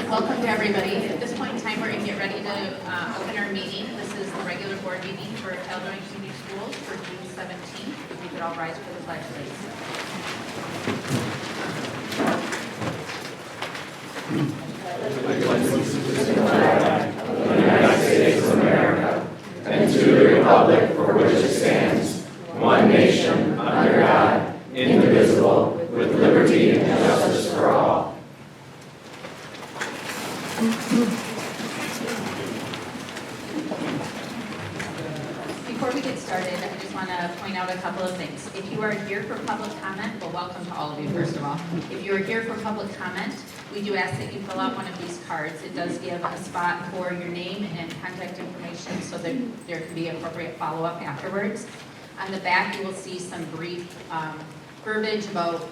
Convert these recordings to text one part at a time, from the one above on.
Welcome to everybody. At this point in time, we're going to get ready to open our meeting. This is the regular board meeting for Caledonia Community Schools for June 17th. If you could all rise for the pledge, please. United States of America, and to the republic for which it stands, one nation, under God, indivisible, with liberty and justice for all. Before we get started, I just want to point out a couple of things. If you are here for public comment, well, welcome to all of you, first of all. If you are here for public comment, we do ask that you fill out one of these cards. It does give a spot for your name and contact information so that there can be appropriate follow-up afterwards. On the back, you will see some brief verbiage about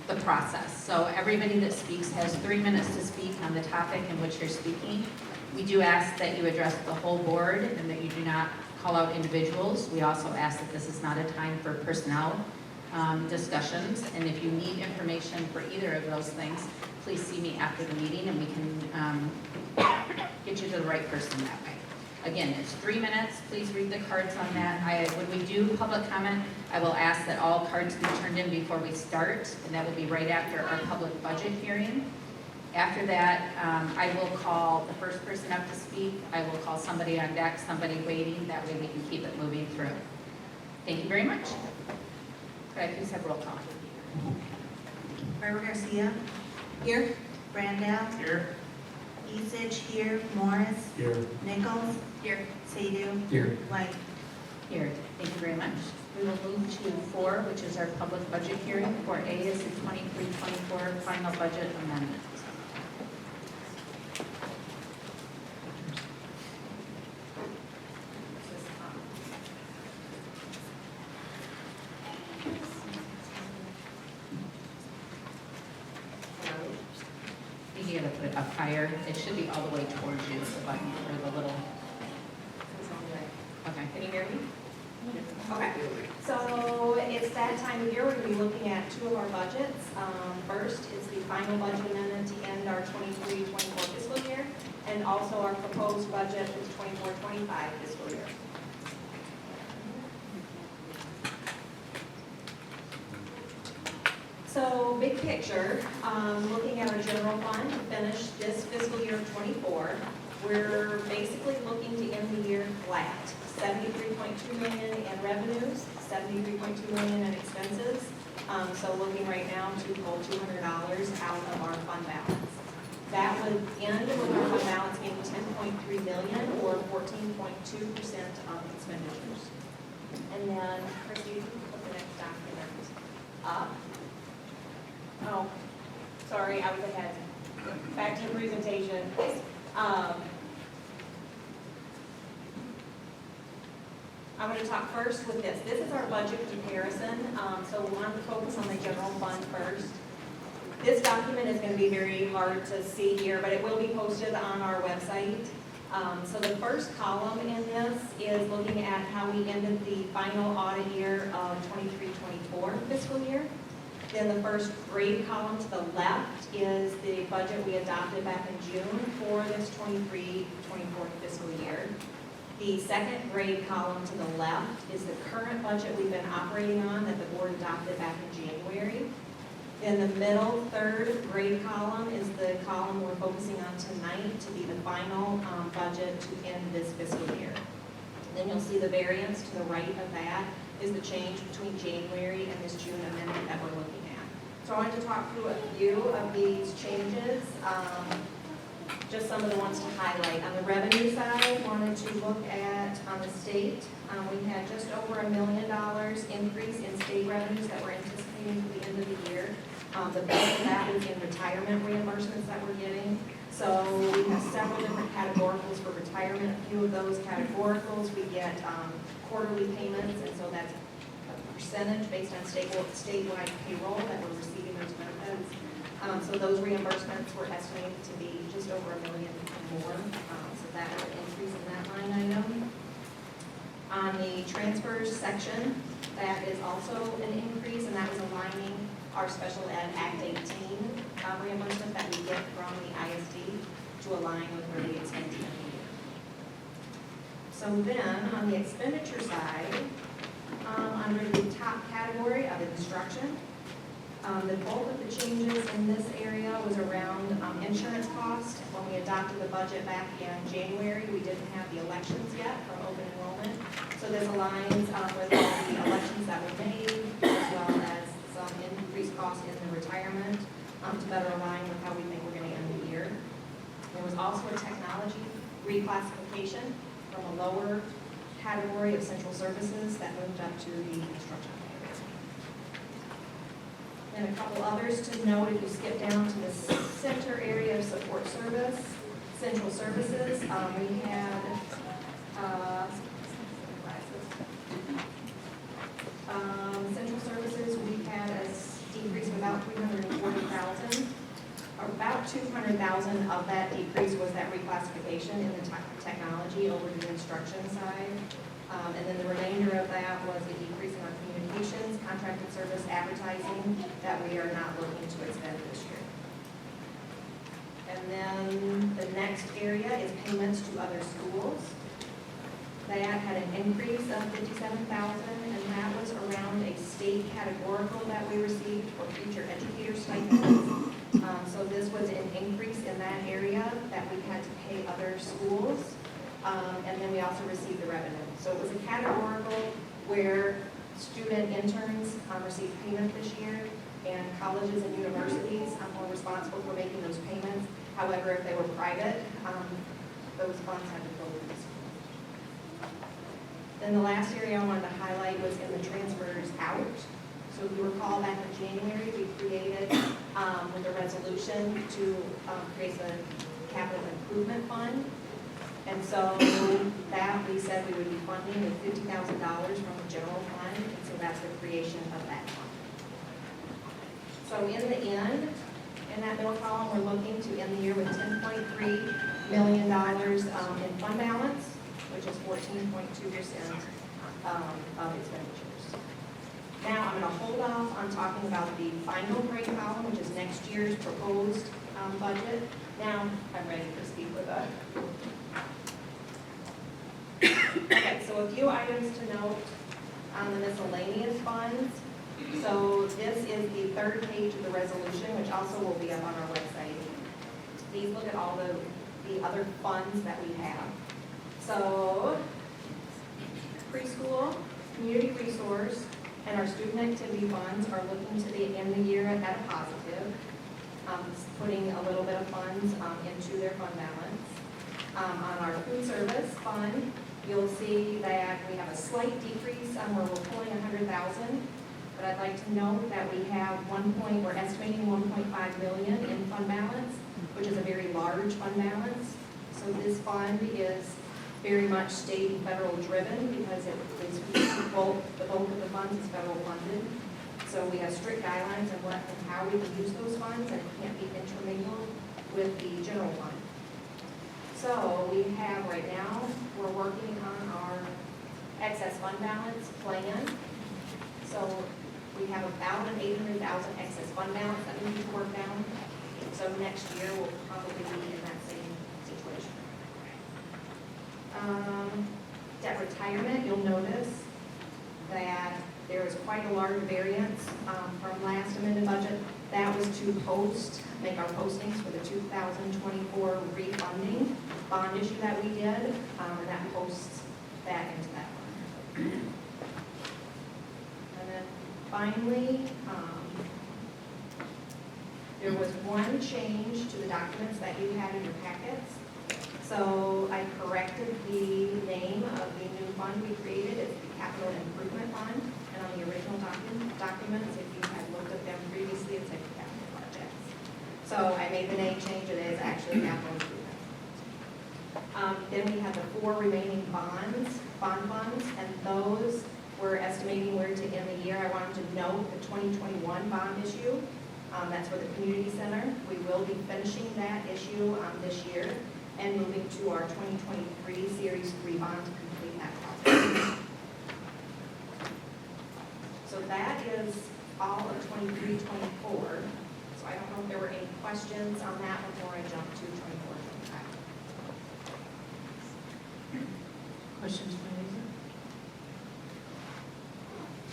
the process. So everybody that speaks has 3 minutes to speak on the topic in which you're speaking. We do ask that you address the whole board and that you do not call out individuals. We also ask that this is not a time for personnel discussions. And if you need information for either of those things, please see me after the meeting and we can get you to the right person that way. Again, it's 3 minutes. Please read the cards on that. When we do public comment, I will ask that all cards be turned in before we start, and that will be right after our public budget hearing. After that, I will call the first person up to speak. I will call somebody on deck, somebody waiting. That way we can keep it moving through. Thank you very much. Could I please have roll call? Barbara Garcia. Here. Brandau. Here. Esich here. Morris. Here. Nichols. Here. Sadu. Here. White. Here. Thank you very much. We will move to 4, which is our public budget hearing. 4A is the 23-24 final budget amendment. You gotta put it up higher. It should be all the way towards you, the button or the little. Okay, can you hear me? Okay, so it's that time of year, we're going to be looking at 2 of our budgets. First is the final budget amendment to end our 23-24 fiscal year, and also our proposed budget for the 24-25 fiscal year. So big picture, looking at our general fund to finish this fiscal year of 24, we're basically looking to end the year flat. 73.2 million in revenues, 73.2 million in expenses. So looking right now to pull $200 out of our fund balance. That would end with our fund balance being 10.3 million or 14.2% of expenditures. And then, Christy, you can put the next document up. Oh, sorry, I was ahead. Back to the presentation. I'm going to talk first with this. This is our budget comparison, so we want to focus on the general fund first. This document is going to be very hard to see here, but it will be posted on our website. So the first column in this is looking at how we ended the final audit year of 23-24 fiscal year. Then the first grade column to the left is the budget we adopted back in June for this 23-24 fiscal year. The second grade column to the left is the current budget we've been operating on that the board adopted back in January. Then the middle third grade column is the column we're focusing on tonight to be the final budget to end this fiscal year. Then you'll see the variance to the right of that is the change between January and this June amendment that we're looking at. So I wanted to talk through a few of these changes. Just some of the ones to highlight. On the revenue side, wanted to look at on the state. We had just over $1 million increase in state revenues that we're anticipating for the end of the year. The bulk of that is in retirement reimbursements that we're getting. So we have several different categoricals for retirement. A few of those categoricals we get quarterly payments, and so that's a percentage based on statewide payroll that we're receiving those benefits. So those reimbursements were estimated to be just over $1 million more. So that would increase in that line item. On the transfers section, that is also an increase, and that was aligning our special ed Act 18 reimbursement that we get from the ISD to align with where we expend in the year. So then, on the expenditure side, under the top category of instruction, the bulk of the changes in this area was around insurance cost. When we adopted the budget back in January, we didn't have the elections yet from open enrollment. So this aligns with all the elections that were made, as well as some increased cost in the retirement to better align with how we think we're going to end the year. There was also a technology reclassification from a lower category of central services that moved up to the instruction category. And a couple others to note, if you skip down to the center area of support service, central services, we had central services, we had a decrease of about 340,000. About 200,000 of that decrease was that reclassification in the technology over to the instruction side. And then the remainder of that was a decrease in our communications, contracted service, advertising that we are not looking to expend this year. And then the next area is payments to other schools. That had an increase of 57,000, and that was around a state categorical that we received for future educator stipends. So this was an increase in that area that we had to pay other schools. And then we also received the revenue. So it was a categorical where student interns received payment this year, and colleges and universities were responsible for making those payments. However, if they were private, those funds had to go to the school. Then the last area I wanted to highlight was in the transfers out. So if you recall, back in January, we created with a resolution to create a capital improvement fund. And so that we said we would be funding with $50,000 from the general fund, and so that's the creation of that fund. So in the end, in that middle column, we're looking to end the year with $10.3 million in fund balance, which is 14.2% of expenditures. Now, I'm going to hold off on talking about the final grade column, which is next year's proposed budget. Now, I'm ready to speak with a Okay, so a few items to note on the miscellaneous funds. So this is the third page of the resolution, which also will be up on our website. Please look at all the other funds that we have. So preschool, community resource, and our student activity funds are looking to the end of the year at a positive, putting a little bit of funds into their fund balance. On our food service fund, you'll see that we have a slight decrease where we're pulling 100,000, but I'd like to note that we have we're estimating 1.5 million in fund balance, which is a very large fund balance. So this fund is very much state and federal driven because the bulk of the funds is federal funded. So we have strict guidelines on what and how we can use those funds, and it can't be intermingled with the general fund. So we have right now, we're working on our excess fund balance plan. So we have about an 800,000 excess fund balance that we need to work down. So next year we'll probably be in that same situation. Debt retirement, you'll notice that there is quite a large variance from last amended budget. That was to make our postings for the 2024 refunding bond issue that we did, and that posts that into that one. And then finally, there was one change to the documents that you had in your packets. So I corrected the name of the new fund we created. It's the Capital Improvement Fund. And on the original documents, if you had looked at them previously, it said capital projects. So I made the name change. It is actually Capital Improvement. Then we have the 4 remaining bond funds, and those we're estimating where to end the year. I wanted to note the 2021 bond issue. That's for the community center. We will be finishing that issue this year and moving to our 2023 Series 3 bond to complete that process. So that is fall of 23-24. So I don't know if there were any questions on that before I jump to 24-25. Questions for Lisa?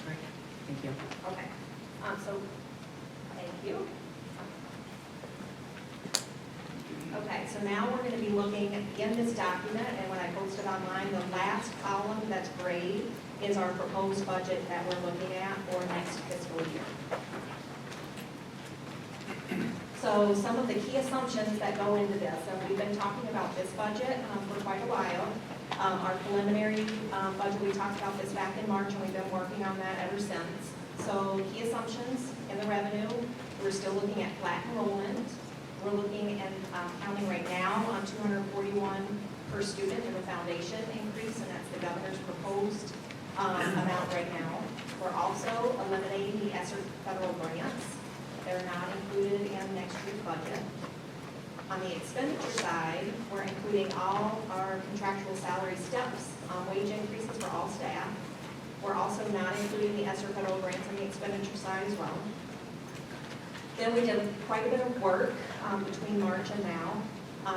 Great, thank you. Okay, so, thank you. Okay, so now we're going to be looking in this document, and when I post it online, the last column that's gray is our proposed budget that we're looking at for next fiscal year. So some of the key assumptions that go into this, and we've been talking about this budget for quite a while. Our preliminary budget, we talked about this back in March, and we've been working on that ever since. So key assumptions in the revenue, we're still looking at flat enrollment. We're looking and counting right now on 241 per student in the foundation increase, and that's the governor's proposed amount right now. We're also eliminating the ESSER federal grants. They're not included in next year's budget. On the expenditure side, we're including all our contractual salary steps, wage increases for all staff. We're also not including the ESSER federal grants on the expenditure side as well. Then we did quite a bit of work between March and now.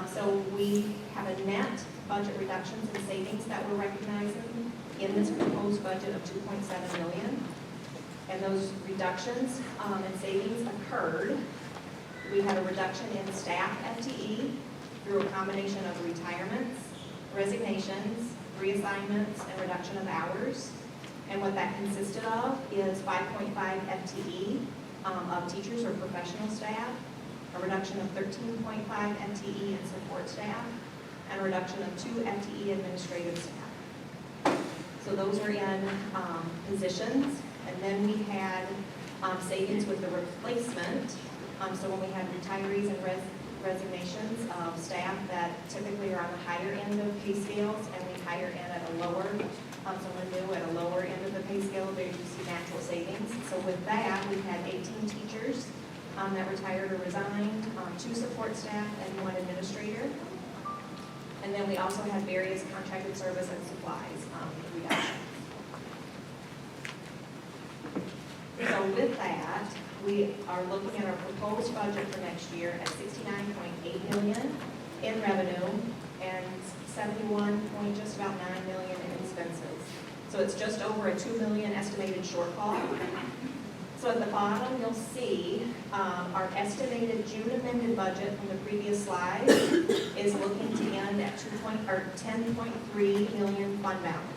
So we have a net budget reductions and savings that we're recognizing in this proposed budget of $2.7 million. And those reductions and savings occurred. We had a reduction in staff FTE through a combination of retirements, resignations, reassignments, and reduction of hours. And what that consisted of is 5.5 FTE of teachers or professional staff, a reduction of 13.5 FTE in support staff, and a reduction of 2 FTE administrative staff. So those were in positions. And then we had savings with the replacement. So when we had retirees and resignations of staff that typically are on the higher end of pay scales, and we hire in at a lower, someone new at a lower end of the pay scale, they see natural savings. So with that, we had 18 teachers that retired or resigned, 2 support staff, and 1 administrator. And then we also had various contracted service and supplies reductions. So with that, we are looking at our proposed budget for next year at $69.8 million in revenue and just about $9 million in expenses. So it's just over a $2 million estimated shortfall. So at the bottom, you'll see our estimated June amended budget from the previous slide is looking to end at $10.3 million fund balance.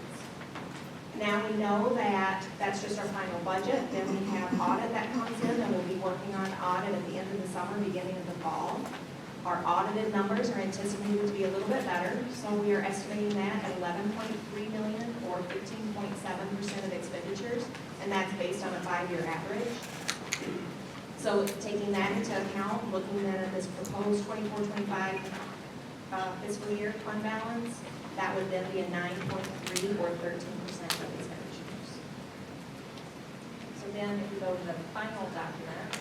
Now we know that that's just our final budget. Then we have audit that comes in, and we'll be working on audit at the end of the summer, beginning of the fall. Our audited numbers are anticipated to be a little bit better, so we are estimating that at $11.3 million or 15.7% of expenditures, and that's based on a 5-year average. So taking that into account, looking then at this proposed 24-25 fiscal year fund balance, that would then be a 9.3 or 13% of expenditures. So then if we go to the final document,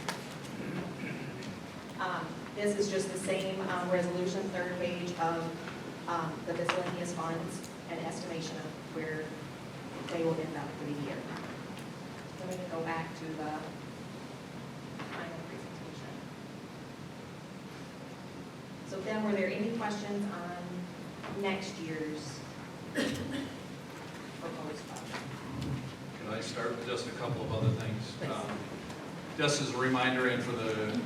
this is just the same resolution, third page of the miscellaneous funds and estimation of where they will end up for the year. Then we can go back to the final presentation. So then, were there any questions on next year's proposed budget? Can I start with just a couple of other things? Please. Just as a reminder, and for the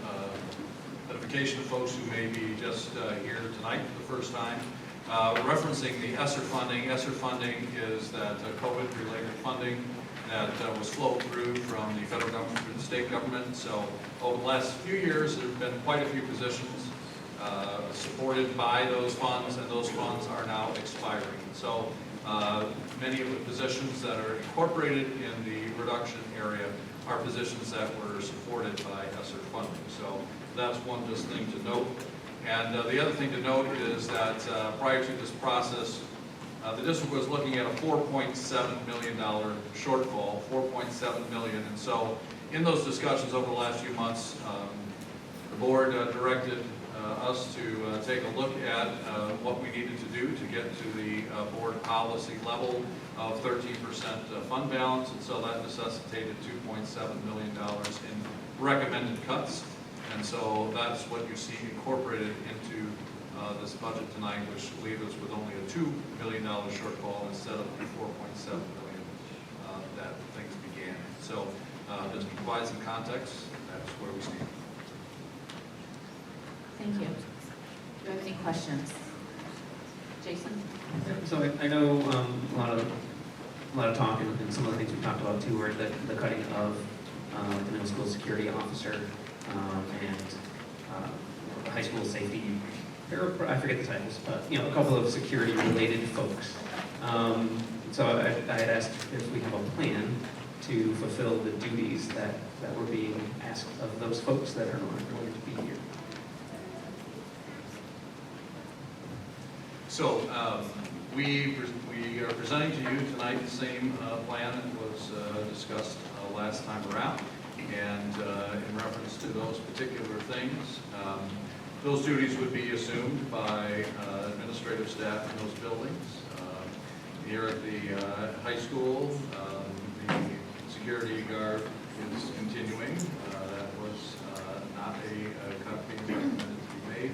edification of folks who may be just here tonight for the first time, referencing the ESSER funding. ESSER funding is that COVID-related funding that was flowed through from the federal government to the state government. So over the last few years, there have been quite a few positions supported by those funds, and those funds are now expiring. So many of the positions that are incorporated in the reduction area are positions that were supported by ESSER funding. So that's one just thing to note. And the other thing to note is that prior to this process, the district was looking at a $4.7 million shortfall, $4.7 million. And so in those discussions over the last few months, the board directed us to take a look at what we needed to do to get to the board policy level of 13% fund balance, and so that necessitated $2.7 million in recommended cuts. And so that's what you see incorporated into this budget tonight, which leaves us with only a $2 million shortfall instead of the $4.7 million that things began. So just to provide some context, that's where we stand. Thank you. Do you have any questions? Jason? So I know a lot of talk, and some of the things we talked about too, were the cutting of the middle school security officer and the high school safety. I forget the titles, but a couple of security-related folks. So I had asked if we have a plan to fulfill the duties that were being asked of those folks that are not going to be here. So we are presenting to you tonight the same plan that was discussed last time around. And in reference to those particular things, those duties would be assumed by administrative staff in those buildings. Here at the high school, the security guard is continuing. That was not a cut being recommended to be made.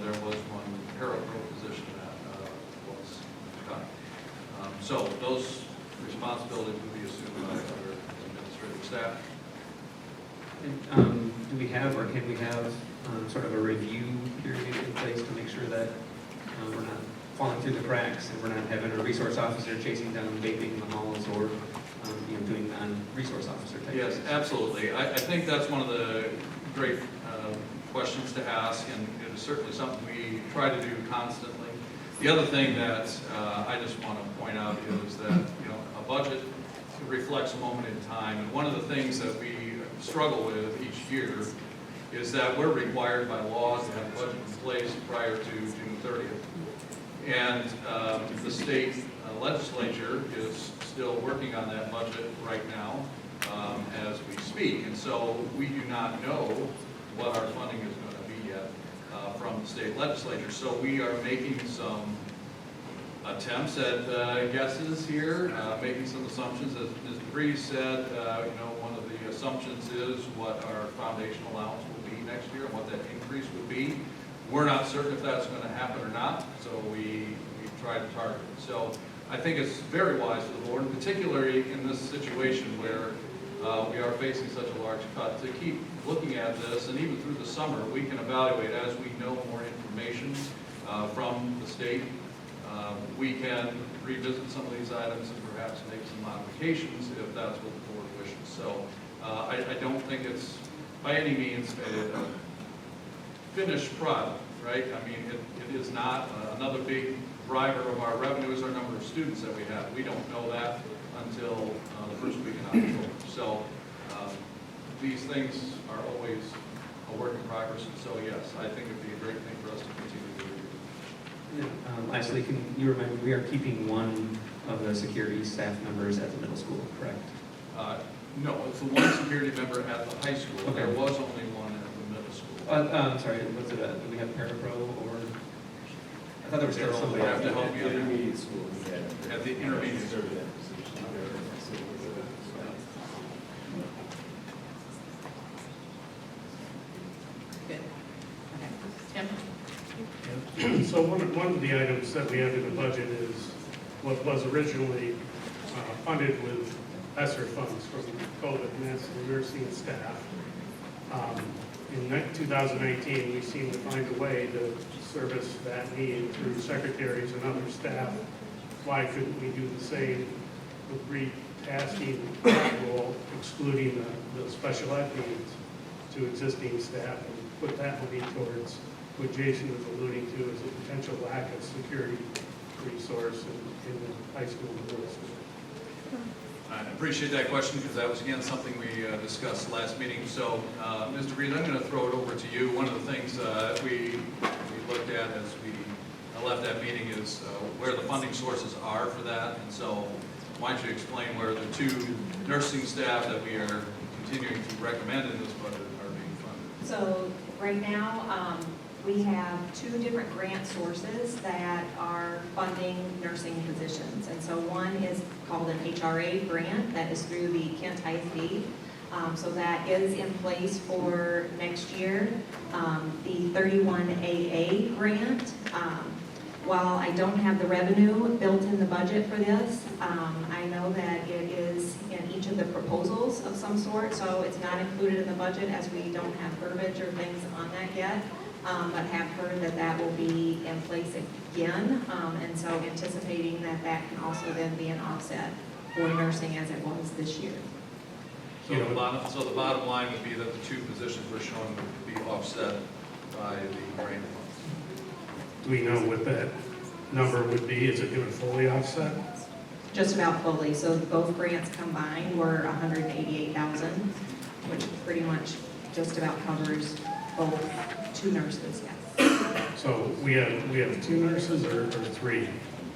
There was one parapro position that was cut. So those responsibilities would be assumed by other administrative staff. And, do we have, or can we have, sort of a review period in place to make sure that we're not falling through the cracks and we're not having a resource officer chasing down vaping in the halls or doing non-resource officer type Yes, things? absolutely. I think that's one of the great questions to ask, and it is certainly something we try to do constantly. The other thing that I just want to point out is that a budget reflects a moment in time, and one of the things that we struggle with each year is that we're required by law to have a budget in place prior to June 30th. And the state legislature is still working on that budget right now as we speak. And so we do not know what our funding is going to be yet from the state legislature. So we are making some attempts at guesses here, making some assumptions. As Ms. DeVries said, one of the assumptions is what our foundation allowance will be next year and what that increase would be. We're not certain if that's going to happen or not, so we try to target it. So I think it's very wise for the board, and particularly in this situation where we are facing such a large cut, to keep looking at this, and even through the summer, we can evaluate as we know more information from the state. We can revisit some of these items and perhaps make some modifications if that's what the board wishes. So I don't think it's by any means a finished product, right? I mean, it is not another big driver of our revenue is our number of students that we have. We don't know that until the first week in October. So these things are always a work in progress. And so yes, I think it'd be a great thing for us to continue to do. Lastly, can you remind me, we are keeping one of the security staff members at the middle school, correct? No, it's the one security member at the high school. Okay. There was only one at the middle school. I'm sorry, was it, do we have parapro or? I thought there was still Daryl, somebody. we have to help you. Intermediate school. At the intermediate school. Serve that position. Good. Okay. Tim? So one of the items that we have in the budget is what was originally funded with ESSER funds from COVID, and that's the nursing staff. In 2019, we seemed to find a way to service that need through secretaries and other staff. Why couldn't we do the same with retasking that role, excluding the special ed needs to existing staff, and put that money towards what Jason was alluding to as a potential lack of security resource in the high school and middle school. I appreciate that question because that was, again, something we discussed last meeting. So, Mr. Reed, I'm going to throw it over to you. One of the things we looked at as we left that meeting is where the funding sources are for that. And so why don't you explain where the two nursing staff that we are continuing to recommend in this budget are being funded? So right now, We have two different grant sources that are funding nursing positions. And so one is called an HRA grant that is through the Kent ISD. So that is in place for next year. The 31AA grant, while I don't have the revenue built in the budget for this, I know that it is in each of the proposals of some sort, so it's not included in the budget as we don't have verbiage or things on that yet, but have heard that that will be in place again, and so anticipating that that can also then be an offset for nursing as it was this year. So the bottom line would be that the two positions we're showing would be offset by the grant funds. Do we know what that number would be? Is it going to fully offset? Just about fully, so both grants combined were $188,000, which pretty much just about covers both two nurses, yes. So we have two nurses or three?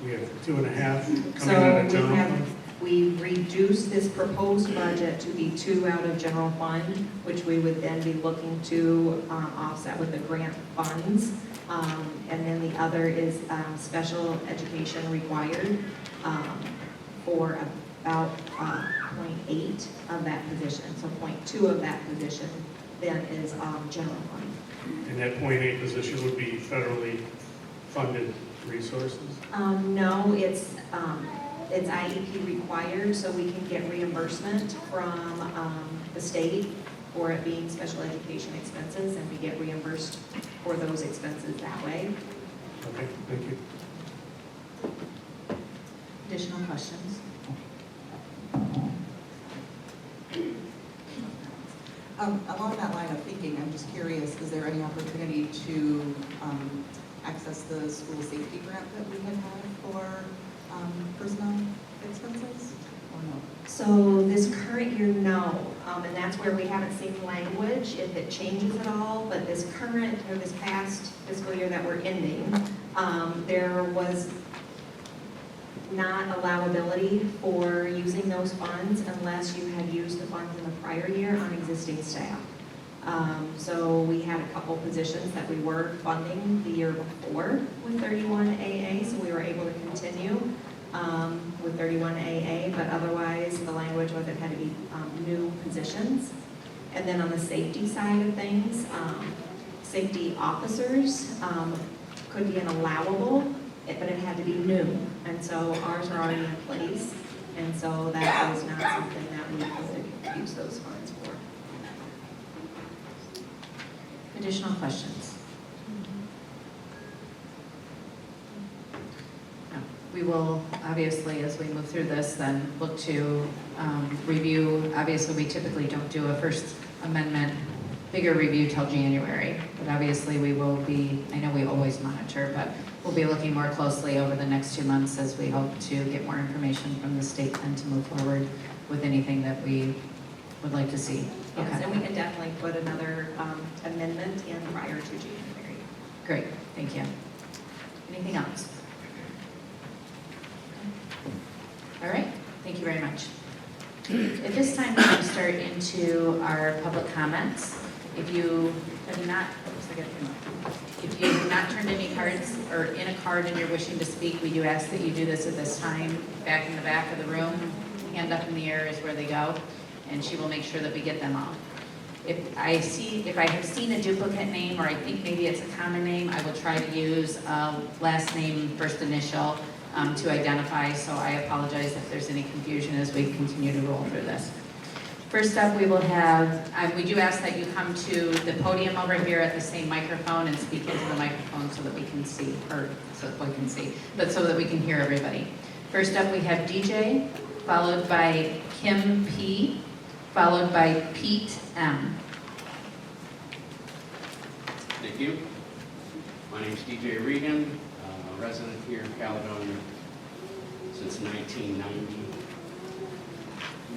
We have 2.5 So coming out of we general have, fund? we reduced this proposed budget to be 2 out of general fund, which we would then be looking to offset with the grant funds. And then the other is special education required for about 0.8 of that position. So 0.2 of that position then is general fund. And that 0.8 position would be federally funded resources? No, it's IEP required, so we can get reimbursement from the state for it being special education expenses, and we get reimbursed for those expenses that way. Okay, thank you. Additional questions? Along that line of thinking, I'm just curious, is there any opportunity to access the school safety grant that we had for personnel expenses, or no? So this current year, no, and that's where we haven't seen language, if it changes at all, but this current, or this past fiscal year that we're ending, there was not allowability for using those funds unless you had used the funds in the prior year on existing staff. So we had a couple positions that we were funding the year before with 31AA, so we were able to continue with 31AA, but otherwise the language was it had to be new positions. And then on the safety side of things, safety officers could be an allowable, but it had to be new. And so ours are already in place, and so that was not something that we could use those funds for. Additional questions? No. We will, obviously, as we move through this, then look to review. Obviously, we typically don't do a First Amendment bigger review till January, but obviously we will be, I know we always monitor, but we'll be looking more closely over the next 2 months as we hope to get more information from the state and to move forward with anything that we would like to see. Yes, and we can definitely put another amendment in prior to January. Great, thank you. Anything else? All right, thank you very much. At this time, we're going to start into our public comments. If you have not, if you have not turned any cards or in a card and you're wishing to speak, we do ask that you do this at this time, back in the back of the room. Hand up in the air is where they go, and she will make sure that we get them all. If I have seen a duplicate name, or I think maybe it's a common name, I will try to use last name, first initial to identify, so I apologize if there's any confusion as we continue to roll through this. First up, we will have, we do ask that you come to the podium over here at the same microphone and speak into the microphone so that we can see, or so that we can see, but so that we can hear everybody. First up, we have DJ, followed by Kim P., followed by Pete M. Thank you. My name's DJ Regan, a resident here in Caledonia since 1990.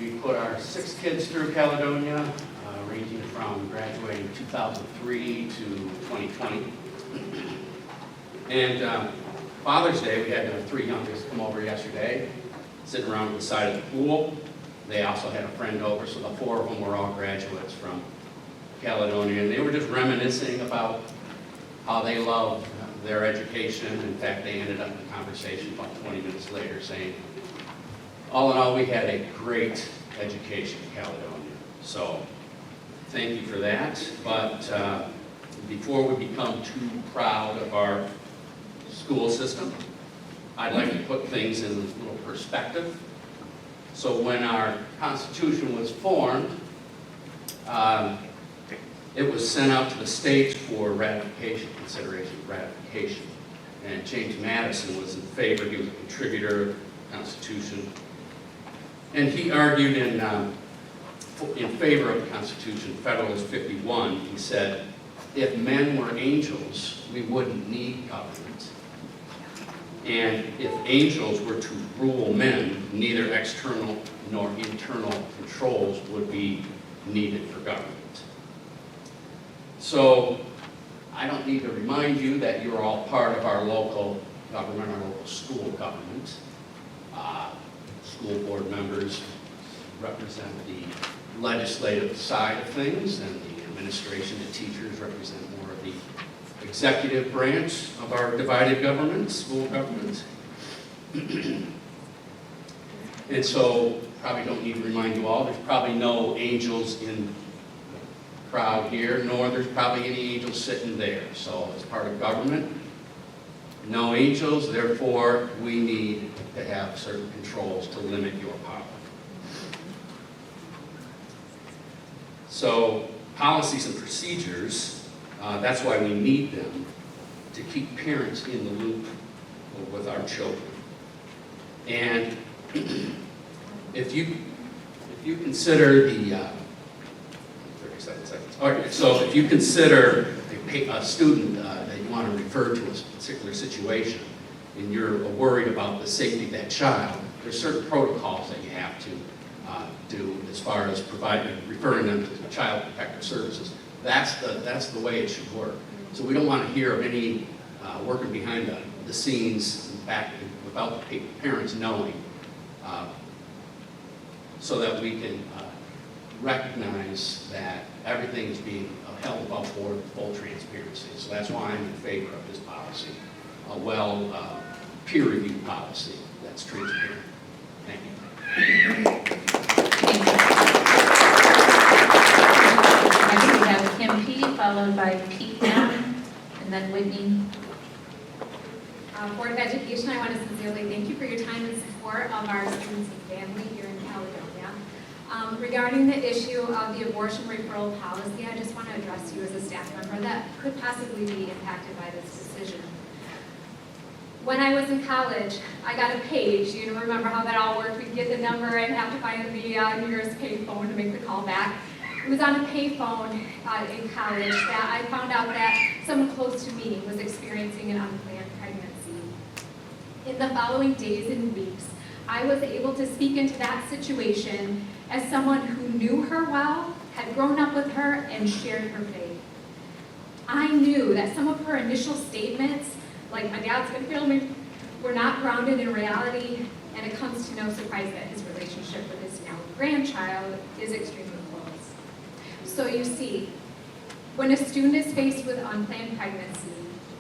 We put our 6 kids through Caledonia, ranging from graduating 2003 to 2020. And Father's Day, we had our 3 youngest come over yesterday, sitting around at the side of the pool. They also had a friend over, so the 4 of them were all graduates from Caledonia, and they were just reminiscing about how they love their education. In fact, they ended up in the conversation about 20 minutes later saying, all in all, we had a great education in Caledonia. So thank you for that. But before we become too proud of our school system, I'd like to put things in a little perspective. So when our Constitution was formed, it was sent out to the states for ratification, consideration of ratification. And James Madison was in favor. He was a contributor of the Constitution. And he argued in favor of the Constitution, Federalist 51. He said, if men were angels, we wouldn't need government. And if angels were to rule men, neither external nor internal controls would be needed for government. So I don't need to remind you that you're all part of our local government, our local school government. School board members represent the legislative side of things, and the administration and teachers represent more of the executive branch of our divided government, school government. And so, probably don't need to remind you all, there's probably no angels in the crowd here, nor there's probably any angels sitting there. So, as part of government, no angels, therefore we need to have certain controls to limit your power. So, policies and procedures, that's why we need them, to keep parents in the loop with our children. And if you consider the 37 seconds. Okay, so if you consider a student that you want to refer to a particular situation, and you're worried about the safety of that child, there's certain protocols that you have to do as far as referring them to Child Protective Services. That's the way it should work. So we don't want to hear of any working behind the scenes back without the parents knowing, so that we can recognize that everything is being held above board with full transparency. So that's why I'm in favor of this policy, a peer-reviewed policy that's transparent. Thank you. Next we have Kim P., followed by Pete M., and then Whitney. Board of Education, I want to sincerely thank you for your time and support of our students and family here in Caledonia. Regarding the issue of the abortion referral policy, I just want to address you as a staff member that could possibly be impacted by this decision. When I was in college, I got a page. You remember how that all worked? We'd get the number and have to find the nearest payphone to make the call back. It was on a payphone in college that I found out that someone close to me was experiencing an unplanned pregnancy. In the following days and weeks, I was able to speak into that situation as someone who knew her well, had grown up with her, and shared her faith. I knew that some of her initial statements, like "my dad's gonna kill me," were not grounded in reality, and it comes to no surprise that his relationship with his now grandchild is extremely close. So you see, when a student is faced with unplanned pregnancy,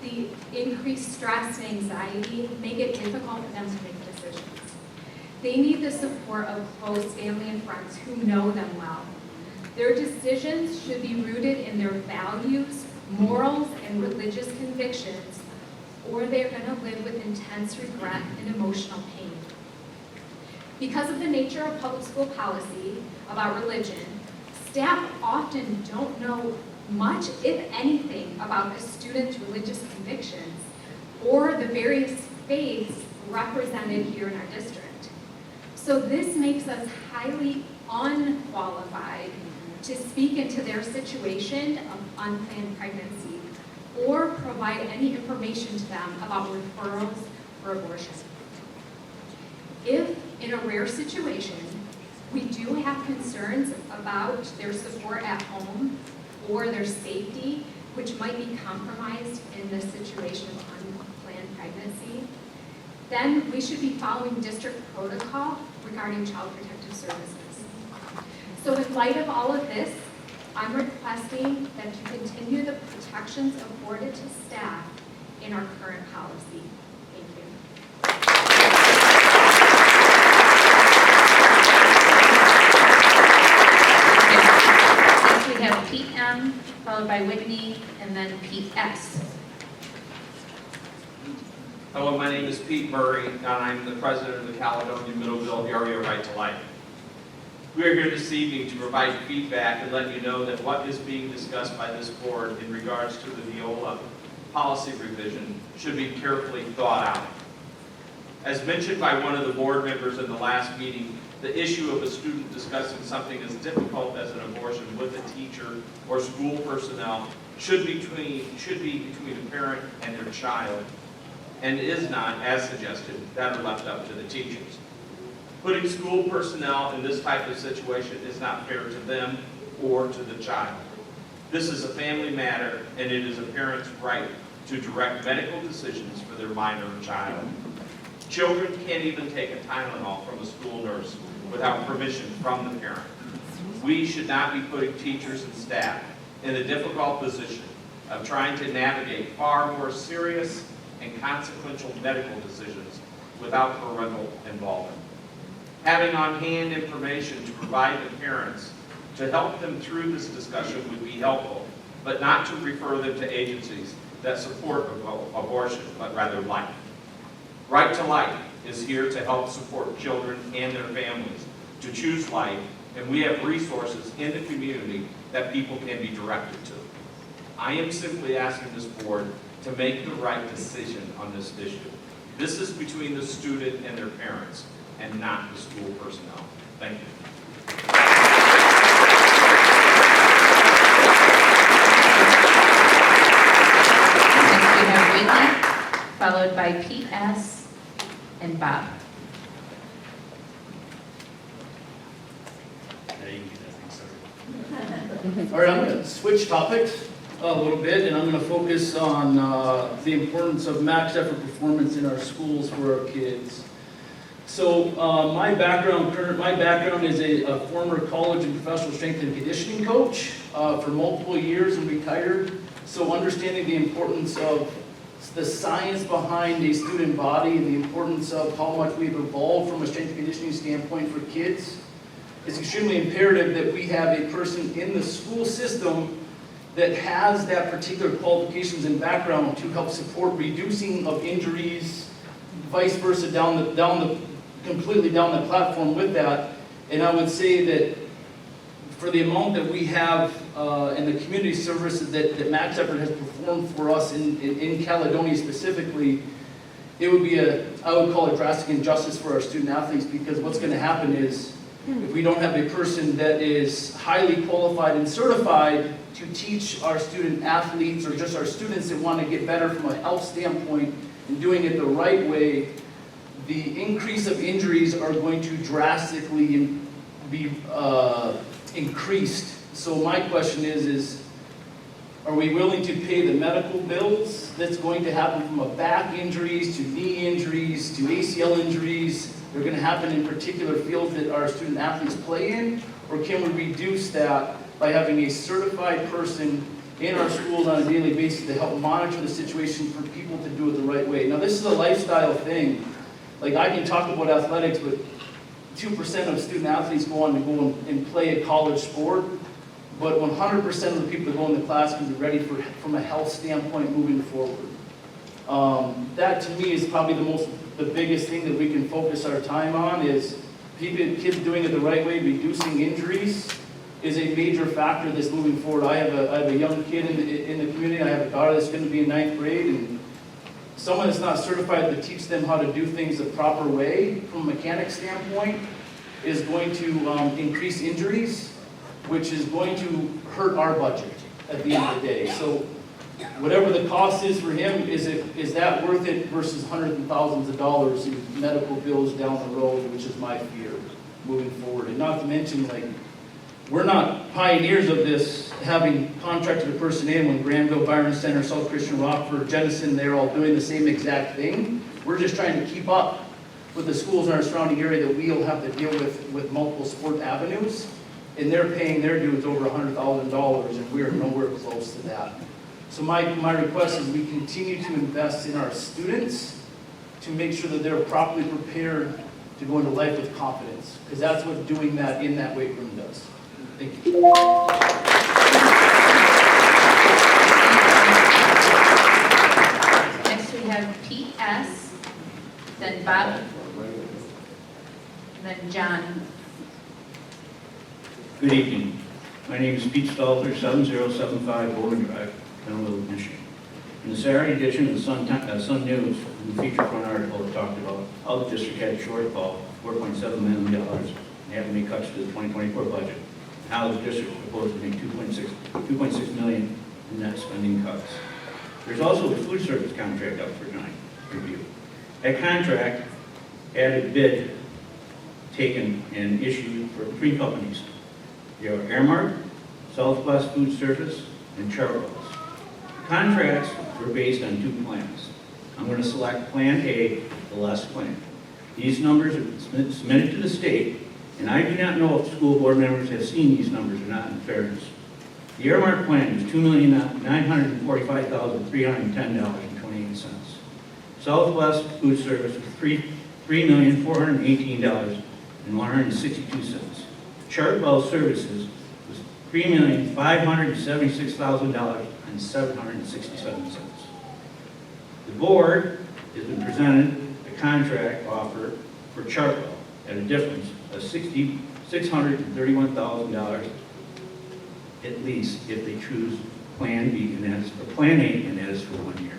the increased stress and anxiety make it difficult for them to make decisions. They need the support of close family and friends who know them well. Their decisions should be rooted in their values, morals, and religious convictions, or they're going to live with intense regret and emotional pain. Because of the nature of public school policy about religion, staff often don't know much, if anything, about a student's religious convictions or the various faiths represented here in our district. So this makes us highly unqualified to speak into their situation of unplanned pregnancy or provide any information to them about referrals for abortion. If, in a rare situation, we do have concerns about their support at home or their safety, which might be compromised in this situation of unplanned pregnancy, then we should be following district protocol regarding Child Protective Services. So in light of all of this, I'm requesting that you continue the protection instructions afforded to staff in our current policy. Thank you. Next, we have Pete M, followed by Whitney, and then Pete S. Hello, my name is Pete Murray, and I'm the president of the Caledonia Middleville Area Right to Life. We are here this evening to provide feedback and let you know that what is being discussed by this board in regards to the Neola policy revision should be carefully thought out. As mentioned by one of the board members in the last meeting, the issue of a student discussing something as difficult as an abortion with a teacher or school personnel should be between a parent and their child, and is not, as suggested, that are left up to the teachers. Putting school personnel in this type of situation is not fair to them or to the child. This is a family matter, and it is a parent's right to direct medical decisions for their minor child. Children can't even take a Tylenol from a school nurse without permission from the parent. We should not be putting teachers and staff in the difficult position of trying to navigate far more serious and consequential medical decisions without parental involvement. Having on hand information to provide the parents to help them through this discussion would be helpful, but not to refer them to agencies that support abortion, but rather life. Right to Life is here to help support children and their families to choose life, and we have resources in the community that people can be directed to. I am simply asking this board to make the right decision on this issue. This is between the student and their parents, and not the school personnel. Thank you. Next, we have Whitney, followed by Pete S. and Bob. All right, I'm going to switch topics a little bit, and I'm going to focus on the importance of max effort performance in our schools for our kids. So my background is a former college and professional strength and conditioning coach for multiple years and retired. So understanding the importance of the science behind a student body and the importance of how much we've evolved from a strength and conditioning standpoint for kids, it's extremely imperative that we have a person in the school system that has that particular qualifications and background to help support reducing of injuries, vice versa, completely down the platform with that. And I would say that for the amount that we have in the community services that Max Effort has performed for us in Caledonia specifically, it would be I would call it drastic injustice for our student athletes, because what's going to happen is if we don't have a person that is highly qualified and certified to teach our student athletes or just our students that want to get better from a health standpoint and doing it the right way, the increase of injuries are going to drastically be increased. So my question is are we willing to pay the medical bills that's going to happen from back injuries to knee injuries to ACL injuries? They're going to happen in particular fields that our student athletes play in? Or can we reduce that by having a certified person in our schools on a daily basis to help monitor the situation for people to do it the right way? Now, this is a lifestyle thing. Like, I can talk about athletics, but 2% of student athletes go on to go and play a college sport, but 100% of the people that go into class can be ready from a health standpoint moving forward. That to me is probably the biggest thing that we can focus our time on is kids doing it the right way. Reducing injuries is a major factor that's moving forward. I have a young kid in the community. I have a daughter that's going to be in 9th grade, and someone that's not certified to teach them how to do things the proper way from a mechanic standpoint is going to increase injuries, which is going to hurt our budget at the end of the day. So whatever the cost is for him, is that worth it versus hundreds and thousands of dollars in medical bills down the road, which is my fear moving forward. And not to mention, like, we're not pioneers of this, having contracted a person in when Granville, Byron Center, South Christian, Rockford, Jennison, they're all doing the same exact thing. We're just trying to keep up with the schools in our surrounding area that we'll have to deal with multiple sport avenues. And they're paying their dues over $100,000, and we're nowhere close to that. So my request is we continue to invest in our students to make sure that they're properly prepared to go into life with confidence, because that's what doing that in that weight room does. Thank you. Next, we have Pete S., then Bob, then John. Good evening. My name is Pete Stalter, 7075 Bowman Drive, Penville, Michigan. In the Saturday edition of the Sun News, the feature front article talked about how the district had a shortfall of $4.7 million and had to make cuts to the 2024 budget. How the district proposed to make $2.6 million in net spending cuts. There's also a food service contract up for tonight review. That contract had a bid taken and issued for 3 companies. There are Airmark, Southwest Food Service, and Chartwell's. Contracts were based on 2 plans. I'm going to select Plan A, the last plan. These numbers are submitted to the state, and I do not know if school board members have seen these numbers or not in fairness. The Airmark plan is $2,945,310.28. Southwest Food Service was $3,418,162. Chartwell Services was $3,576,767. The board has been presented a contract offer for Chartwell at a difference of $631,000 at least if they choose Plan B, and that is for Plan A, and that is for 1 year.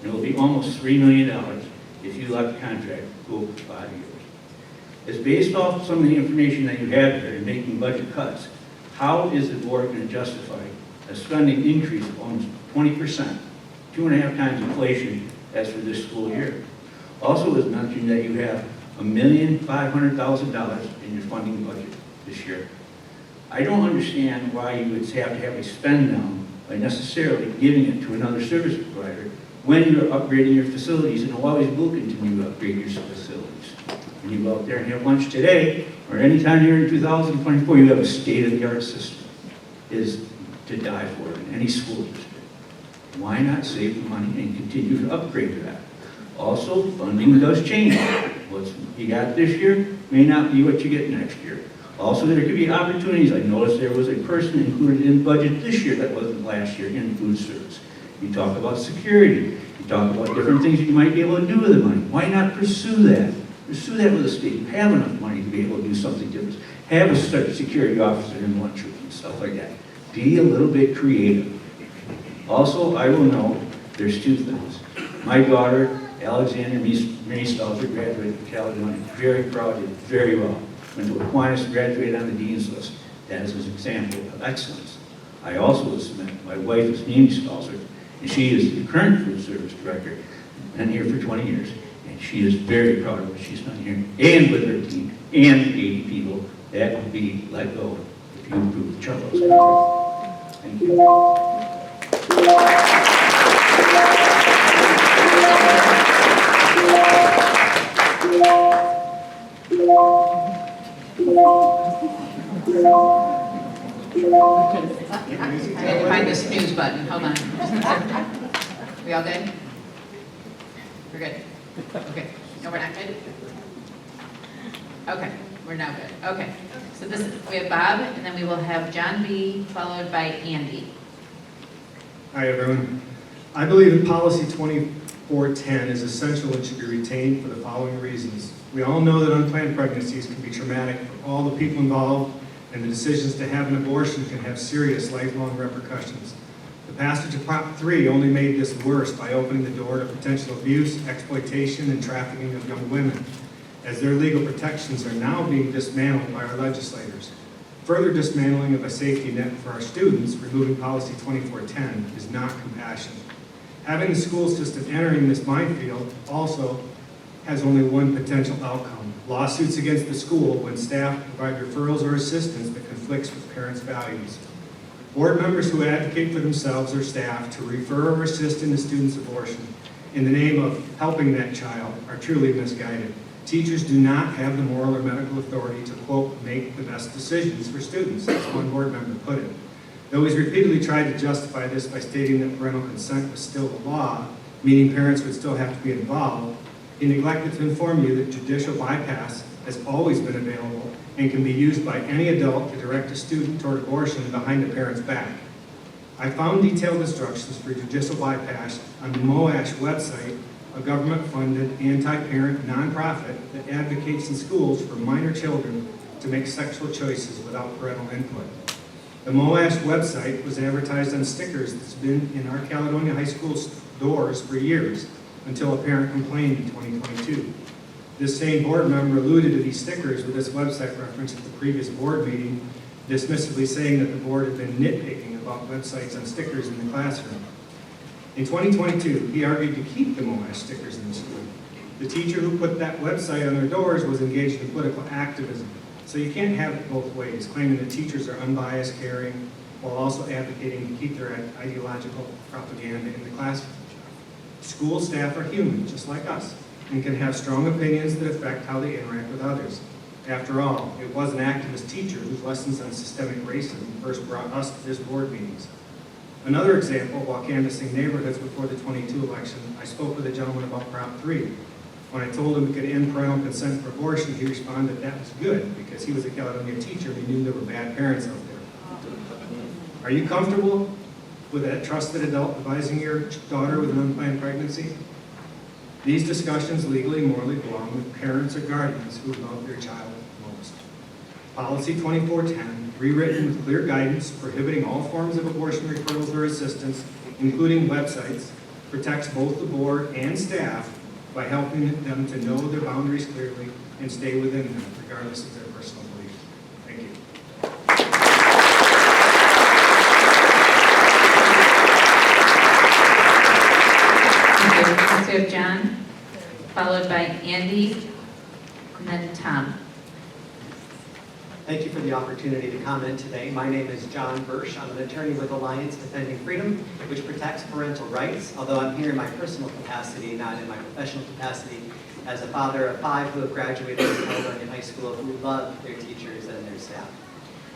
And it will be almost $3 million if you let the contract go for 5 years. It's based off some of the information that you have there in making budget cuts. How is the board going to justify a spending increase of almost 20%, 2.5 times inflation as for this school year? Also, it was mentioned that you have $1,500,000 in your funding budget this year. I don't understand why you would have to have a spend down by necessarily giving it to another service provider when you're upgrading your facilities and always will continue to upgrade your facilities. When you go out there and have lunch today, or anytime here in 2024, you have a state-of-the-art system. It is to die for in any school district. Why not save the money and continue to upgrade to that? Also, funding does change. What you got this year may not be what you get next year. Also, there could be opportunities. I noticed there was a person included in budget this year that wasn't last year in food service. You talk about security. You talk about different things you might be able to do with the money. Why not pursue that? Pursue that with the state. You have enough money to be able to do something different. Have a security officer in lunchroom and stuff like that. Be a little bit creative. Also, I will note there's 2 things. My daughter, Alexander Marie Stalter, graduated from Caledonia. Very proud, did very well. Went to Aquinas, graduated on the dean's list. That is an example of excellence. I also will submit, my wife is Mimi Stalter, and she is the current food service director, been here for 20 years, and she is very proud of what she's done here, and with her team, and 80 people that will be let go if you approve the Chartwell's contract. Thank you. I had to find the snooze button, hold on. We all good? We're good? Okay, no, we're not good? Okay, we're now good, okay. So this, we have Bob, and then we will have John B., followed by Andy. Hi, everyone. I believe that policy 2410 is essential and should be retained for the following reasons. We all know that unplanned pregnancies can be traumatic for all the people involved, and the decisions to have an abortion can have serious lifelong repercussions. The passage of Prop 3 only made this worse by opening the door to potential abuse, exploitation, and trafficking of young women, as their legal protections are now being dismantled by our legislators. Further dismantling of a safety net for our students, removing policy 2410, is not compassionate. Having the school system entering this minefield also has only one potential outcome: lawsuits against the school when staff provide referrals or assistance that conflicts with parents' values. Board members who advocate for themselves or staff to refer or assist in the student's abortion in the name of helping that child are truly misguided. Teachers do not have the moral or medical authority to, quote, make the best decisions for students, as one board member put it. Though he's repeatedly tried to justify this by stating that parental consent was still the law, meaning parents would still have to be involved, he neglected to inform you that judicial bypass has always been available and can be used by any adult to direct a student toward abortion behind a parent's back. I found detailed instructions for judicial bypass on the MOASH website, a government-funded, anti-parent nonprofit that advocates in schools for minor children to make sexual choices without parental input. The MOASH website was advertised on stickers that's been in our Caledonia High School doors for years until a parent complained in 2022. This same board member alluded to these stickers with this website reference at the previous board meeting, dismissively saying that the board had been nitpicking about websites on stickers in the classroom. In 2022, he argued to keep the MOASH stickers in the school. The teacher who put that website on their doors was engaged in political activism. So you can't have it both ways, claiming that teachers are unbiased, caring, while also advocating to keep their ideological propaganda in the classroom. School staff are human, just like us, and can have strong opinions that affect how they interact with others. After all, it was an activist teacher whose lessons on systemic racism first brought us to this board meetings. Another example, while canvassing neighborhoods before the 22 election, I spoke with a gentleman about Prop 3. When I told him we could end parental consent for abortion, he responded that was good because he was a Caledonia teacher and he knew there were bad parents out there. Are you comfortable with that trusted adult advising your daughter with an unplanned pregnancy? These discussions legally and morally belong with parents or guardians who love their child most. Policy 2410, rewritten with clear guidance prohibiting all forms of abortion referrals or assistance, including websites, protects both the board and staff by helping them to know their boundaries clearly and stay within them, regardless of their personal beliefs. Thank you. Thank you. Next we have John, followed by Andy, and then Tom. Thank you for the opportunity to comment today. My name is John Bursch. I'm an attorney with Alliance Defending Freedom, which protects parental rights, although I'm here in my personal capacity, not in my professional capacity, as a father of 5 who have graduated from Caledonia High School who love their teachers and their staff.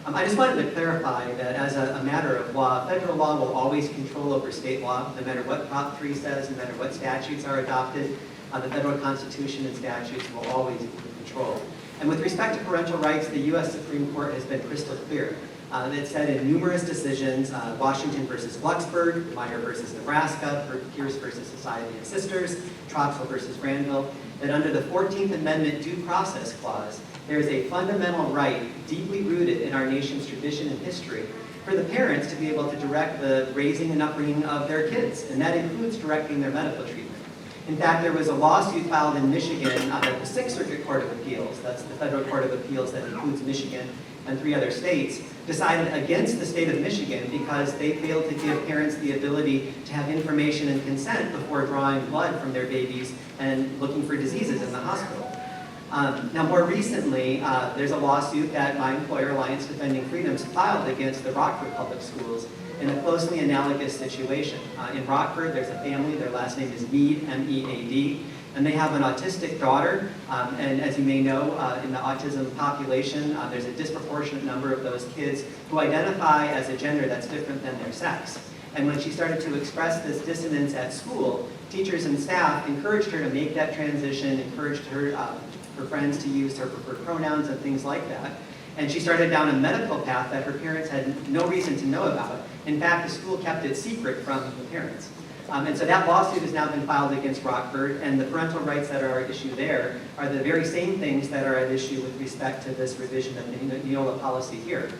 I just wanted to clarify that as a matter of law, federal law will always control over state law, no matter what Prop 3 says, no matter what statutes are adopted. The federal Constitution and statutes will always be controlled. And with respect to parental rights, the U.S. Supreme Court has been crystal clear. It said in numerous decisions, Washington versus Glucksberg, Meyer versus Nebraska, Pierce versus Society of Sisters, Troxel versus Granville, that under the 14th Amendment Due Process Clause, there is a fundamental right deeply rooted in our nation's tradition and history for the parents to be able to direct the raising and upbringing of their kids, and that includes directing their medical treatment. In fact, there was a lawsuit filed in Michigan at the Sixth Circuit Court of Appeals, that's the federal court of appeals that includes Michigan and 3 other states, decided against the state of Michigan because they failed to give parents the ability to have information and consent before drawing blood from their babies and looking for diseases in the hospital. Now, more recently, there's a lawsuit that my employer, Alliance Defending Freedoms, filed against the Rockford Public Schools in a closely analogous situation. In Rockford, there's a family, their last name is Mead, M-E-A-D, and they have an autistic daughter, and as you may know, in the autism population, there's a disproportionate number of those kids who identify as a gender that's different than their sex. And when she started to express this dissonance at school, teachers and staff encouraged her to make that transition, encouraged her friends to use her preferred pronouns and things like that. And she started down a medical path that her parents had no reason to know about. In fact, the school kept it secret from the parents. And so that lawsuit has now been filed against Rockford, and the parental rights that are at issue there are the very same things that are at issue with respect to this revision of the Neola policy here.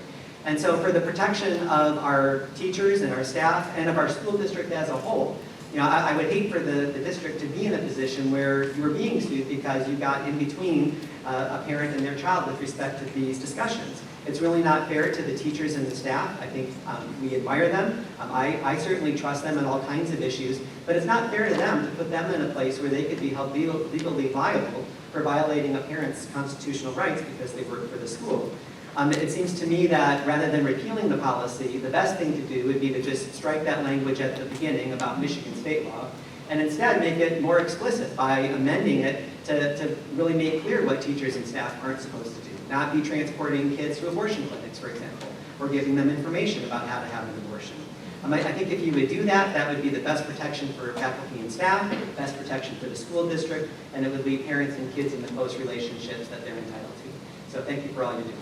And so for the protection of our teachers and our staff and of our school district as a whole, you know, I would hate for the district to be in a position where you were being sued because you got in between a parent and their child with respect to these discussions. It's really not fair to the teachers and the staff. I think we admire them. I certainly trust them on all kinds of issues, but it's not fair to them to put them in a place where they could be held legally liable for violating a parent's constitutional rights because they work for the school. It seems to me that rather than repealing the policy, the best thing to do would be to just strike that language at the beginning about Michigan state law, and instead make it more explicit by amending it to really make clear what teachers and staff aren't supposed to do. Not be transporting kids to abortion clinics, for example. or giving them information about how to have an abortion. I think if you would do that, that would be the best protection for faculty and staff, best protection for the school district, and it would leave parents and kids in the close relationships that they're entitled to. So thank you for all you do.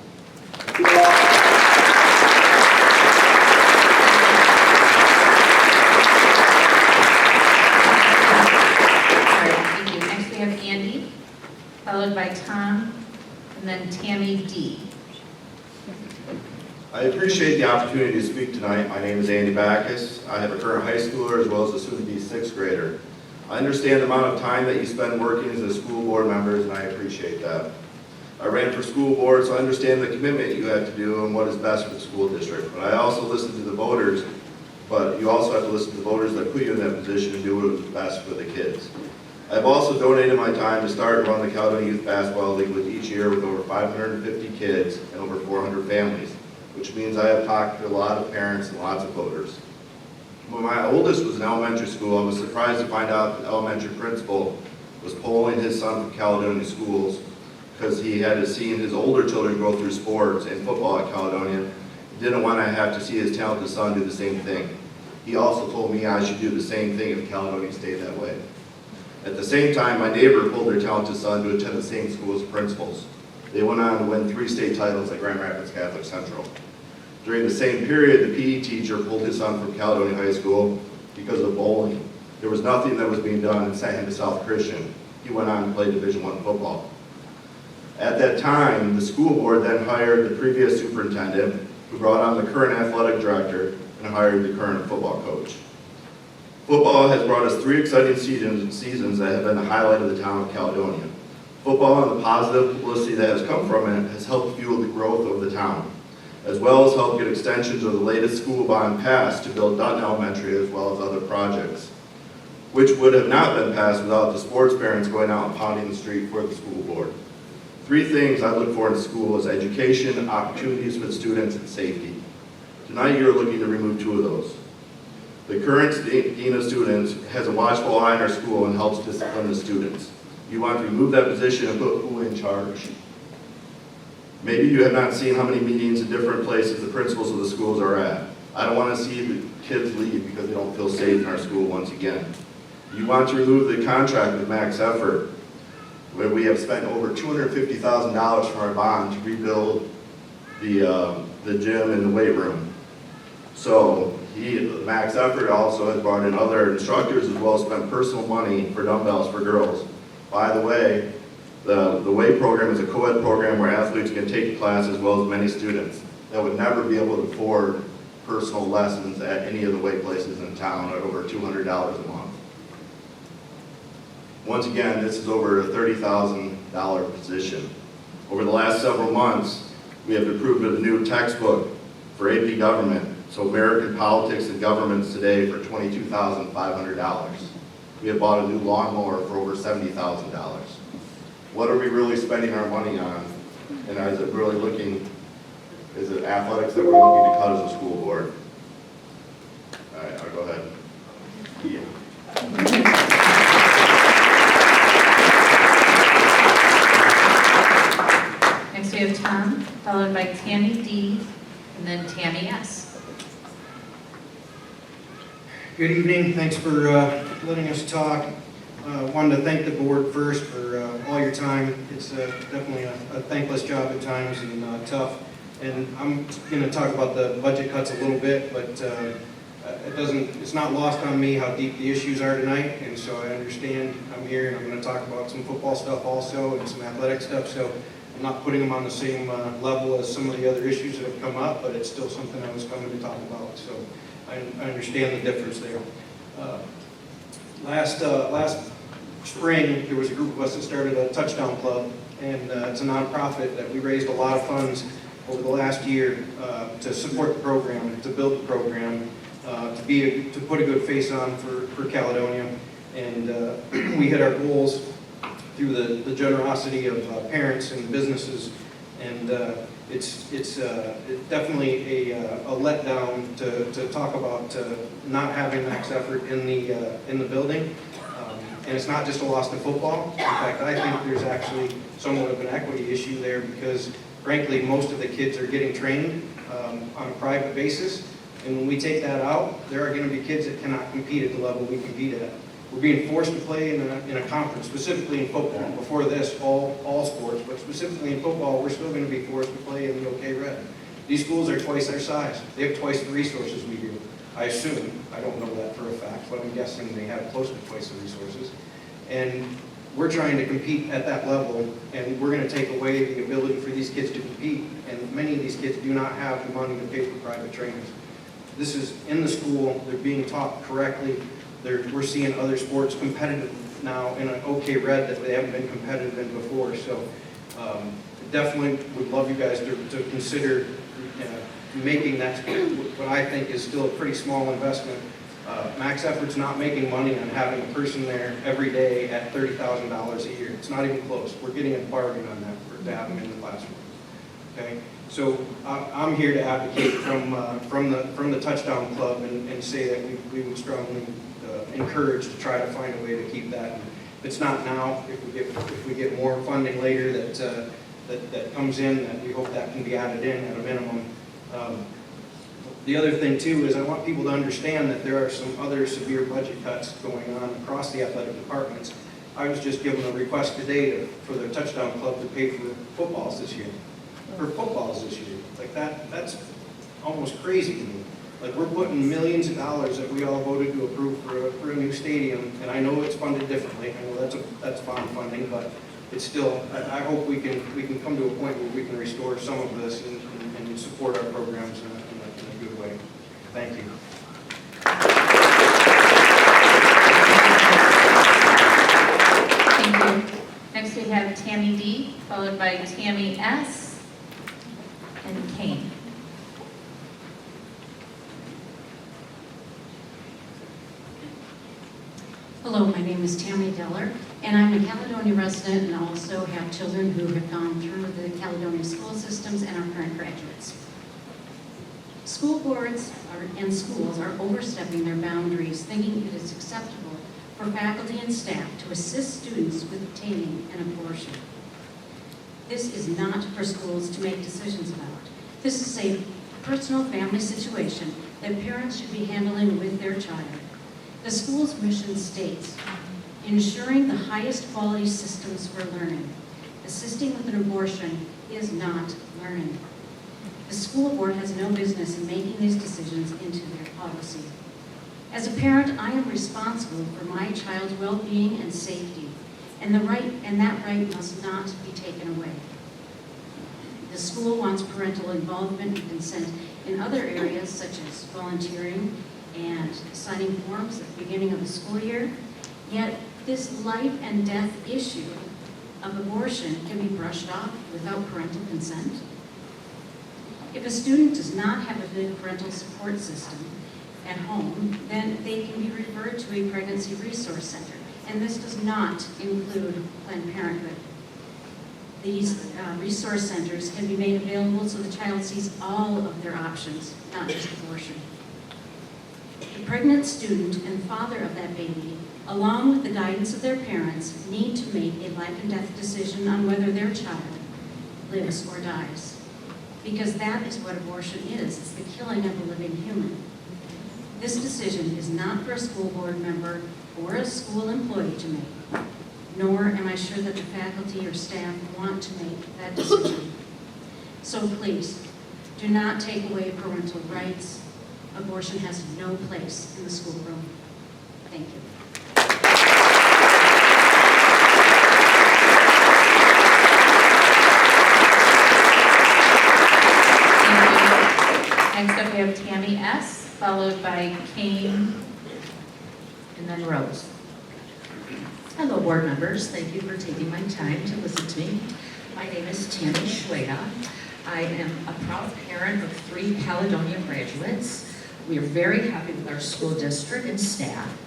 Thank you. Next we have Andy, followed by Tom, and then Tammy D. I appreciate the opportunity to speak tonight. My name is Andy Backus. I have a current high schooler as well as a soon-to-be sixth grader. I understand the amount of time that you spend working as a school board members, and I appreciate that. I ran for school board, so I understand the commitment you have to do and what is best for the school district. But I also listen to the voters, but you also have to listen to the voters that put you in that position and do what is best for the kids. I've also donated my time to start and run the Caledonia Youth Basketball League with each year with over 550 kids and over 400 families, which means I have talked to a lot of parents and lots of voters. When my oldest was in elementary school, I was surprised to find out the elementary principal was polling his son for Caledonia schools because he had seen his older children go through sports and football at Caledonia. He didn't want to have to see his talented son do the same thing. He also told me I should do the same thing if Caledonia stayed that way. At the same time, my neighbor pulled their talented son to attend the same school as principals. They went on to win 3 state titles at Grand Rapids Catholic Central. During the same period, the PE teacher pulled his son from Caledonia High School because of bowling. There was nothing that was being done and sent him to South Christian. He went on to play Division I football. At that time, the school board then hired the previous superintendent, who brought on the current athletic director and hired the current football coach. Football has brought us 3 exciting seasons that have been the highlight of the town of Caledonia. Football and the positive publicity that has come from it has helped fuel the growth of the town, as well as help get extensions of the latest school bond passed to build Dutton Elementary as well as other projects, which would have not been passed without the sports parents going out and pounding the street for the school board. 3 things I look for in school is education, opportunities for the students, and safety. Tonight you're looking to remove 2 of those. The current Dean of Students has a watchful eye on our school and helps discipline the students. You want to remove that position and put who in charge? Maybe you have not seen how many meetings in different places the principals of the schools are at. I don't want to see the kids leave because they don't feel safe in our school once again. You want to remove the contract with Max Effort, where we have spent over $250,000 from our bond to rebuild the gym and the weight room. So Max Effort also has brought in other instructors as well as spent personal money for dumbbells for girls. By the way, the weight program is a co-ed program where athletes can take a class as well as many students that would never be able to afford personal lessons at any of the weight places in town at over $200 a month. Once again, this is over a $30,000 position. Over the last several months, we have approved a new textbook for AP Government, so American Politics and Governments Today for $22,500. We have bought a new lawnmower for over $70,000. What are we really spending our money on? And is it really is it athletics that we're looking to cut as a school board? All right, I'll go ahead. Yeah. Next we have Tom, followed by Tammy D, and then Tammy S. Good evening. Thanks for letting us talk. Wanted to thank the board first for all your time. It's definitely a thankless job at times and tough. And I'm going to talk about the budget cuts a little bit, but it's not lost on me how deep the issues are tonight. And so I understand I'm here and I'm going to talk about some football stuff also and some athletic stuff. So I'm not putting them on the same level as some of the other issues that have come up, but it's still something I was coming to talk about. So I understand the difference there. Last spring, there was a group of us that started a Touchdown Club, and it's a nonprofit that we raised a lot of funds over the last year to support the program, to build the program, to put a good face on for Caledonia. And we hit our goals through the generosity of parents and businesses, and it's definitely a letdown to talk about not having Max Effort in the building. And it's not just a loss to football. In fact, I think there's actually somewhat of an equity issue there because, frankly, most of the kids are getting trained on a private basis. And when we take that out, there are going to be kids that cannot compete at the level we compete at. We're being forced to play in a conference, specifically in football. Before this, all sports, but specifically in football, we're still going to be forced to play in the OK Red. These schools are twice our size. They have twice the resources we do. I assume, I don't know that for a fact, but I'm guessing they have close to twice the resources. And we're trying to compete at that level, and we're going to take away the ability for these kids to compete. And many of these kids do not have the money to pay for private trainers. This is in the school, they're being taught correctly. We're seeing other sports competitive now in an OK Red that they haven't been competitive in before. So definitely would love you guys to consider making that what I think is still a pretty small investment. Max Effort's not making money on having a person there every day at $30,000 a year. It's not even close. We're getting a bargain on that to have them in the classroom. Okay, so I'm here to advocate from the Touchdown Club and say that we would strongly encourage to try to find a way to keep that. And if it's not now, if we get more funding later that comes in, that we hope that can be added in at a minimum. The other thing too is I want people to understand that there are some other severe budget cuts going on across the athletic departments. I was just given a request today for the Touchdown Club to pay for footballs this year. Like that's almost crazy to me. Like we're putting millions of dollars that we all voted to approve for a new stadium, and I know it's funded differently. I know that's bond funding, but it's still. I hope we can come to a point where we can restore some of this and support our programs in a good way. Thank you. Thank you. Next we have Tammy D, followed by Tammy S, and Kane. Hello, my name is Tammy Deller, and I'm a Caledonia resident and also have children who have gone through the Caledonia school systems and are current graduates. School boards and schools are overstepping their boundaries, thinking it is acceptable for faculty and staff to assist students with obtaining an abortion. This is not for schools to make decisions about. This is a personal family situation that parents should be handling with their child. The school's mission states, ensuring the highest quality systems for learning. Assisting with an abortion is not learning. The school board has no business in making these decisions into their policy. As a parent, I am responsible for my child's well-being and safety, and that right must not be taken away. The school wants parental involvement and consent in other areas such as volunteering and signing forms at the beginning of the school year, yet this life and death issue of abortion can be brushed off without parental consent. If a student does not have a good parental support system at home, then they can be referred to a pregnancy resource center, and this does not include Planned Parenthood. These resource centers can be made available so the child sees all of their options, not just abortion. The pregnant student and father of that baby, along with the guidance of their parents, need to make a life and death decision on whether their child lives or dies. Because that is what abortion is. It's the killing of a living human. This decision is not for a school board member or a school employee to make, nor am I sure that the faculty or staff want to make that decision. So please, do not take away parental rights. Abortion has no place in the schoolroom. Thank you. Next up we have Tammy S, followed by Kane, and then Rose. Hello, board members. Thank you for taking my time to listen to me. My name is Tammy Schweda. I am a proud parent of 3 Caledonia graduates. We are very happy with our school district and staff.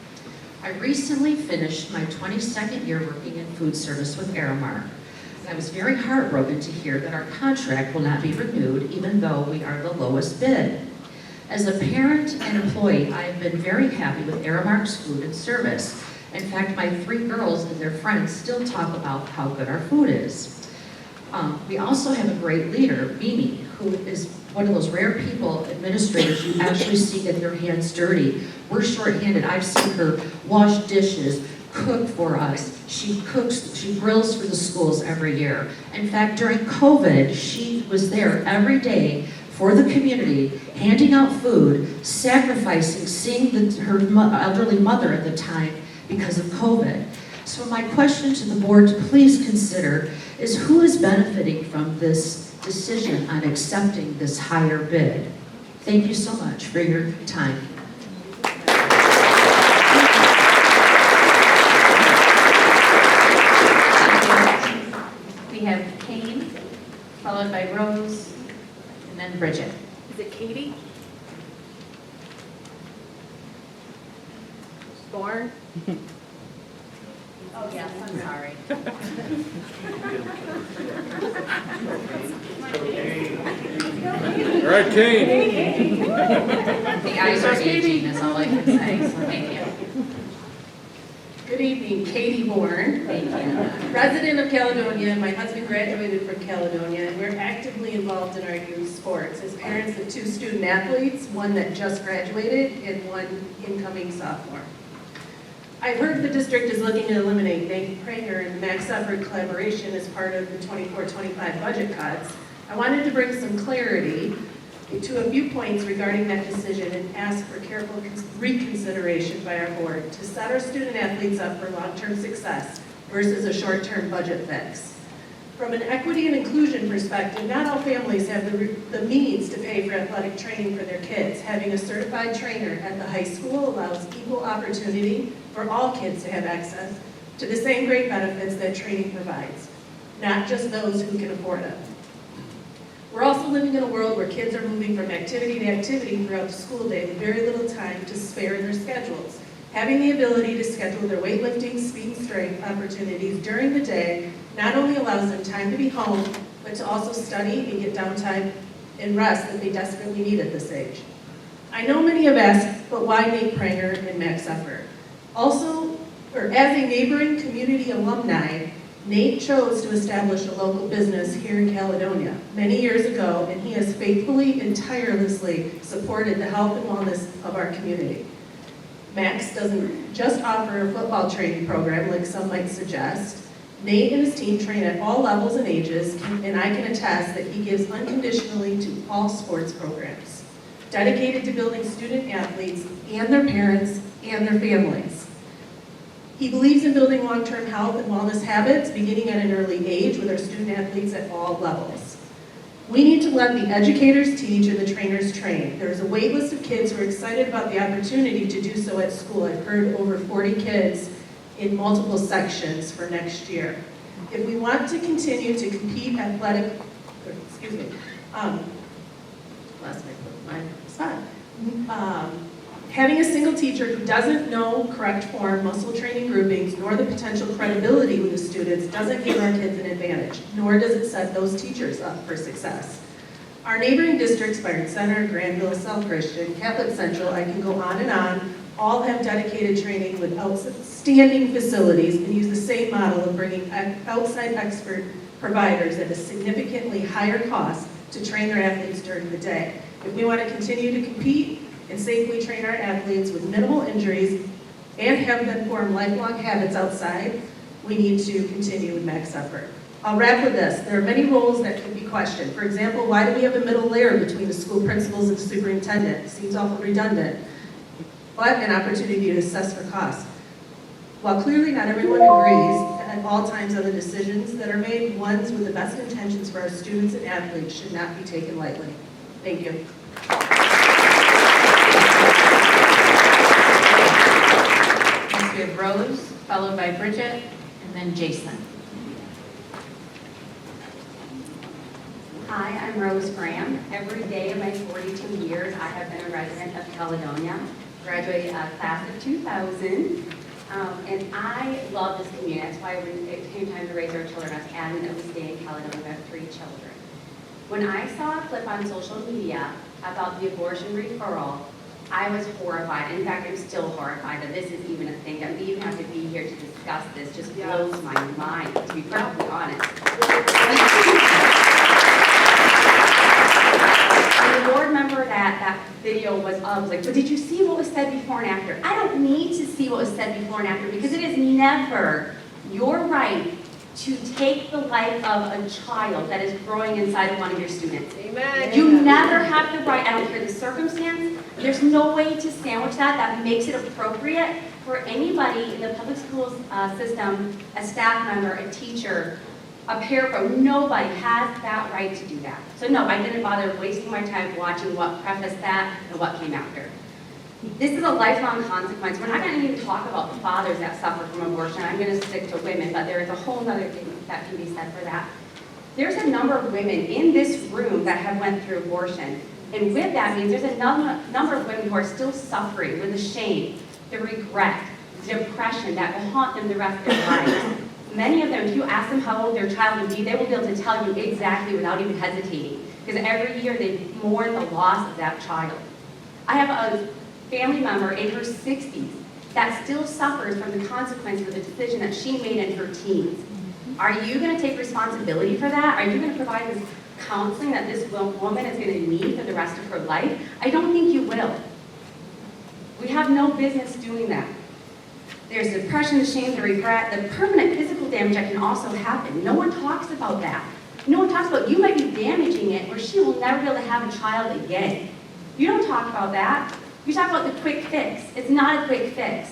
I recently finished my 22nd year working in food service with Aramark. I was very heartbroken to hear that our contract will not be renewed even though we are the lowest bid. As a parent and employee, I have been very happy with Aramark's food and service. In fact, my 3 girls and their friends still talk about how good our food is. We also have a great leader, Mimi, who is one of those rare people, administrators, you actually see get their hands dirty. We're shorthanded. I've seen her wash dishes, cook for us. She cooks, she grills for the schools every year. In fact, during COVID, she was there every day for the community, handing out food, sacrificing, seeing her elderly mother at the time because of COVID. So my question to the board to please consider is who is benefiting from this decision on accepting this higher bid? Thank you so much for your time. We have Kane, followed by Rose, and then Bridget. Is it Katie? Born? Oh, yes, I'm sorry. All right, Kane. The eyes are aging, is all I can say, so thank you. Good evening, Katie Bourne. Thank you. Resident of Caledonia. My husband graduated from Caledonia, and we're actively involved in our youth sports. As parents of 2 student athletes, one that just graduated and one incoming sophomore. I've heard the district is looking to eliminate Nate Pranger and Max Effort collaboration as part of the 24-25 budget cuts. I wanted to bring some clarity to a few points regarding that decision and ask for careful reconsideration by our board to set our student athletes up for long-term success versus a short-term budget fix. From an equity and inclusion perspective, not all families have the means to pay for athletic training for their kids. Having a certified trainer at the high school allows equal opportunity for all kids to have access to the same great benefits that training provides, not just those who can afford it. We're also living in a world where kids are moving from activity to activity throughout the school day with very little time to spare in their schedules. Having the ability to schedule their weightlifting, speed, and strength opportunities during the day not only allows them time to be home, but to also study and get downtime and rest that they desperately need at this age. I know many have asked, but why Nate Pranger and Max Effort? Also, as a neighboring community alumni, Nate chose to establish a local business here in Caledonia many years ago, and he has faithfully and tirelessly supported the health and wellness of our community. Max doesn't just offer a football training program like some might suggest. Nate and his team train at all levels and ages, and I can attest that he gives unconditionally to all sports programs, dedicated to building student athletes and their parents and their families. He believes in building long-term health and wellness habits beginning at an early age with our student athletes at all levels. We need to let the educators teach and the trainers train. There's a wait list of kids who are excited about the opportunity to do so at school. I've heard over 40 kids in multiple sections for next year. If we want to continue to compete lost my spot. Having a single teacher who doesn't know correct form, muscle training groupings, nor the potential credibility with the students doesn't give our kids an advantage, nor does it set those teachers up for success. Our neighboring districts, Byron Center, Granville, South Christian, Catholic Central, I can go on and on, all have dedicated training with outstanding facilities and use the same model of bringing outside expert providers at a significantly higher cost to train their athletes during the day. If we want to continue to compete and safely train our athletes with minimal injuries and have them form lifelong habits outside, we need to continue with Max Effort. I'll wrap with this. There are many roles that could be questioned. For example, why do we have a middle layer between the school principals and the superintendent? It seems awful redundant, but an opportunity to assess for cost. While clearly not everyone agrees at all times on the decisions that are made, ones with the best intentions for our students and athletes should not be taken lightly. Thank you. Next we have Rose, followed by Bridget, and then Jason. Hi, I'm Rose Graham. Every day of my 42 years, I have been a resident of Caledonia. Graduated class of 2000. And I love this community. That's why when it came time to raise our children, I was adamant that we stay in Caledonia. We have 3 children. When I saw a clip on social media about the abortion referral, I was horrified. In fact, I'm still horrified that this is even a thing, that we even have to be here to discuss this. Just blows my mind, to be perfectly honest. that video was up, I was like, but did you see what was said before and after? I don't need to see what was said before and after because it is never your right to take the life of a child that is growing inside of one of your students. Amen. You never have the right, I don't care the circumstance, there's no way to sandwich that makes it appropriate for anybody in the public schools system, a staff member, a teacher, a parapro, nobody has that right to do that. So no, I didn't bother wasting my time watching what prefaced that and what came after. This is a lifelong consequence. We're not going to even talk about the fathers that suffer from abortion. I'm going to stick to women, but there is a whole other thing that can be said for that. There's a number of women in this room that have went through abortion. And with that means there's a number of women who are still suffering with the shame, the regret, the depression that will haunt them the rest of their lives. Many of them, if you ask them how old their child will be, they will be able to tell you exactly without even hesitating. Because every year they mourn the loss of that child. I have a family member in her 60s that still suffers from the consequence of the decision that she made in her teens. Are you going to take responsibility for that? Are you going to provide this counseling that this woman is going to need for the rest of her life? I don't think you will. We have no business doing that. There's depression, the shame, the regret, the permanent physical damage that can also happen. No one talks about that. No one talks about you might be damaging it where she will never be able to have a child again. You don't talk about that. You talk about the quick fix. It's not a quick fix.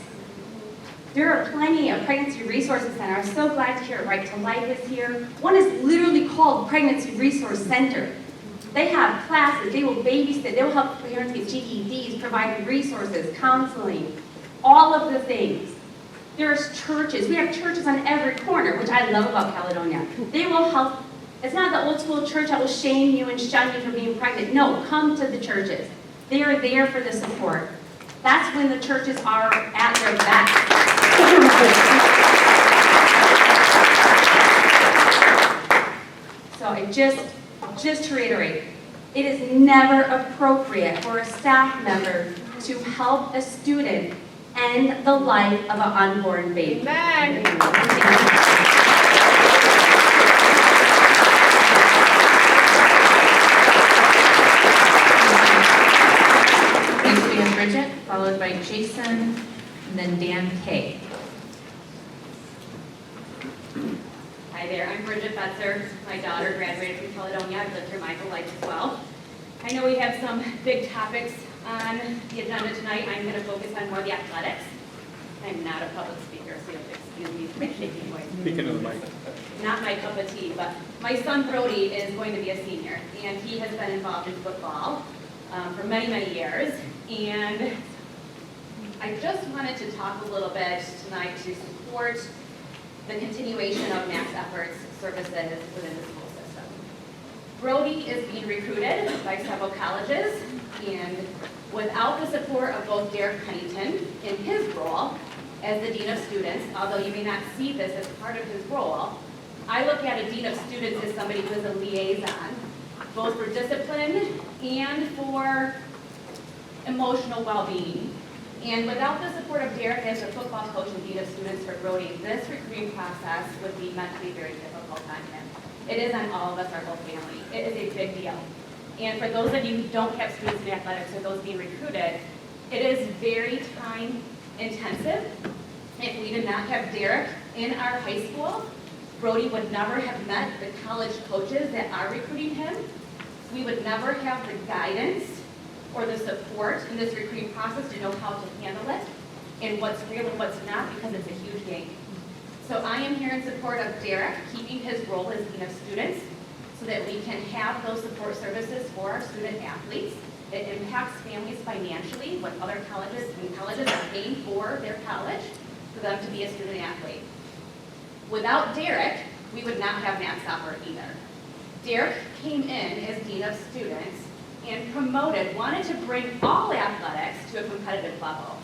There are plenty of pregnancy resources centers. I'm so glad to hear Right to Life is here. One is literally called Pregnancy Resource Center. They have classes, they will babysit, they will help parents get GEDs, provide resources, counseling, all of the things. There's churches, we have churches on every corner, which I love about Caledonia. They will help. It's not the old school church that will shame you and shun you for being pregnant. No, come to the churches. They are there for the support. That's when the churches are at their best. So just to reiterate, it is never appropriate for a staff member to help a student end the life of an unborn baby. Amen. Next we have Bridget, followed by Jason, and then Dan Kay. Hi there, I'm Bridget Betzer. My daughter graduated from Caledonia. I've lived here my whole life as well. I know we have some big topics on the agenda tonight. I'm going to focus on more the athletics. I'm not a public speaker, so you'll excuse me for my shaking voice. Speaking of the mic. Not my cup of tea, but my son Brody is going to be a senior, and he has been involved in football for many, many years. And I just wanted to talk a little bit tonight to support the continuation of Max Efforts services within the school system. Brody is being recruited by several colleges, and without the support of both Derek Pennington in his role as the Dean of Students, although you may not see this as part of his role, I look at a Dean of Students as somebody who is a liaison, both for discipline and for emotional well-being. And without the support of Derek as the football coach and Dean of Students for Brody, this recruiting process would be meant to be very difficult on him. It is on all of us, our whole family. It is a big deal. And for those of you who don't have students in athletics or those being recruited, it is very time intensive. If we did not have Derek in our high school, Brody would never have met the college coaches that are recruiting him. We would never have the guidance or the support in this recruiting process to know how to handle it and what's real and what's not, because it's a huge game. So I am here in support of Derek keeping his role as Dean of Students so that we can have those support services for our student athletes. It impacts families financially when other colleges are paying for their college for them to be a student athlete. Without Derek, we would not have Max Efforts either. Derek came in as Dean of Students and wanted to bring all athletics to a competitive level.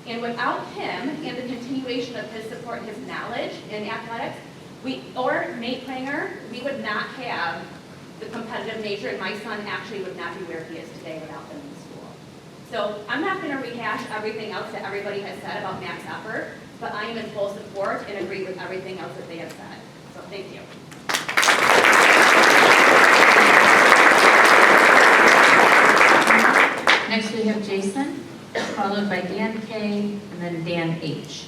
And without him and the continuation of his support and his knowledge in athletics, or Nate Pranger, we would not have the competitive nature, and my son actually would not be where he is today without them in school. So I'm not going to rehash everything else that everybody has said about Max Efforts, but I am in full support and agree with everything else that they have said. So thank you. Next, we have Jason, followed by Dan K, and then Dan H.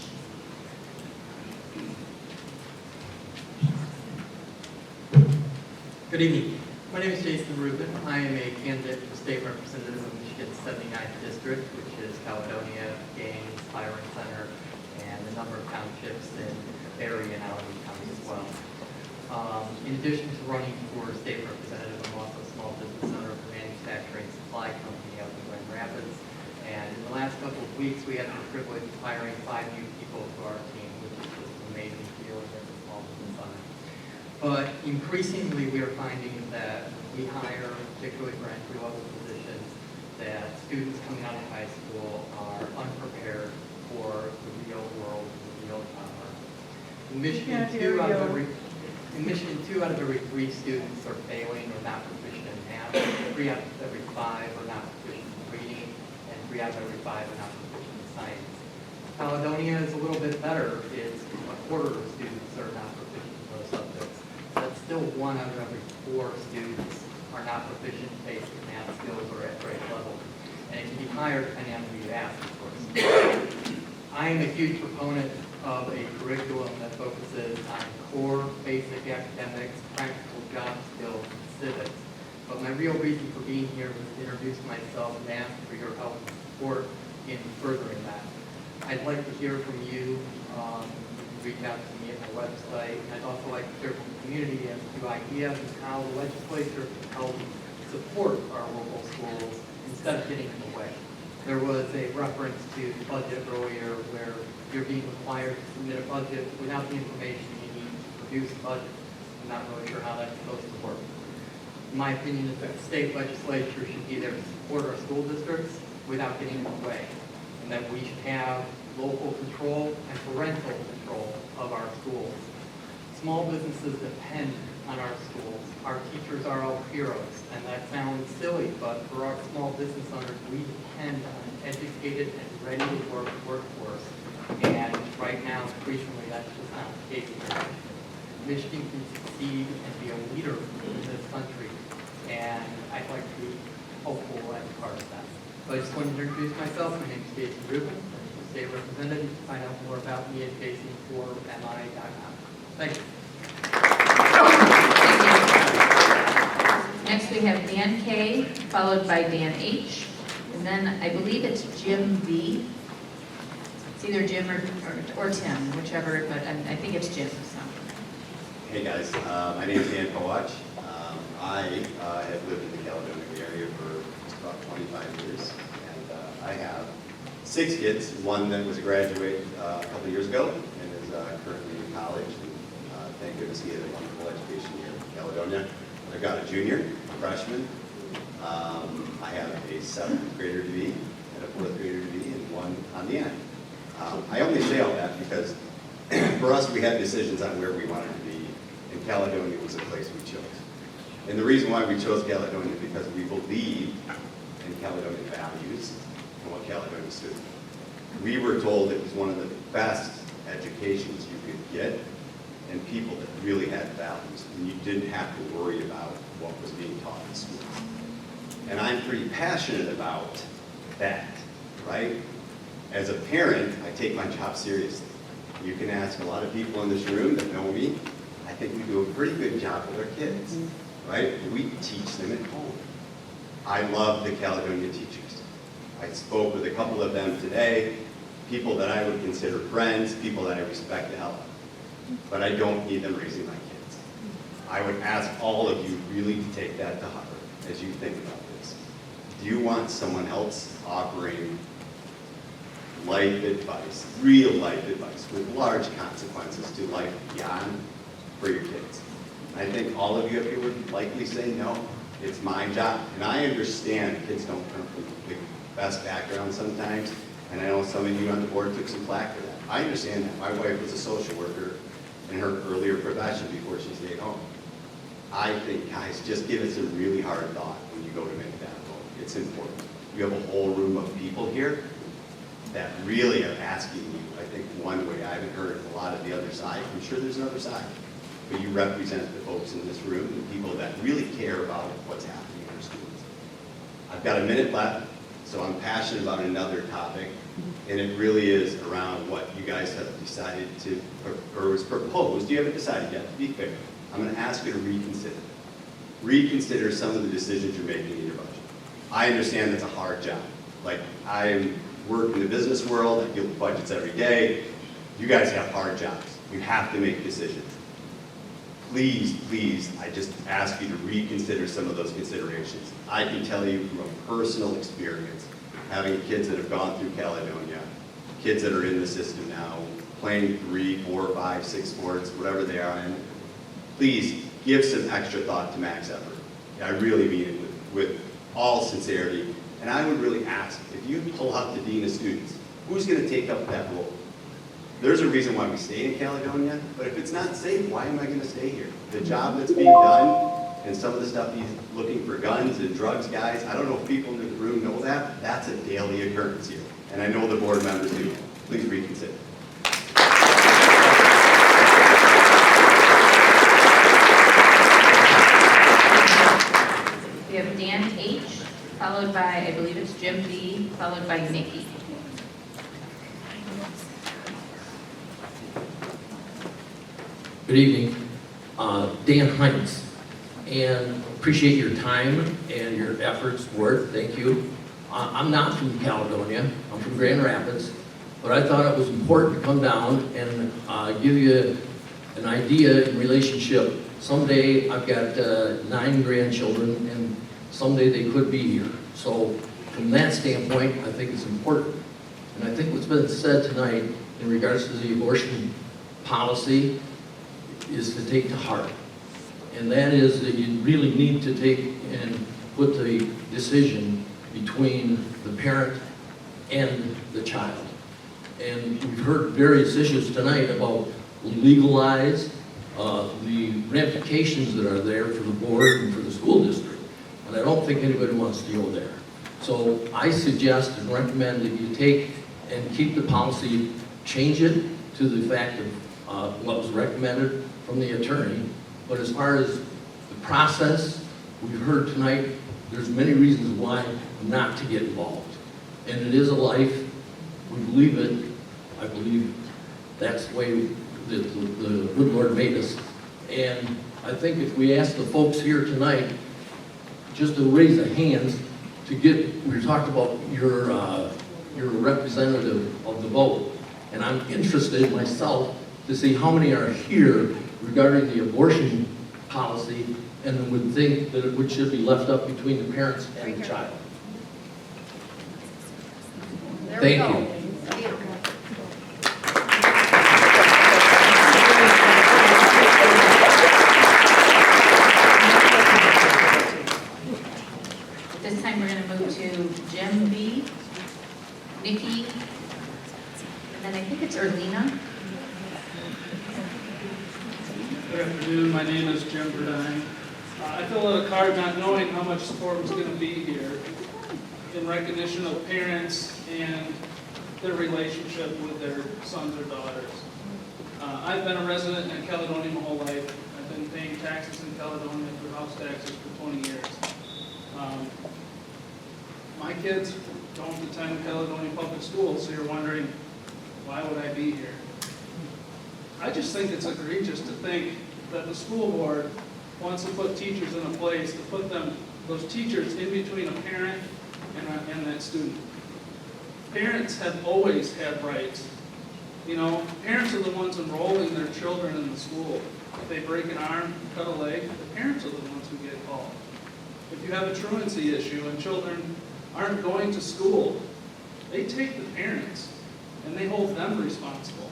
Good evening. My name is Jason Rubin. I am a candidate for state representative of Michigan's 79th district, which is Caledonia, Gaines, Byron Center, and a number of townships in Berry and Alameda County as well. In addition to running for state representative, I'm also a small business owner of a manufacturing supply company out in Grand Rapids. And in the last couple of weeks, we had the privilege of hiring 5 new people to our team, which is just an amazing feeling as a small business owner. But increasingly, we are finding that we hire, particularly for entry-level positions, that students coming out of high school are unprepared for the real world, the real job market. In Michigan, 2 out of every 3 students are failing or not proficient in math. 3 out of every 5 are not proficient in reading, and 3 out of every 5 are not proficient in science. Caledonia is a little bit better. It's a quarter of students are not proficient in those subjects. But still 1 out of every 4 students are not proficient in basic math skills or at grade level. And it can be higher depending on who you ask, of course. I am a huge proponent of a curriculum that focuses on core basic academics, practical job skills, and civics. But my real reason for being here was to introduce myself and ask for your help and support in furthering that. I'd like to hear from you. Reach out to me at my website. I'd also like to hear from the community as to ideas of how the legislature can help support our local schools instead of getting in the way. There was a reference to the budget earlier where you're being required to submit a budget without the information you need to produce a budget. I'm not really sure how that's supposed to work. My opinion is that the state legislature should be there to support our school districts without getting in the way, and that we should have local control and parental control of our schools. Small businesses depend on our schools. Our teachers are our heroes, and that sounds silly, but for our small business owners, we depend on an educated and ready to work workforce. And right now, increasingly, that's just not the case here. Michigan can succeed and be a leader in this country, and I'd like to be hopeful as part of that. So I just wanted to introduce myself. My name is Jason Rubin. State representative. To find out more about me at jason4mi.com. Thank you. Next, we have Dan K, followed by Dan H, and then I believe it's Jim V. It's either Jim or Tim, whichever, but I think it's Jim. So. Hey guys, my name is Dan Kowach. I have lived in the Caledonia area for just about 25 years, and I have 6 kids, one that was a graduate a couple of years ago and is currently in college. And thank goodness he had a wonderful education here in Caledonia. I've got a junior, a freshman. I have a 7th grader to be and a 4th grader to be, and one on the end. I only say all that because for us, we had decisions on where we wanted to be, and Caledonia was the place we chose. And the reason why we chose Caledonia is because we believe in Caledonian values and what Caledonia stood for. We were told it was one of the best educations you could get, and people that really had values, and you didn't have to worry about what was being taught in schools. And I'm pretty passionate about that, right? As a parent, I take my job seriously. You can ask a lot of people in this room that know me. I think we do a pretty good job with our kids, right? We teach them at home. I love the Caledonia teachers. I spoke with a couple of them today, people that I would consider friends, people that I respect the hell out of. But I don't need them raising my kids. I would ask all of you really to take that to heart as you think about this. Do you want someone else offering life advice, real life advice, with large consequences to life beyond for your kids? I think all of you up here would likely say no. It's my job. And I understand kids don't come from the best background sometimes, and I know some of you on the board took some flack for that. I understand that. My wife was a social worker in her earlier profession before she stayed home. I think, guys, just give it some really hard thought when you go to make that vote. It's important. You have a whole room of people here that really are asking you, I think one way, I haven't heard a lot of the other side. I'm sure there's another side. But you represent the folks in this room, the people that really care about what's happening in our schools. I've got a minute left, So I'm passionate about another topic, and it really is around what you guys have decided to, or was proposed. You haven't decided yet, to be fair. I'm going to ask you to reconsider. Reconsider some of the decisions you're making in your budget. I understand it's a hard job. Like, I work in the business world, I deal with budgets every day. You guys have hard jobs. You have to make decisions. Please, please, I just ask you to reconsider some of those considerations. I can tell you from a personal experience, having kids that have gone through Caledonia, kids that are in the system now, playing 3, 4, 5, 6 sports, whatever they are in, please give some extra thought to max effort. I really mean it with all sincerity. And I would really ask, if you pull out the Dean of Students, who's going to take up that role? There's a reason why we stay in Caledonia, but if it's not safe, why am I going to stay here? The job that's being done, and some of the stuff he's looking for guns and drugs, guys, I don't know if people in the room know that. That's a daily occurrence here. And I know the board members do. Please reconsider. We have Dan H., followed by, I believe it's Jim B., followed by Nikki. Good evening, Dan Heinz, and appreciate your time and your efforts, work, thank you. I'm not from Caledonia, I'm from Grand Rapids, but I thought it was important to come down and give you an idea in relationship. Someday I've got 9 grandchildren, and someday they could be here. So from that standpoint, I think it's important. And I think what's been said tonight in regards to the abortion policy is to take to heart. And that is that you really need to take and put the decision between the parent and the child. And we've heard various issues tonight about legalize, the ramifications that are there for the board and for the school district. And I don't think anybody wants to go there. So I suggest and recommend that you take and keep the policy, change it to the fact of what was recommended from the attorney. But as far as the process, we've heard tonight, there's many reasons why not to get involved. And it is a life, we believe it, I believe that's the way that the good Lord made us. And I think if we ask the folks here tonight, just to raise their hands to get, we talked about your representative of the vote. And I'm interested myself to see how many are here regarding the abortion policy and would think that it should be left up between the parents and the child. Thank you. This time we're going to move to Jim B., Nikki, and then I think it's Erlina. Good afternoon, my name is Jim Burdine. I filled out a card not knowing how much support was going to be here in recognition of parents and their relationship with their sons or daughters. I've been a resident in Caledonia my whole life. I've been paying taxes in Caledonia for house taxes for 20 years. My kids don't attend Caledonia Public Schools, so you're wondering, why would I be here? I just think it's egregious to think that the school board wants to put teachers in a place to put those teachers in between a parent and that student. Parents have always had rights. You know, parents are the ones enrolling their children in the school. If they break an arm, cut a leg, the parents are the ones who get called. If you have a truancy issue and children aren't going to school, they take the parents and they hold them responsible.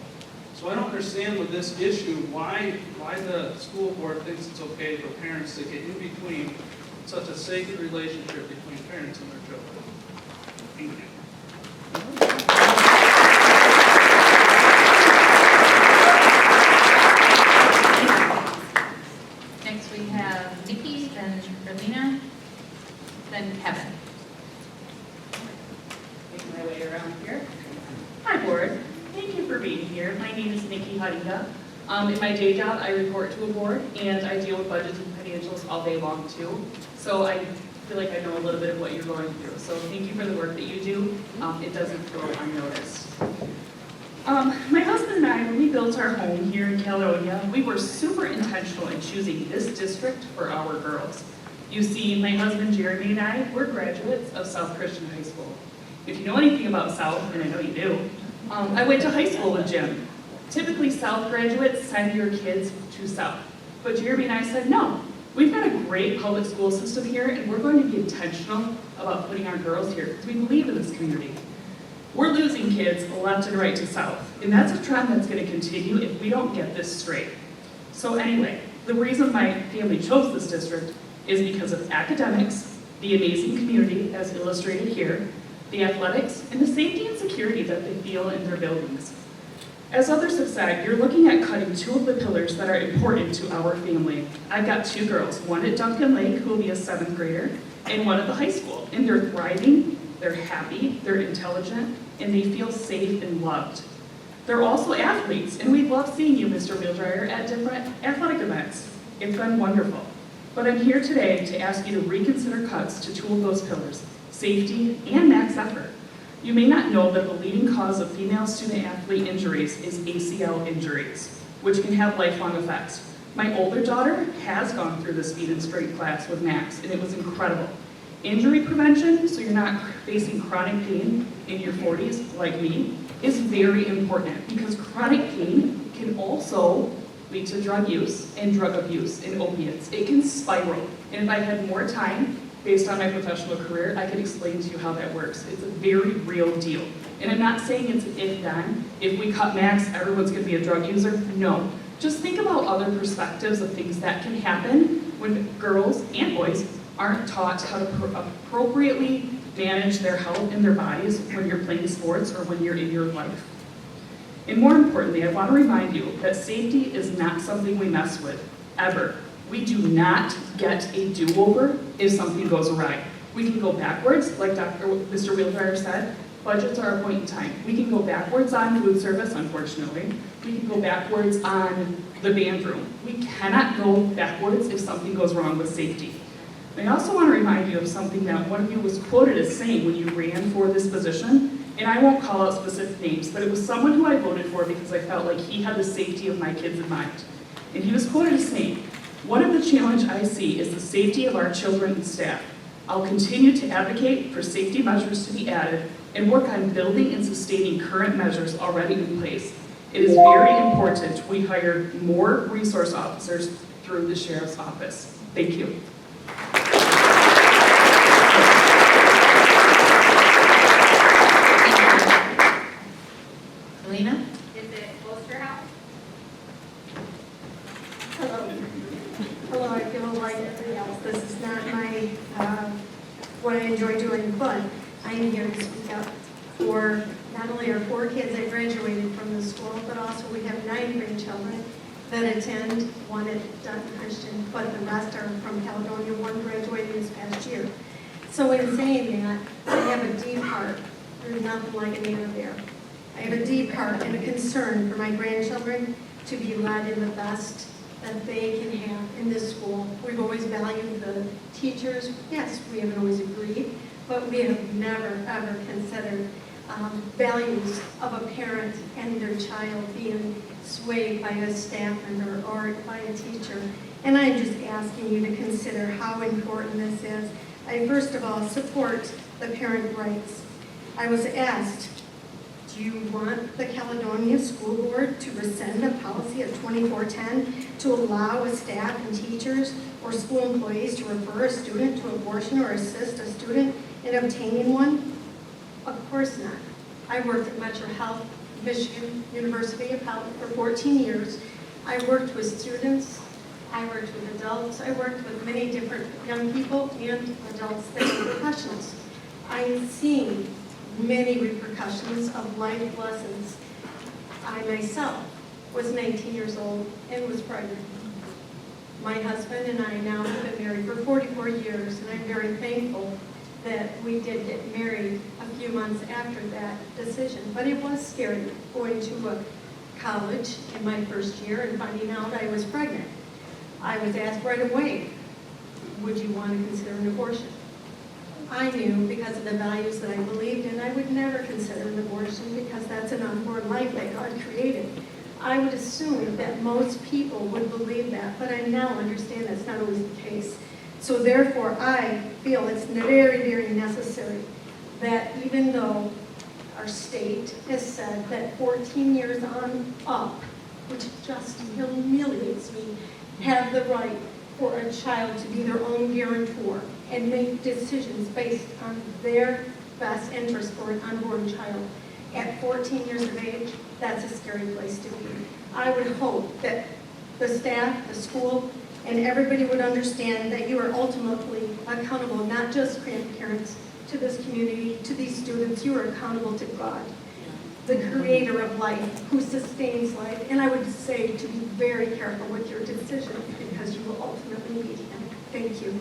So I don't understand with this issue why the school board thinks it's okay for parents to get in between such a sacred relationship between parents and their children. Thank you. Next we have Nikki, then Erlina, then Kevin. Make my way around here. Hi, board. Thank you for being here. My name is Nikki Hadida. In my day job, I report to a board, and I deal with budgets and financials all day long, too. So I feel like I know a little bit of what you're going through. So thank you for the work that you do. It doesn't go unnoticed. My husband and I, when we built our home here in Caledonia, we were super intentional in choosing this district for our girls. You see, my husband Jeremy and I, we're graduates of South Christian High School. If you know anything about South, and I know you do, I went to high school with Jim. Typically, South graduates send your kids to South. But Jeremy and I said, no, we've got a great public school system here, and we're going to be intentional about putting our girls here because we believe in this community. We're losing kids left and right to South, and that's a trend that's going to continue if we don't get this straight. So anyway, the reason my family chose this district is because of academics, the amazing community as illustrated here, the athletics, and the safety and security that they feel in their buildings. As others have said, you're looking at cutting two of the pillars that are important to our family. I've got two girls, one at Duncan Lake, who will be a 7th grader, and one at the high school. And they're thriving, they're happy, they're intelligent, and they feel safe and loved. They're also athletes, and we love seeing you, Mr. Wheeldryer, at different athletic events. It's been wonderful. But I'm here today to ask you to reconsider cuts to two of those pillars, safety and max effort. You may not know that the leading cause of female student-athlete injuries is ACL injuries, which can have lifelong effects. My older daughter has gone through the speed and strength class with Max, and it was incredible. Injury prevention, so you're not facing chronic pain in your 40s like me, is very important because chronic pain can also lead to drug use and drug abuse and opiates. It can spiral, and if I had more time, based on my professional career, I could explain to you how that works. It's a very real deal. And I'm not saying it's an if-then. If we cut Max, everyone's gonna be a drug user. No. Just think about other perspectives of things that can happen when girls and boys aren't taught how to appropriately manage their health and their bodies when you're playing sports or when you're in your life. And more importantly, I want to remind you that safety is not something we mess with, ever. We do not get a do-over if something goes awry. We can go backwards, like Mr. Wheeldryer said, budgets are a point in time. We can go backwards on food service, unfortunately. We can go backwards on the band room. We cannot go backwards if something goes wrong with safety. I also want to remind you of something that one of you was quoted as saying when you ran for this position, and I won't call out specific names, but it was someone who I voted for because I felt like he had the safety of my kids in mind. And he was quoted as saying, "One of the challenges I see is the safety of our children and staff. I'll continue to advocate for safety measures to be added and work on building and sustaining current measures already in place. It is very important we hire more resource officers through the Sheriff's Office." Thank you. Selena? Is it Osterhouse? Hello. Hello, I feel like everybody else. This is not my, what I enjoy doing, but I am here to speak up for not only our 4 kids that graduated from the school, but also we have 9 grandchildren that attend, one at Duncan Christian, but the rest are from Caledonia, one graduated this past year. So in saying that, I have a deep heart. There's nothing like an ear there. I have a deep heart and a concern for my grandchildren to be led in the best that they can have in this school. We've always valued the teachers. Yes, we haven't always agreed, but we have never, ever considered values of a parent and their child being swayed by a staff member or by a teacher. And I'm just asking you to consider how important this is. I first of all support the parent rights. I was asked, do you want the Caledonia School Board to rescind a policy of 2410 to allow a staff and teachers or school employees to refer a student to abortion or assist a student in obtaining one? Of course not. I worked at Metro Health, Michigan University of Health for 14 years. I worked with students, I worked with adults, I worked with many different young people and adults that were professionals. I've seen many repercussions of life lessons. I myself was 19 years old and was pregnant. My husband and I now have been married for 44 years, and I'm very thankful that we did get married a few months after that decision. But it was scary going to a college in my first year and finding out I was pregnant. I was asked right away, would you want to consider an abortion? I knew because of the values that I believed in, I would never consider an abortion because that's an unborn life that God created. I would assume that most people would believe that, but I now understand that's not always the case. So therefore, I feel it's very, very necessary that even though our state has said that 14 years on up, which just humiliates me, have the right for a child to be their own guarantor and make decisions based on their best interest for an unborn child. At 14 years of age, that's a scary place to be. I would hope that the staff, the school, and everybody would understand that you are ultimately accountable, not just grandparents, to this community, to these students. You are accountable to God, the creator of life, who sustains life. And I would say to be very careful with your decision because you will ultimately meet him. Thank you.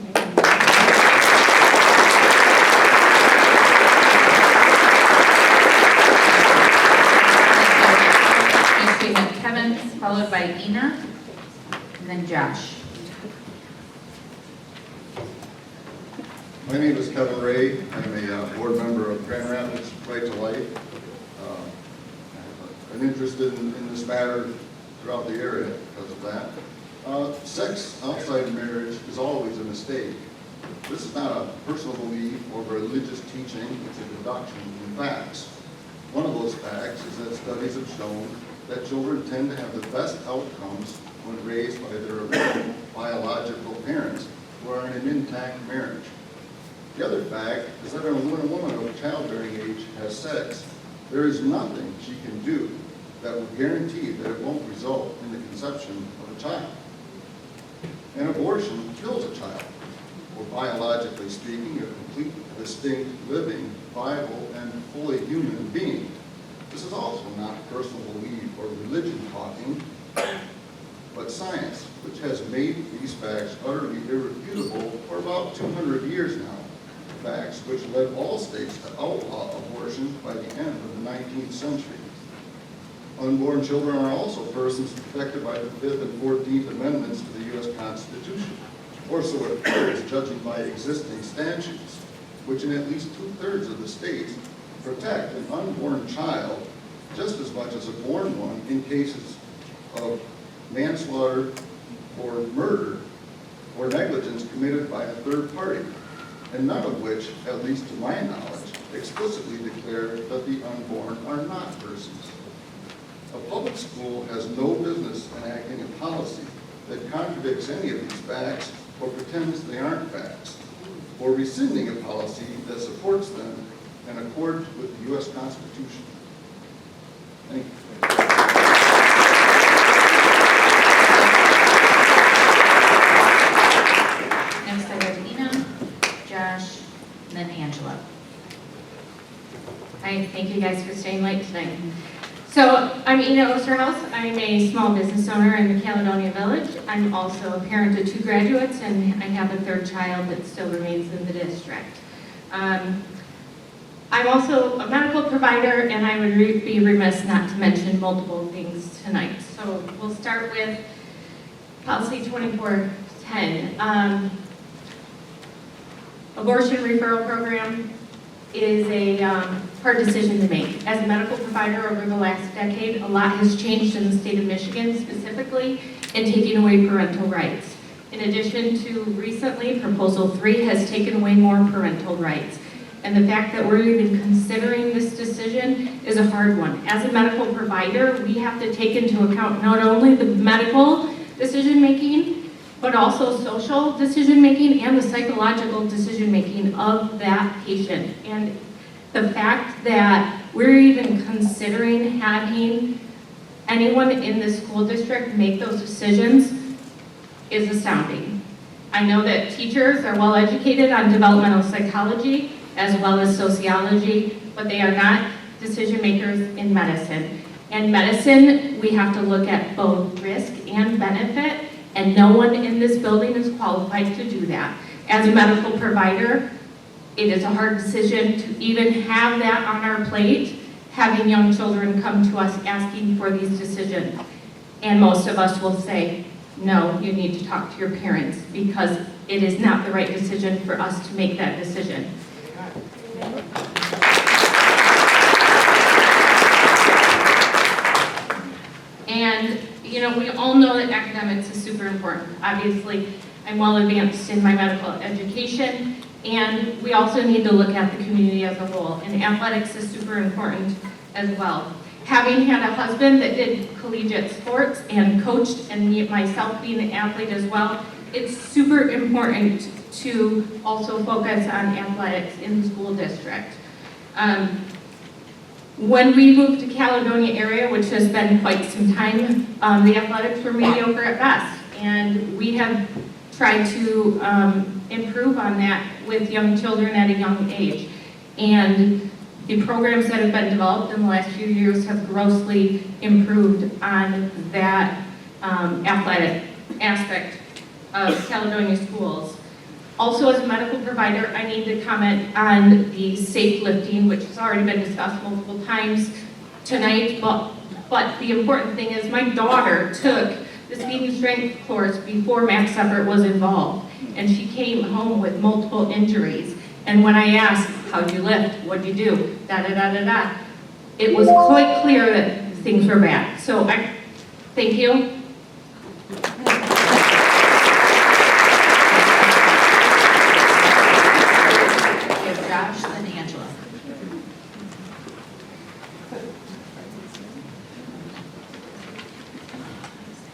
Next we have Kevin, followed by Ina, and then Josh. My name is Kevin Ray. I'm a board member of Grand Rapids Right to Life. I'm interested in this matter throughout the area because of that. Sex outside of marriage is always a mistake. This is not a personal belief or religious teaching, it's a deduction from facts. One of those facts is that studies have shown that children tend to have the best outcomes when raised by their biological parents who are in an intact marriage. The other fact is that when a woman of childbearing age has sex, there is nothing she can do that will guarantee that it won't result in the conception of a child. An abortion kills a child, or biologically speaking, a complete, distinct, living, viable, and fully human being. This is also not personal belief or religion talking, but science, which has made these facts utterly irrefutable for about 200 years now. Facts which led all states to outlaw abortion by the end of the 19th century. Unborn children are also persons protected by the 5th and 14th Amendments to the U.S. Constitution, or so it appears, judging by existing statutes, which in at least 2/3 of the states protect an unborn child just as much as a born one in cases of manslaughter or murder or negligence committed by a third party, and none of which, at least to my knowledge, explicitly declare that the unborn are not persons. A public school has no business enacting a policy that contradicts any of these facts or pretends they aren't facts, or rescinding a policy that supports them in accord with the U.S. Constitution. Thank you. Next I have Ina, Josh, and then Angela. Hi, thank you guys for staying late tonight. So I'm Ina Osterhaus. I'm a small business owner in the Caledonia Village. I'm also a parent of 2 graduates, and I have a 3rd child that still remains in the district. I'm also a medical provider, and I would be remiss not to mention multiple things tonight. So we'll start with Policy 2410. Abortion referral program is a hard decision to make. As a medical provider over the last decade, a lot has changed in the state of Michigan, specifically in taking away parental rights. In addition to recently, Proposal 3 has taken away more parental rights. And the fact that we're even considering this decision is a hard one. As a medical provider, we have to take into account not only the medical decision-making, but also social decision-making and the psychological decision-making of that patient. And the fact that we're even considering having anyone in the school district make those decisions is astounding. I know that teachers are well educated on developmental psychology as well as sociology, but they are not decision makers in medicine. In medicine, we have to look at both risk and benefit, and no one in this building is qualified to do that. As a medical provider, it is a hard decision to even have that on our plate, having young children come to us asking for these decisions. And most of us will say, no, you need to talk to your parents because it is not the right decision for us to make that decision. And, you know, we all know that academics is super important. Obviously, I'm well advanced in my medical education, and we also need to look at the community as a whole, and athletics is super important as well. Having had a husband that did collegiate sports and coached, and myself being an athlete as well, it's super important to also focus on athletics in the school district. When we moved to Caledonia area, which has been quite some time, the athletics were mediocre at best. And we have tried to improve on that with young children at a young age. And the programs that have been developed in the last few years have grossly improved on that athletic aspect of Caledonia schools. Also, as a medical provider, I need to comment on the safe lifting, which has already been discussed multiple times tonight, but the important thing is my daughter took the speed and strength course before Max Seppert was involved, and she came home with multiple injuries. And when I asked, how'd you lift, what'd you do, da-da-da-da-da, it was quite clear that things were bad. So I thank you. Josh, then Angela.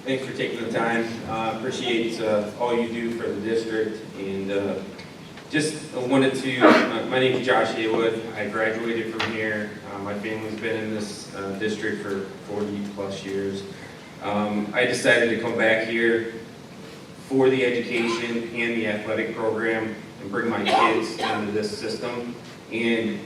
Thanks for taking the time. Appreciate all you do for the district, and just wanted to, my name is Josh Haywood. I graduated from here. My family's been in this district for 40 plus years. I decided to come back here for the education and the athletic program and bring my kids into this system. And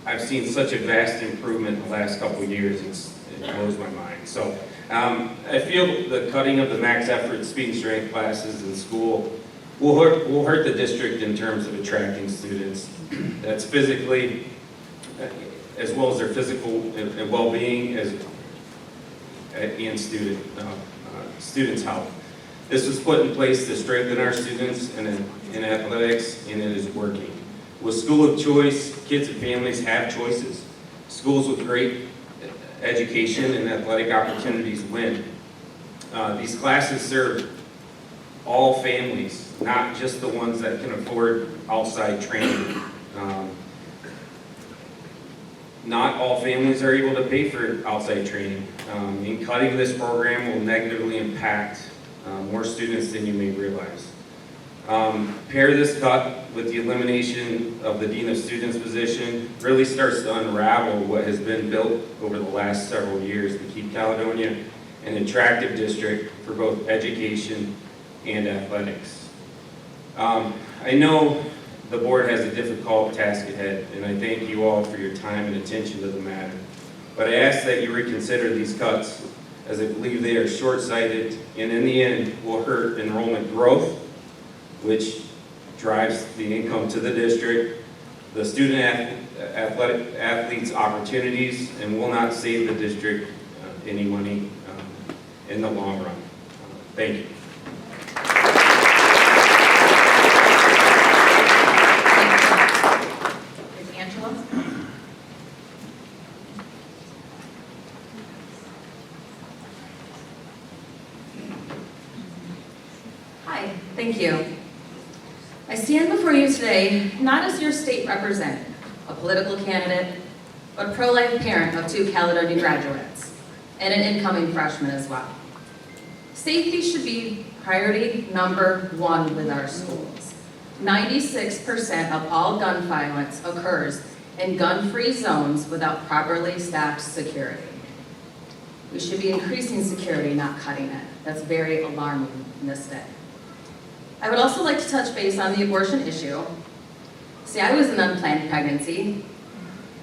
I've seen such a vast improvement in the last couple of years, it blows my mind. So I feel the cutting of the Max Effort speed and strength classes in school will hurt the district in terms of attracting students. That's physically, as well as their physical and well-being and students' health. This was put in place to strengthen our students in athletics, and it is working. With School of Choice, kids and families have choices. Schools with great education and athletic opportunities win. These classes serve all families, not just the ones that can afford outside training. Not all families are able to pay for outside training. And cutting this program will negatively impact more students than you may realize. Pair this cut with the elimination of the Dean of Students position really starts to unravel what has been built over the last several years to keep Caledonia an attractive district for both education and athletics. I know the board has a difficult task ahead, and I thank you all for your time and attention to the matter. But I ask that you reconsider these cuts, as I believe they are short-sighted and in the end will hurt enrollment growth, which drives the income to the district, the student athletes' opportunities, and will not save the district any money in the long run. Thank you. Angela? Hi, thank you. I stand before you today not as your state representative, a political candidate, but pro-life parent of 2 Caledonia graduates and an incoming freshman as well. Safety should be priority number 1 with our schools. 96% of all gun violence occurs in gun-free zones without properly staffed security. We should be increasing security, not cutting it. That's very alarming in this day. I would also like to touch base on the abortion issue. See, I was an unplanned pregnancy.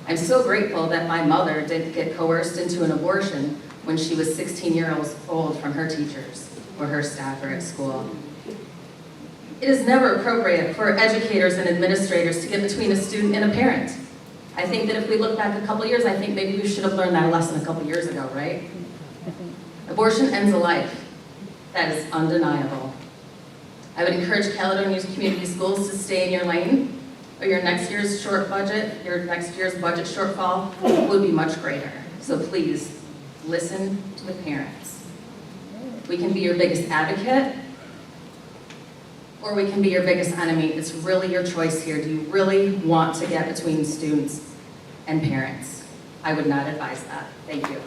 I'm so grateful that my mother didn't get coerced into an abortion when she was 16 years old from her teachers or her staffer at school. It is never appropriate for educators and administrators to get between a student and a parent. I think that if we look back a couple years, I think maybe we should have learned that lesson a couple years ago, right? Abortion ends a life. That is undeniable. I would encourage Caledonia's community schools to stay in your lane, or your next year's budget shortfall would be much greater. So please, listen to the parents. We can be your biggest advocate, or we can be your biggest enemy. It's really your choice here. Do you really want to get between students and parents? I would not advise that. Thank you.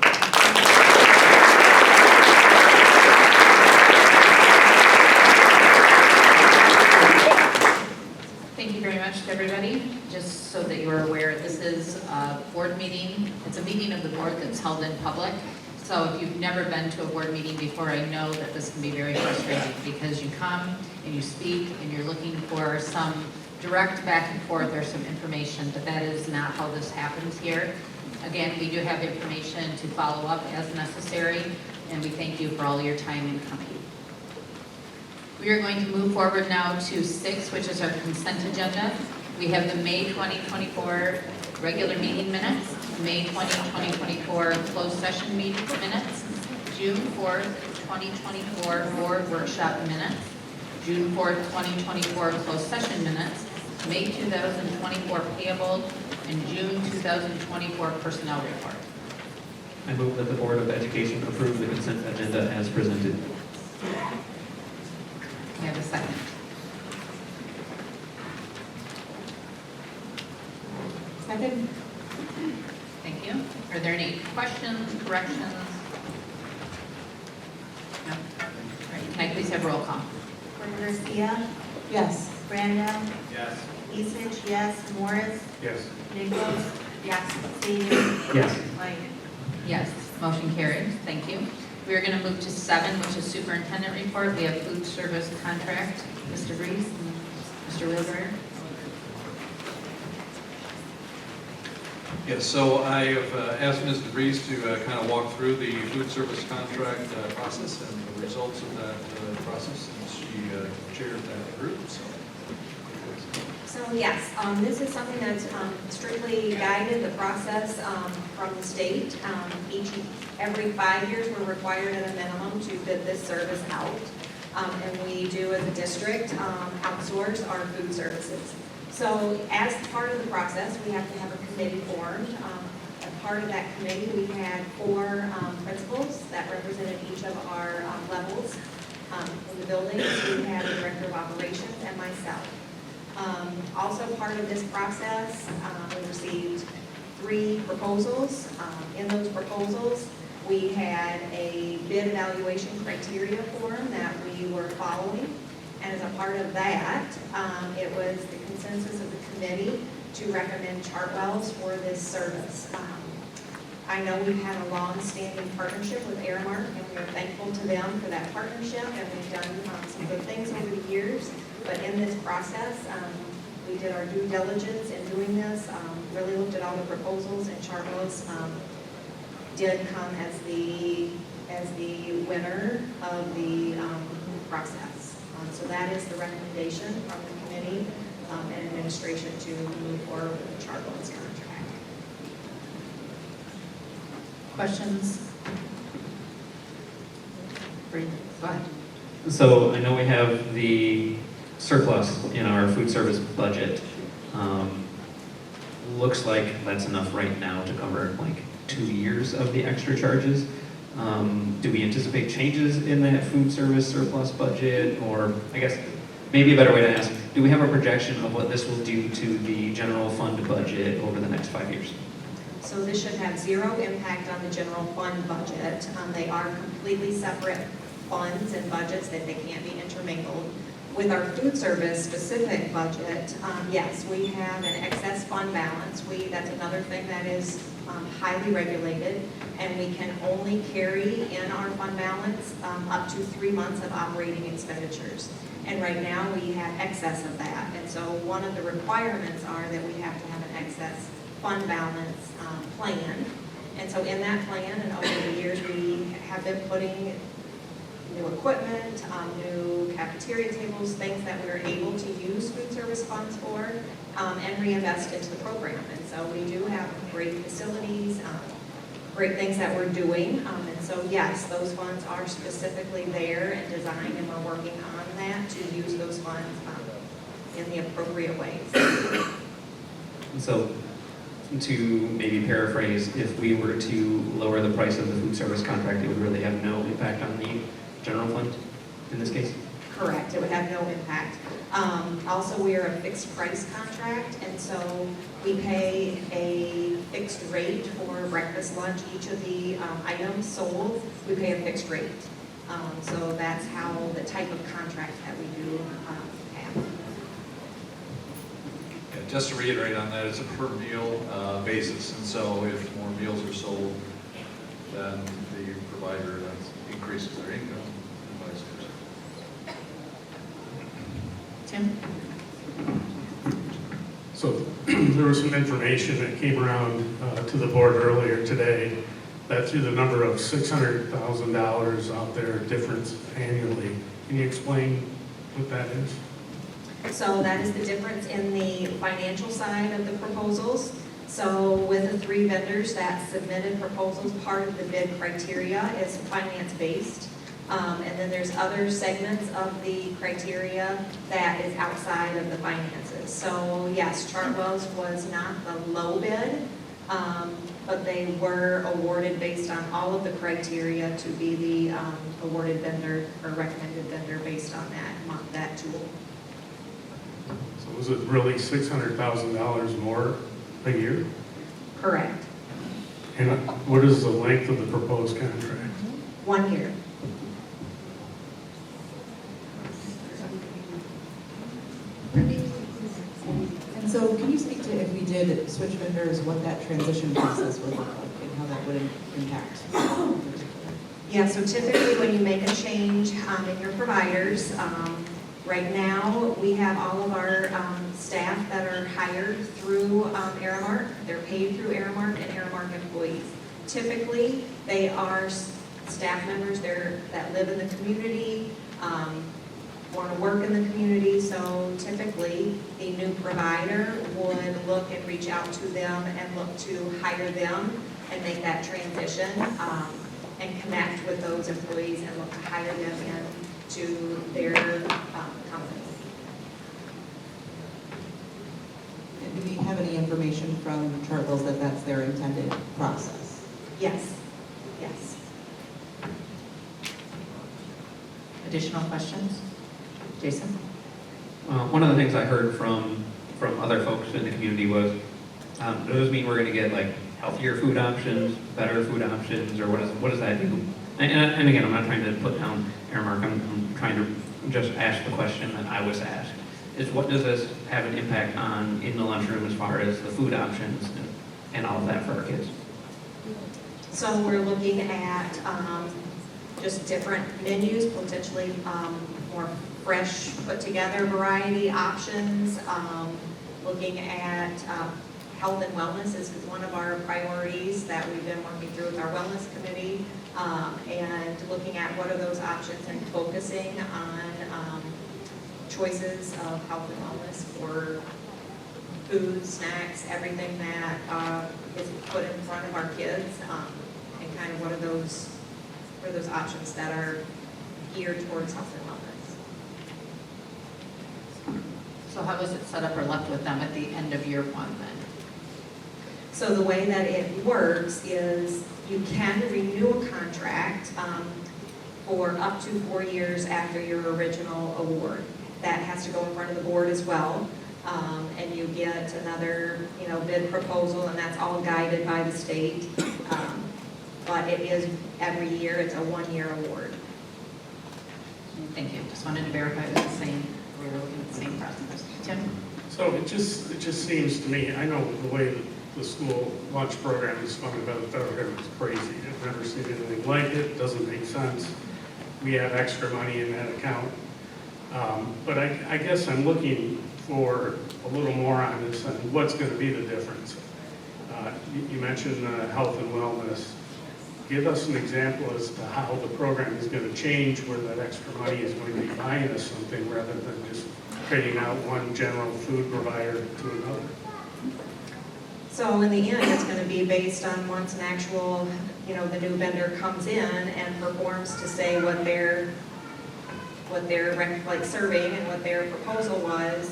Thank you very much to everybody. Just so that you're aware, this is a board meeting. It's a meeting of the board that's held in public. So if you've never been to a board meeting before, I know that this can be very frustrating because you come and you speak and you're looking for some direct back and forth or some information, but that is not how this happens here. Again, we do have information to follow up as necessary, and we thank you for all your time in coming. We are going to move forward now to 6, which is our consent agenda. We have the May 2024 regular meeting minutes, May 2024 closed session meeting minutes, June 4th, 2024 board workshop minutes, June 4th, 2024 closed session minutes, May 2024 payable, and June 2024 personnel report. I move that the Board of Education approve the consent agenda as presented. We have a second. Second. Thank you. Are there any questions, corrections? No? All right, can I please have roll call? Garcia, Yes. Brandon, Yes. Eastich, yes, Morris, Yes. Nichols, yes, Sadie, Yes. White. Yes, motion carried. Thank you. We are going to move to 7, which is superintendent report. We have food service contract. Mr. Reese and Mr. Wilbur. Yes, so I have asked Ms. DeVries to kind of walk through the food service contract process and the results of that process, and she chaired that group, so. So yes, this is something that's strictly guided, the process from the state. Every 5 years, we're required at a minimum to bid this service out. And we do, as a district, outsource our food services. So as part of the process, we have to have a committee formed. As part of that committee, we had 4 principals that represented each of our levels in the building. We had a director of operations and myself. Also part of this process, we received 3 proposals. In those proposals, we had a bid evaluation criteria form that we were following. And as a part of that, it was the consensus of the committee to recommend Chartwell's for this service. I know we've had a long-standing partnership with Aramark, and we are thankful to them for that partnership, and we've done some good things over the years. But in this process, we did our due diligence in doing this, really looked at all the proposals, and Chartwell's did come as the winner of the process. So that is the recommendation from the committee and administration to move forward with the Chartwell's contract. Questions? Brandon, go ahead. So I know we have the surplus in our food service budget. Looks like that's enough right now to cover like 2 years of the extra charges. Do we anticipate changes in that food service surplus budget? Or I guess maybe a better way to ask, do we have a projection of what this will do to the general fund budget over the next 5 years? So this should have 0 impact on the general fund budget. They are completely separate funds and budgets that they can't be intermingled. With our food service specific budget, yes, we have an excess fund balance. That's another thing that is highly regulated, and we can only carry in our fund balance up to 3 months of operating expenditures. And right now, we have excess of that. And so one of the requirements are that we have to have an excess fund balance plan. And so in that plan, and over the years, we have been putting new equipment, new cafeteria tables, things that we're able to use food service funds for, and reinvest into the program. And so we do have great facilities, great things that we're doing. And so yes, those funds are specifically there and designed, and we're working on that to use those funds in the appropriate ways. So to maybe paraphrase, if we were to lower the price of the food service contract, it would really have no impact on the general fund in this case? Correct, it would have no impact. Also, we are a fixed price contract, and so we pay a fixed rate for breakfast, lunch, each of the items sold, we pay a fixed rate. So that's how the type of contract that we do have. Yeah, just to reiterate on that, it's a per meal basis, and so if more meals are sold, then the provider increases their income, and vice versa. Tim? So there was some information that came around to the board earlier today that through the number of $600,000 out there difference annually. Can you explain what that is? So that is the difference in the financial side of the proposals. So with the 3 vendors that submitted proposals, part of the bid criteria is finance-based. And then there's other segments of the criteria that is outside of the finances. So yes, Chartwell's was not the low bid, but they were awarded based on all of the criteria to be the awarded vendor or recommended vendor based on that tool. So was it really $600,000 more a year? Correct. And what is the length of the proposed contract? 1 year. And so can you speak to, if we did switch vendors, what that transition process would look like and how that would impact? Yeah, so typically when you make a change in your providers, right now we have all of our staff that are hired through Aramark. They're paid through Aramark and Aramark employees. Typically, they are staff members that live in the community, want to work in the community, so typically the new provider would look and reach out to them and look to hire them and make that transition and connect with those employees and look to hire them into their company. And do we have any information from Chartwell's that that's their intended process? Yes, yes. Additional questions? Jason? One of the things I heard from other folks in the community was, does this mean we're going to get like healthier food options, better food options, or what does that do? And again, I'm not trying to put down Aramark. I'm trying to just ask the question that I was asked: is what does this have an impact on in the lunchroom as far as the food options and all of that for our kids? So we're looking at just different menus, potentially more fresh, put together variety options. Looking at health and wellness is one of our priorities that we've been working through with our wellness committee, and looking at what are those options and focusing on choices of health and wellness for food, snacks, everything that is put in front of our kids, and kind of what are those options that are geared towards health and wellness. So how is it set up or left with them at the end of year 1 then? So the way that it works is you can renew a contract for up to 4 years after your original award. That has to go in front of the board as well. And you get another, bid proposal, and that's all guided by the state. But it is every year, it's a 1-year award. Thank you. Just wanted to verify it was the same, we were looking at the same process. Tim? So it just seems to me, I know the way that the school lunch program is funded by the federal government is crazy. I've never seen anything like it. It doesn't make sense. We have extra money in that account. But I guess I'm looking for a little more on this and what's going to be the difference. You mentioned health and wellness. Give us an example as to how the program is going to change, where that extra money is going to be buying us something rather than just trading out one general food provider to another. So in the end, it's going to be based on once an actual, the new vendor comes in and performs to say what they're surveying and what their proposal was,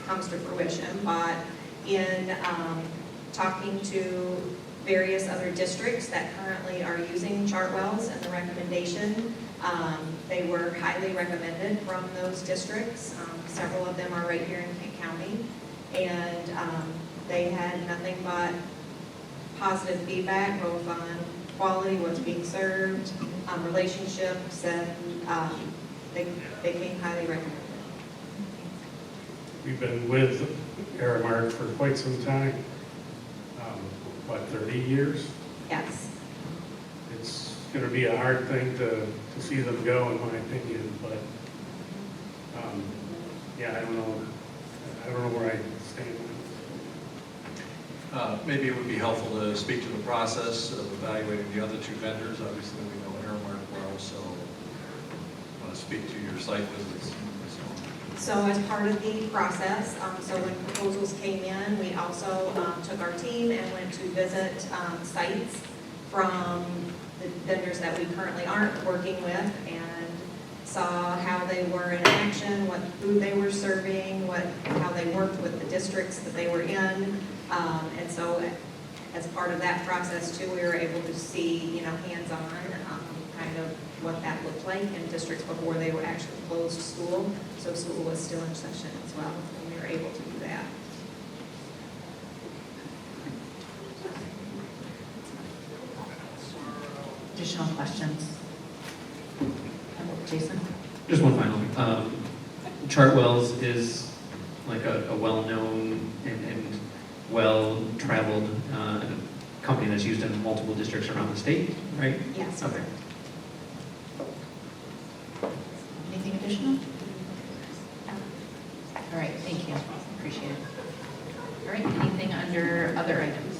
comes to fruition. But in talking to various other districts that currently are using Chartwells and the recommendation. They were highly recommended from those districts. Several of them are right here in Kent County. And they had nothing but positive feedback, both on quality, what's being served, relationships, and they came highly recommended. We've been with Aramark for quite some time, 30 years? Yes. It's going to be a hard thing to see them go, in my opinion, but, yeah, I don't know where I stand on it. Maybe it would be helpful to speak to the process of evaluating the other two vendors. Obviously, we know Aramark well, so I want to speak to your site visits. So as part of the process, so when proposals came in, we also took our team and went to visit sites from the vendors that we currently aren't working with, and saw how they were in action, what food they were serving, how they worked with the districts that they were in. And so as part of that process too, we were able to see, hands-on, kind of what that looked like in districts before they were actually closed school. So school was still in session as well, and we were able to do that. Additional questions? Jason? Just one final. Chartwells is like a well-known and well-traveled company that's used in multiple districts around the state, right? Yes. Okay. Anything additional? All right, thank you. Appreciate it. All right, anything under other items?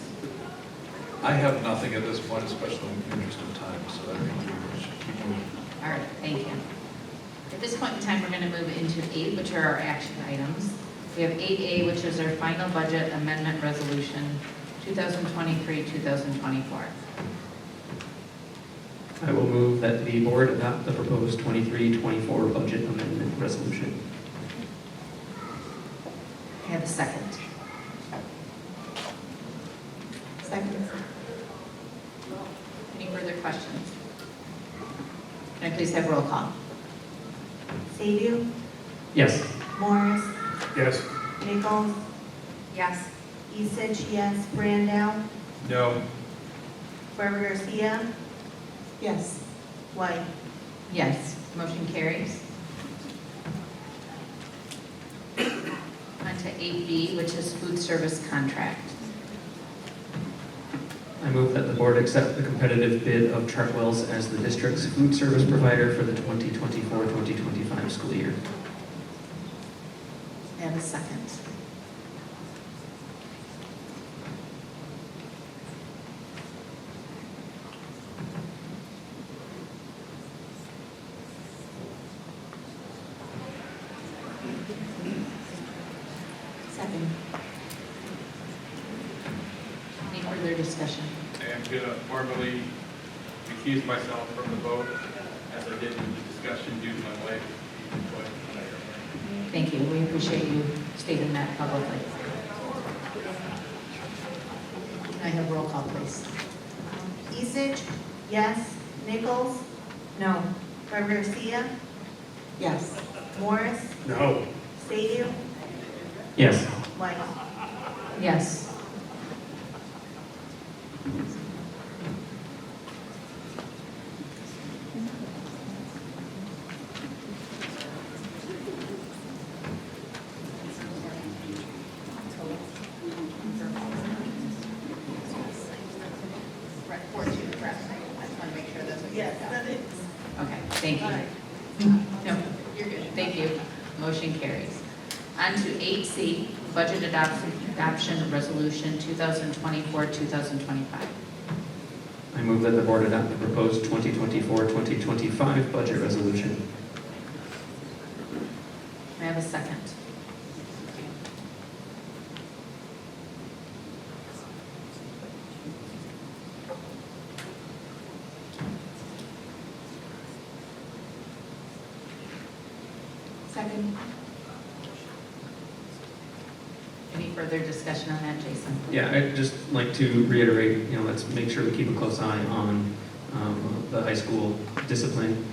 I have nothing at this point, especially in the interest of time, so I think we should keep moving. All right, thank you. At this point in time, we're going to move into 8, which are our action items. We have 8A, which is our final budget amendment resolution, 2023-2024. I will move that the board adopt the proposed 23-24 budget amendment resolution. I have a second. Second. Any further questions? Can I please have roll call? Sadie? Yes. Morris? Yes. Nichols? Yes. Isich, yes. Brandau? No. Weber Garcia? Yes. White? Yes. Motion carries. On to 8B, which is food service contract. I move that the board accept the competitive bid of Chartwells as the district's food service provider for the 2024-2025 school year. I have a second. Second. Any further discussion? I'm going to formally recuse myself from the vote, as I did in the discussion due to my wife. Thank you. We appreciate you stating that publicly. Can I have roll call, please? Isich? Yes. Nichols? No. Weber Garcia? Yes. Morris? No. Sadie? Yes. White? Yes. Yes, that is. Okay, thank you. No, you're good. Thank you. Motion carries. On to 8C, budget adoption resolution 2024-2025. I move that the board adopt the proposed 2024-2025 budget resolution. May I have a second? Second. Any further discussion on that, Jason? Yeah, I'd just like to reiterate, let's make sure we keep a close eye on the high school discipline,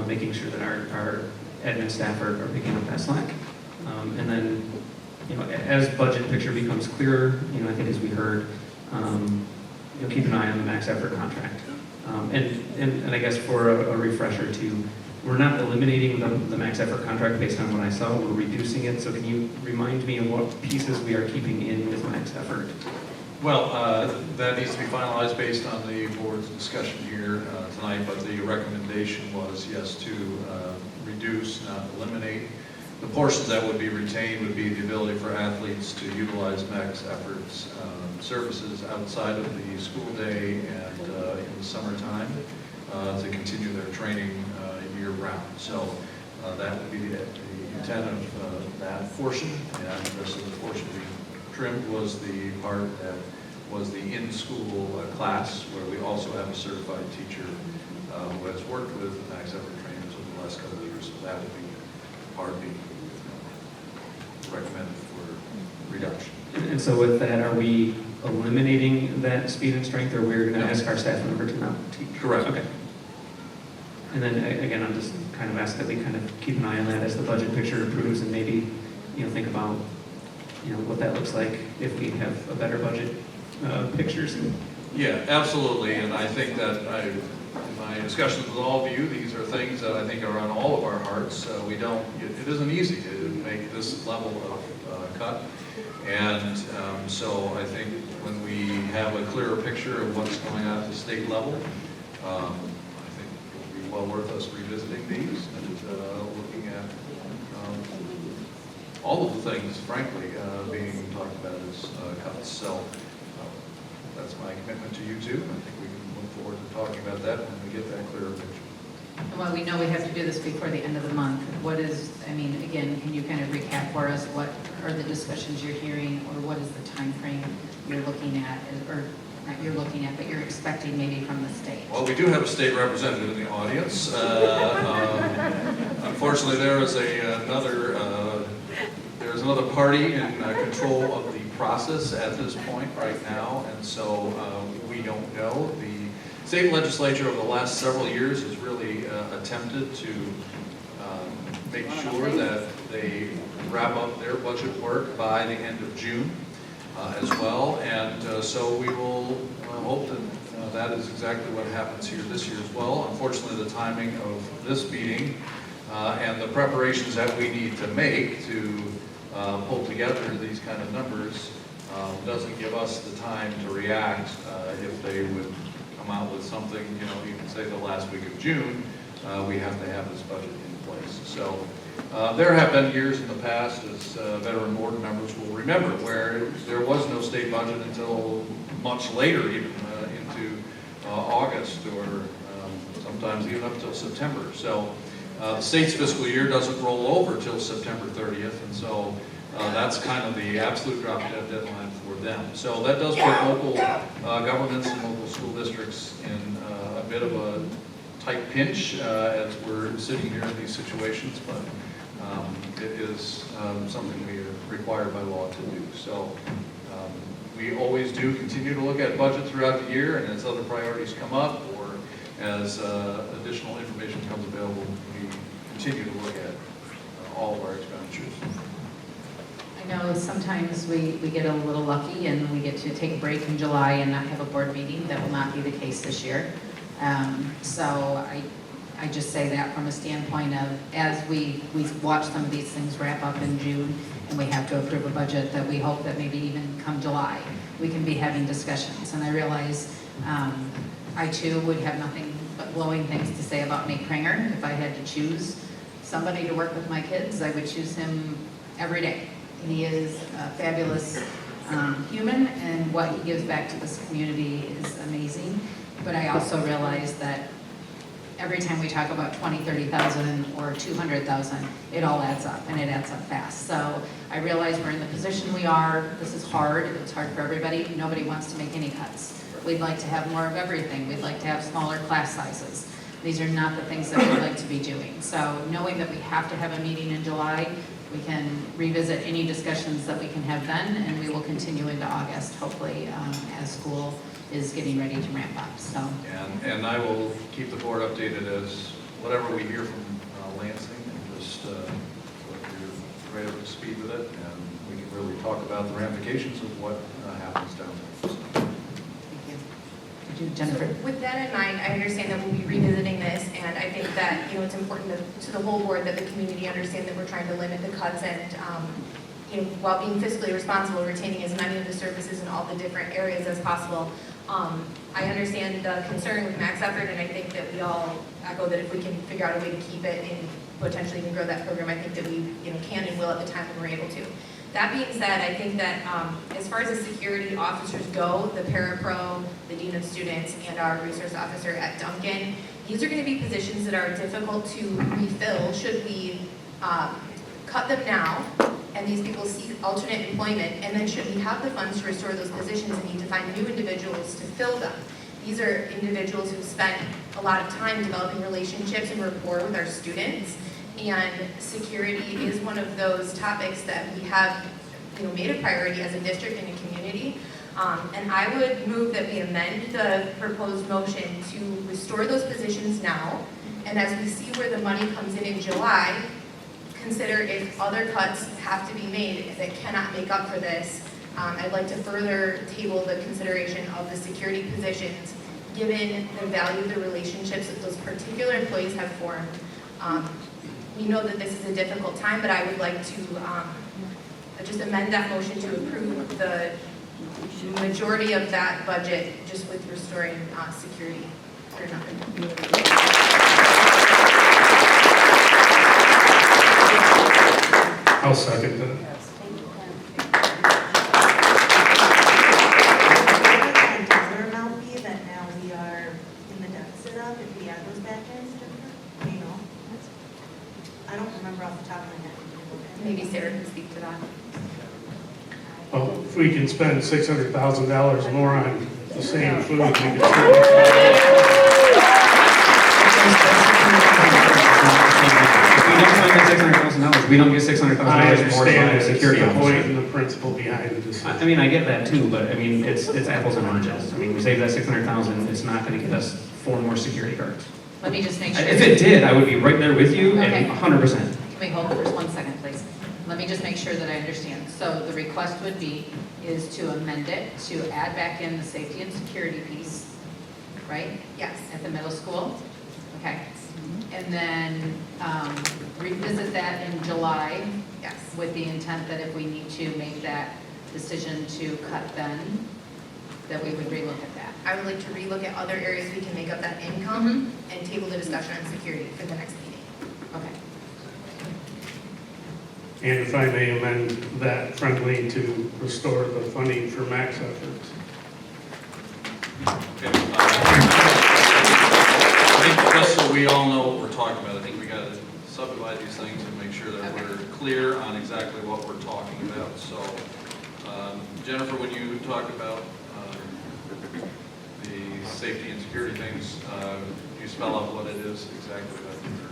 making sure that our admin staff are picking up that slack. And then, as budget picture becomes clearer, I think as we heard, keep an eye on the max effort contract. And I guess for a refresher too, we're not eliminating the max effort contract based on what I saw, we're reducing it. So can you remind me of what pieces we are keeping in with max effort? Well, that needs to be finalized based on the board's discussion here tonight, but the recommendation was, yes, to reduce, not eliminate. The portions that would be retained would be the ability for athletes to utilize max efforts services outside of the school day and in the summertime to continue their training year-round. So that would be the intent of that portion, and the rest of the portion we trimmed was the part that was the in-school class, where we also have a certified teacher who has worked with max effort trainers over the last couple of years. So that would be part being recommended for reduction. And so with that, are we eliminating that speed and strength, or we're going to ask our staff member to not teach? Correct. Okay. And then again, I'm just kind of ask that we kind of keep an eye on that as the budget picture improves, and maybe think about what that looks like if we have a better budget picture soon. Yeah, absolutely, and I think that in my discussions with all of you, these are things that I think are on all of our hearts. It isn't easy to make this level of cut, and so I think when we have a clearer picture of what's going on at the state level, I think it will be well worth us revisiting these and looking at all of the things, frankly, being talked about as cuts. So that's my commitment to you too. I think we can look forward to talking about that when we get that clearer picture. And while we know we have to do this before the end of the month, again, can you kind of recap for us what are the discussions you're hearing, or what is the time frame you're looking at, or not you're looking at, but you're expecting maybe from the state? Well, we do have a state representative in the audience. Unfortunately, there is another party in control of the process at this point right now, and so we don't know. The state legislature over the last several years has really attempted to make sure that they wrap up their budget work by the end of June as well, and so we will hope that that is exactly what happens here this year as well. Unfortunately, the timing of this meeting and the preparations that we need to make to pull together these kind of numbers doesn't give us the time to react. If they would come out with something, you can say the last week of June, we have to have this budget in place. So there have been years in the past, as veteran board members will remember, where there was no state budget until much later, even into August, or sometimes even up till September. So the state's fiscal year doesn't roll over till September 30th, and so that's kind of the absolute drop-dead deadline for them. So that does put local governments and local school districts in a bit of a tight pinch as we're sitting here in these situations, but it is something we are required by law to do. So we always do continue to look at budget throughout the year, and as other priorities come up or as additional information comes available, we continue to look at all of our expenditures. I know sometimes we get a little lucky and we get to take a break in July and not have a board meeting. That will not be the case this year. So I just say that from a standpoint of, as we watch some of these things wrap up in June and we have to approve a budget, that we hope that maybe even come July, we can be having discussions. And I realize I too would have nothing but glowing things to say about Nate Pranger. If I had to choose somebody to work with my kids, I would choose him every day. He is a fabulous human, and what he gives back to this community is amazing. But I also realize that every time we talk about 20, 30,000 or 200,000, it all adds up, and it adds up fast. So I realize we're in the position we are. This is hard. It's hard for everybody. Nobody wants to make any cuts. We'd like to have more of everything. We'd like to have smaller class sizes. These are not the things that we'd like to be doing. So knowing that we have to have a meeting in July, we can revisit any discussions that we can have then, and we will continue into August, hopefully, as school is getting ready to ramp up, so. And I will keep the board updated as whatever we hear from Lansing, and just let you right up to speed with it, and we can really talk about the ramifications of what happens down there. Jennifer? So with that in mind, I understand that we'll be revisiting this, and I think that, it's important to the whole board that the community understand that we're trying to limit the cuts and, while being fiscally responsible, retaining as many of the services in all the different areas as possible. I understand the concern with max effort, and I think that we all echo that if we can figure out a way to keep it and potentially even grow that program, I think that we, can and will at the time when we're able to. That being said, I think that as far as the security officers go, the parapro, the dean of students, and our resource officer at Duncan, these are going to be positions that are difficult to refill should we cut them now and these people seek alternate employment, and then should we have the funds to restore those positions and need to find new individuals to fill them. These are individuals who spent a lot of time developing relationships and rapport with our students, and security is one of those topics that we have made a priority as a district and a community. And I would move that we amend the proposed motion to restore those positions now, and as we see where the money comes in July, consider if other cuts have to be made that cannot make up for this. I'd like to further table the consideration of the security positions, given the value of the relationships that those particular employees have formed. We know that this is a difficult time, but I would like to just amend that motion to approve the majority of that budget just with restoring security for nothing. I'll second that. What the dollar amount be that now we are in the deficit of if we add those back in, Jennifer? You know? I don't remember off the top of my head. Maybe Sarah can speak to that. Well, if we can spend $600,000 more on the same food, we can certainly. $600,000, we don't get $600,000 more I to buy understand a it's security the point officer. and the principle behind the decision. I mean, I get that too, but I mean, it's apples and oranges. I mean, we save that $600,000, it's not gonna get us 4 more security guards. Let me just make sure. If it did, I would be right there with you Okay. and 100%. Can we hold it for 1 second, please? Let me just make sure that I understand. So the request would be, is to amend it, to add back in the safety and security piece, right? Yes. At the middle school? Okay. And then revisit that in July? Yes. With the intent that if we need to make that decision to cut then, that we would relook at that. I would like to relook at other areas we can make up that income and table the discussion on security for the next meeting. Okay. And if I may amend that friendly to restore the funding for max efforts. Okay. I think just so we all know what we're talking about, I think we got to subdivide these things and make sure that we're clear on exactly what we're talking about. So, Jennifer, when you talk about the safety and security things, you spell out what it is exactly that you're.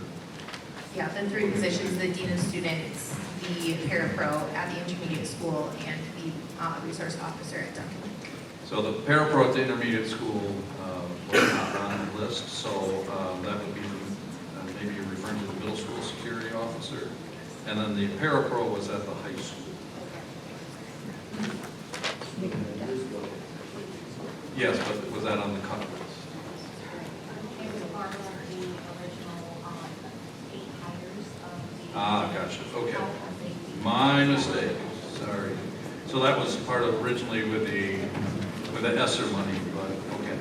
Yeah, the 3 positions, the dean of students, the parapro at the intermediate school, and the resource officer at Duncan. So the parapro at the intermediate school was not on the list, so that would be, maybe you're referring to the middle school security officer, and then the parapro was at the high school. Yes, but was that on the cut list? It was part of the original 8 hires of the. Ah, gotcha, okay. My mistake, sorry. So that was part of originally with the ESSER money, but okay.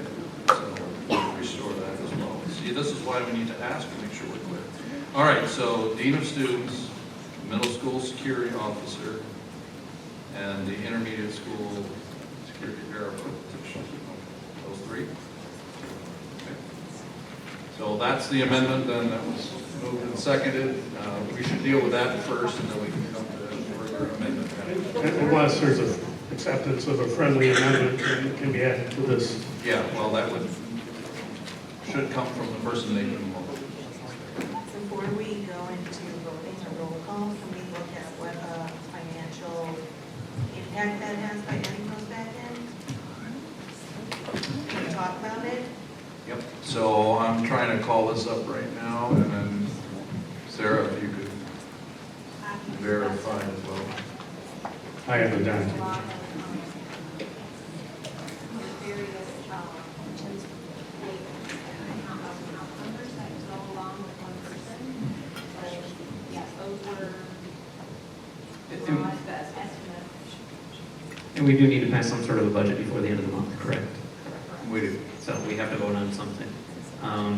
So we'll restore that as well. See, this is why we need to ask to make sure we're clear. All right, so dean of students, middle school security officer, and the intermediate school security parapro position. Those 3? Okay. So that's the amendment then that was moved and seconded. We should deal with that first, and then we can come to further amendment. Unless there's an acceptance of a friendly amendment that can be added to this. Yeah, well, that would, should come from the person making the motion. Before we go into voting or roll call, can we look at what financial impact that has by adding those back in? Can we talk about it? Yep. So I'm trying to call this up right now, and then Sarah, if you could verify as well. I haven't done it. And we do need to pass some sort of a budget before the end of the month, correct? We do. So we have to vote on something. I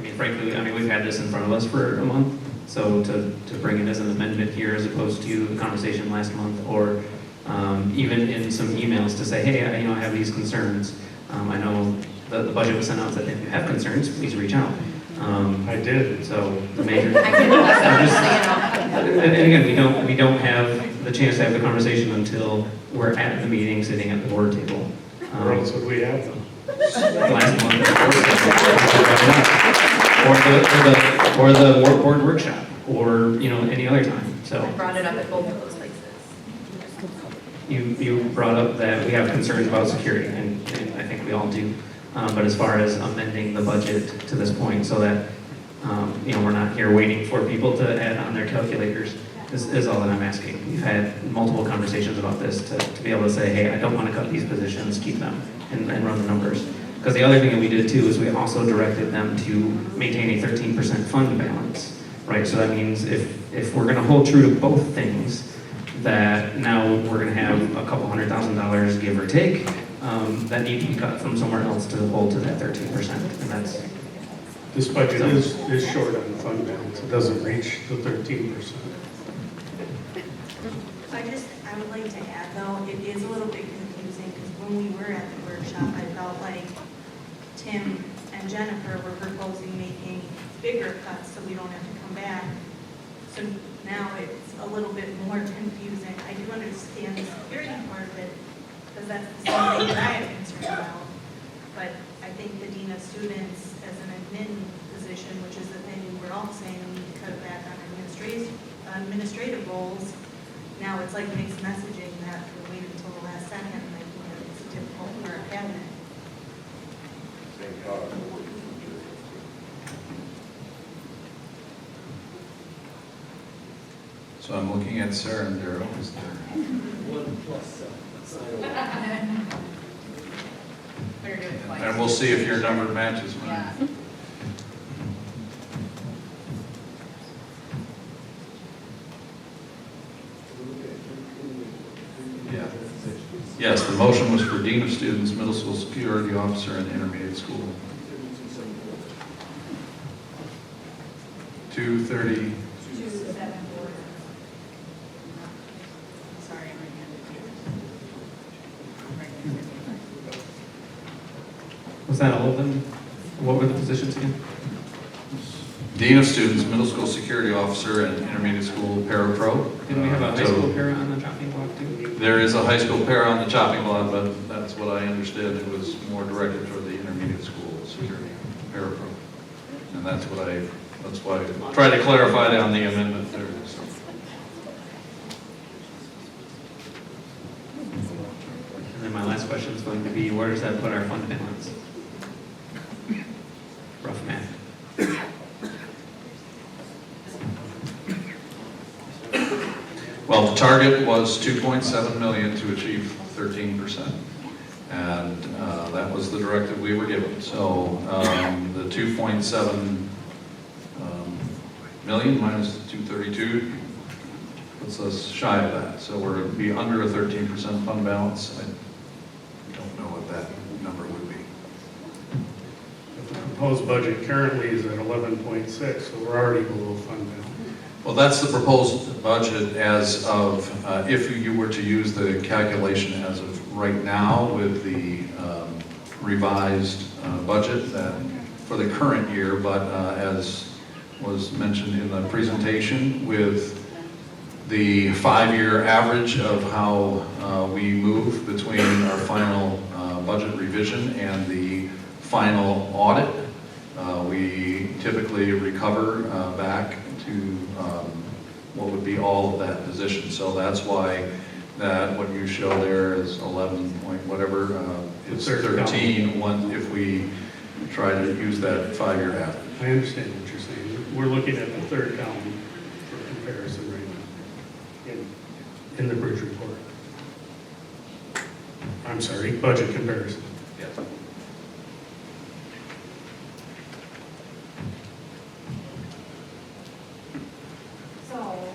mean, frankly, we've had this in front of us for a month, so to bring it as an amendment here as opposed to the conversation last month, or even in some emails to say, hey, I have these concerns. I know the budget was sent out that if you have concerns, please reach out. I did. So the major. And again, we don't have the chance to have the conversation until we're at the meeting, sitting at the board table. Or else would we have them? Last month, or the board workshop, or any other time. So I brought it up at both of those places. you brought up that we have concerns about security, and I think we all do. But as far as amending the budget to this point, so that we're not here waiting for people to add on their calculators, is all that I'm asking. We've had multiple conversations about this to be able to say, hey, I don't want to cut these positions, keep them, and run the numbers. Because the other thing that we did too is we also directed them to maintain a 13% fund balance, right? So that means if we're going to hold true to both things, that now we're going to have a couple $100,000 give or take that need to be cut from somewhere else to hold to that 13%, and that's. This budget is short on the fund balance. It doesn't reach the 13%. I would like to add though, it is a little bit confusing because when we were at the workshop, I felt like Tim and Jennifer were proposing making bigger cuts so we don't have to come back. So now it's a little bit more confusing. I do understand the security part of it because that's the same thing that I have concern about. But I think the dean of students as an admin position, which is the thing we're all saying we need to cut back on administrative roles. Now it's like mixed messaging that we waited until the last second, like, it's difficult for a cabinet. So I'm looking at Sarah and Darrell. Is there? 1 plus. And we'll see if your number matches mine. Yeah. Yes, the motion was for Dean of Students, Middle School Security Officer, and Intermediate School. 230. Sorry, I'm Was that all of them? What were the positions again? Dean of Students, Middle School Security Officer, and Intermediate School Parapro. Didn't we have a high school para on the chopping block too? There is a high school para on the chopping block, but that's what I understood. It was more directed toward the intermediate school security parapro. And that's why I tried to clarify that on the amendment there. So. And then my last question is going to be, where does that put our fund balance? Rough math. Well, the target was 2.7 million to achieve 13%. And that was the directive we were given. So the 2.7 million minus 232 puts us shy of that. So we're going to be under a 13% fund balance. I don't know what that number would be. The proposed budget currently is at 11.6, so we're already below fund balance. Well, that's the proposed budget as of, if you were to use the calculation as of right now with the revised budget that for the current year, but as was mentioned in the presentation, with the 5-year average of how we move between our final budget revision and the final audit, We typically recover back to what would be all of that position. So that's why that what you show there is 11 point whatever, is 13 if we try to use that 5-year average. I understand what you're saying. We're looking at the third column for comparison right now in the bridge report. I'm sorry, budget comparison. Yes. So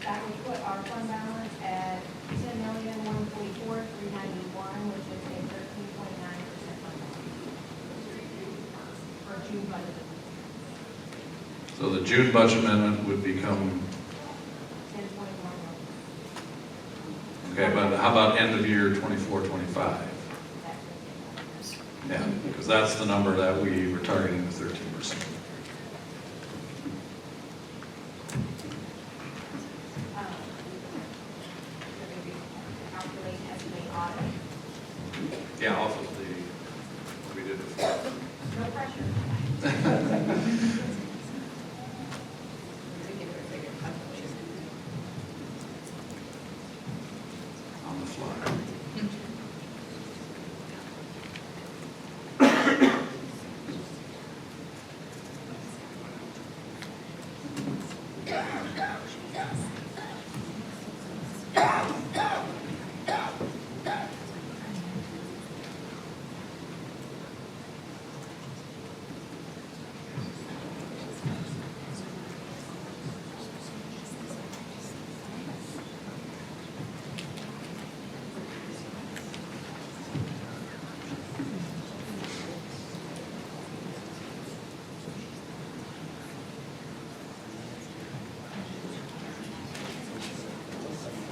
that would put our fund balance at $10,144,391, which is a 13.9% fund balance for June budget. So the June budget amendment would become, 10.1. okay, but how about end of year 24, 25? Yeah, because that's the number that we were targeting, the 13%. Calculate estimate audit. Yeah, off of the, what we did before. No pressure. On the fly.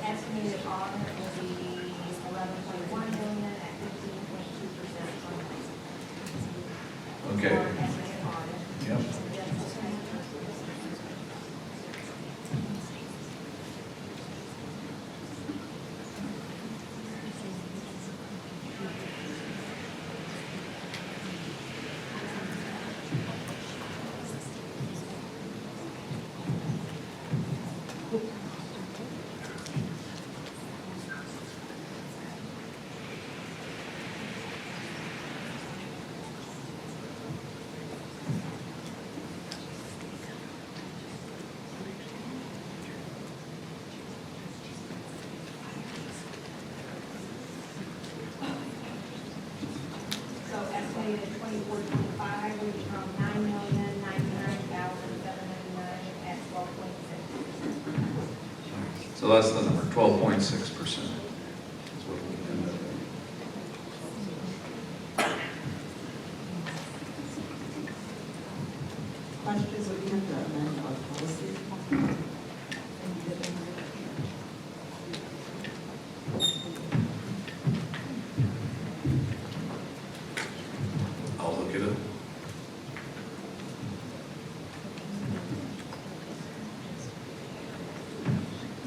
Estimated audit will be $11.1 million at 15.2% fund balance. Okay. Or estimated audit. Yep. So estimated 24-25 will become $9,099,799 at 12.6%. So that's the number, 12.6%. Questions, would you have to amend our policy? I'll look at it.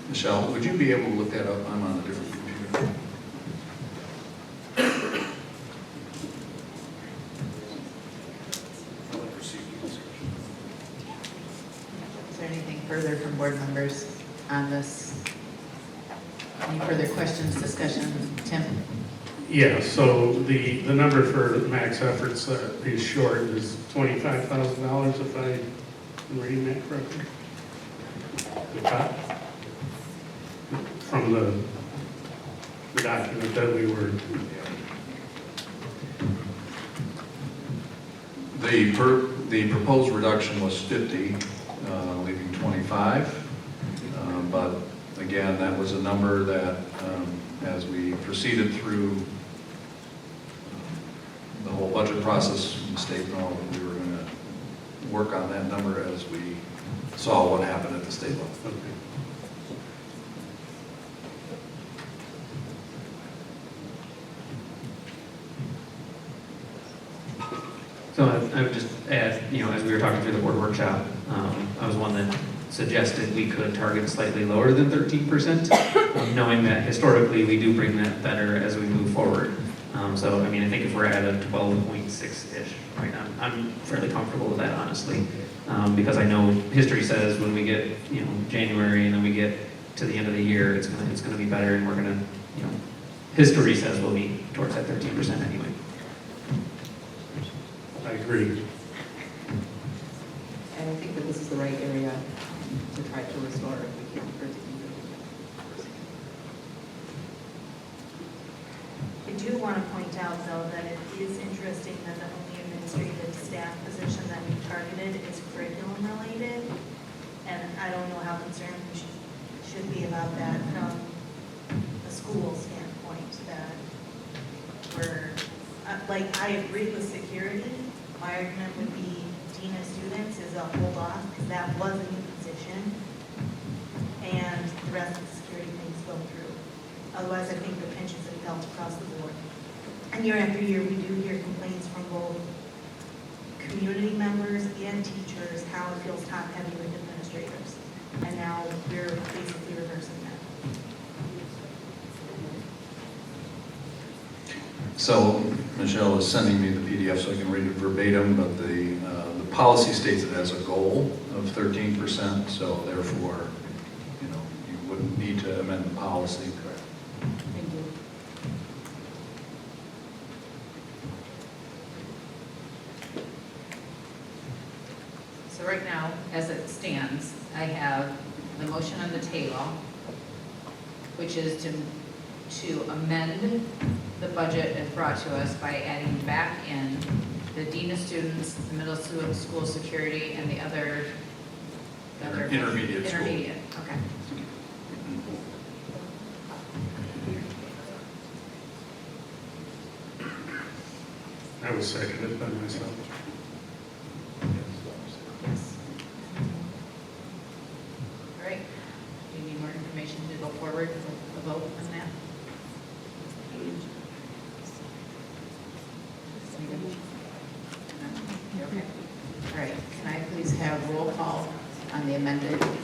Michelle, would you be able to look that up? I'm on a different computer. Is there anything further from board members on this? Any further questions, discussion? Tim? Yeah, so the number for max efforts that is short is $25,000, if I'm reading that correctly? The top? From the document that we were, The proposed reduction was 50, leaving 25. But again, that was a number that, as we proceeded through the whole budget process from the state and all, we were going to work on that number as we saw what happened at the state level. okay. So I would just add, as we were talking through the board workshop, I was one that suggested we could target slightly lower than 13%, knowing that historically we do bring that better as we move forward. So, I think if we're at a 12.6-ish right? I'm fairly comfortable with that, honestly, because I know history says when we get, January and then we get to the end of the year, it's gonna be better, and we're gonna, history says we'll be towards that 13% anyway. I agree. And I think that this is the right area to try to restore if we can. I do want to point out, though, that it is interesting that the only administrative staff position that we've targeted is curriculum related. And I don't know how concerned we should be about that from the school standpoint, that we're, like, I agree with security. My argument would be dean of students is a hold off, because that was a new position. And the rest of the security things go through. Otherwise, I think the pensions have felt across the board. And year after year, we do hear complaints from both community members and teachers how it feels top heavy with administrators. And now we're basically reversing that. So Michelle is sending me the PDF so I can read it verbatim, but the policy states it has a goal of 13%, so therefore, you wouldn't need to amend the policy. Thank you. So right now, as it stands, I have the motion on the table, which is to amend the budget as brought to us by adding back in the dean of students, the middle school security, and the other Intermediate school. Intermediate, okay. I was seconded by myself. Yes. All right. Do you need more information to go forward with the vote on that? You're okay. All right. Can I please have roll call on the amended? Okay.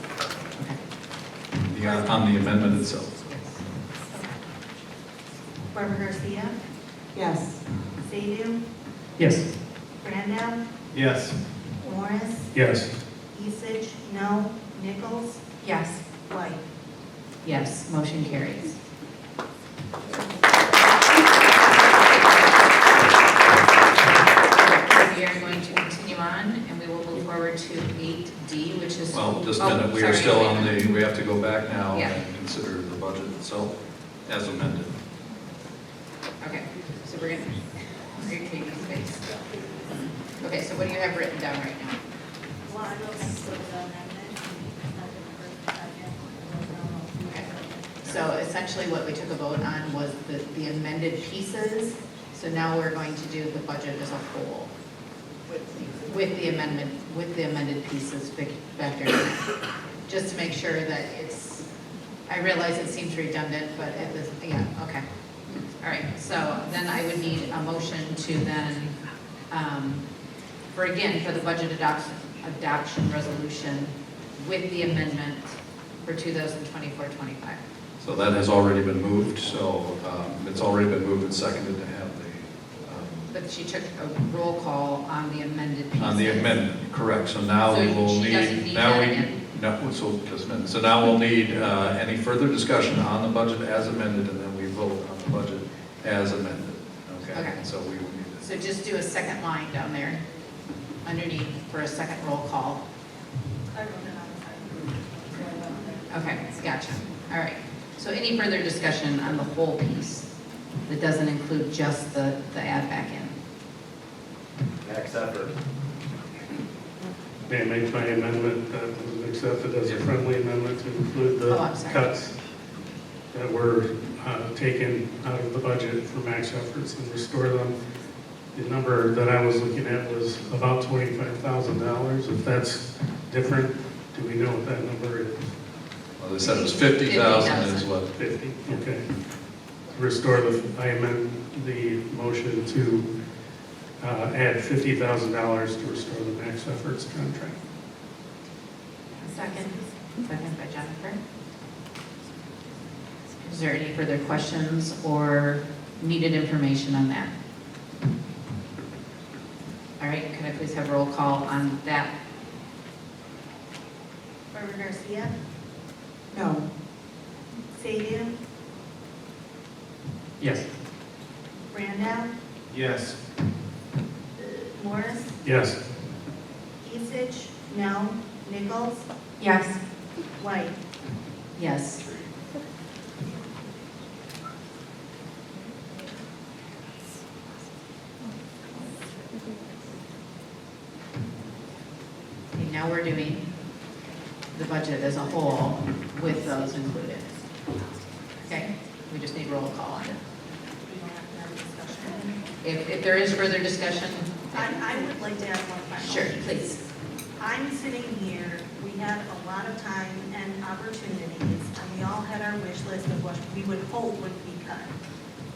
On the amendment itself. Barbara Garcia, Yes. Sadoo, Yes. Brandau, Yes. Morris, Yes. Isich, no, Nichols, Yes. White. Yes, motion carries. We are going to continue on, and we will move forward to 8D, which is... Well, just a Oh, minute, we are sorry, still wait a on minute. we have to go back now Yeah. and consider the budget itself as amended. Okay, so we're going to take these things. Okay, so what do you have written down right now? Well, I don't think so, the amendment. Okay. So essentially what we took a vote on was the amended pieces. So now we're going to do the budget as a whole with the amendment, with the amended pieces factored in. Just to make sure that it's, I realize it seems redundant, but it was, yeah, okay. All right, so then I would need a motion to then, for the budget adoption resolution with the amendment for 2024-25. So that has already been moved, so it's already been moved and seconded to have But she took a roll call on the amended pieces. on the amendment, correct. So now So we will she doesn't need, need now that we, again? no, so just a minute. So now we'll need any further discussion on the budget as amended, and then we vote on the budget as amended. Okay. So we will need So just do a second line down there underneath for a second roll call. I wrote it on the side. Okay, gotcha. All right. So any further discussion on the whole piece that doesn't include just the add back in? Max effort. May I make my amendment that was accepted as a friendly amendment to include the Oh, I'm sorry. cuts that were taken out of the budget for max efforts and restore them. The number that I was looking at was about $25,000. If that's different, do we know what that number is? Well, they said it was 50,000 is what. 50, okay. Restore I amend the motion to add $50,000 to restore the max efforts contract. Second. Second by Jennifer. Is there any further questions or needed information on that? All All right, can I please have roll call on that? Barbara Garcia, No. Sadie, Yes. Brandow, Yes. Morris, Yes. Isich, no, Nichols, Yes. White. Yes. Okay, now we're doing the budget as a whole with those included. Okay, we just need roll call on it. We don't have to have a discussion. If there is further discussion, I would like to add one final. sure, please. I'm sitting here, we had a lot of time and opportunities, and we all had our wish list of what we would hope would be cut.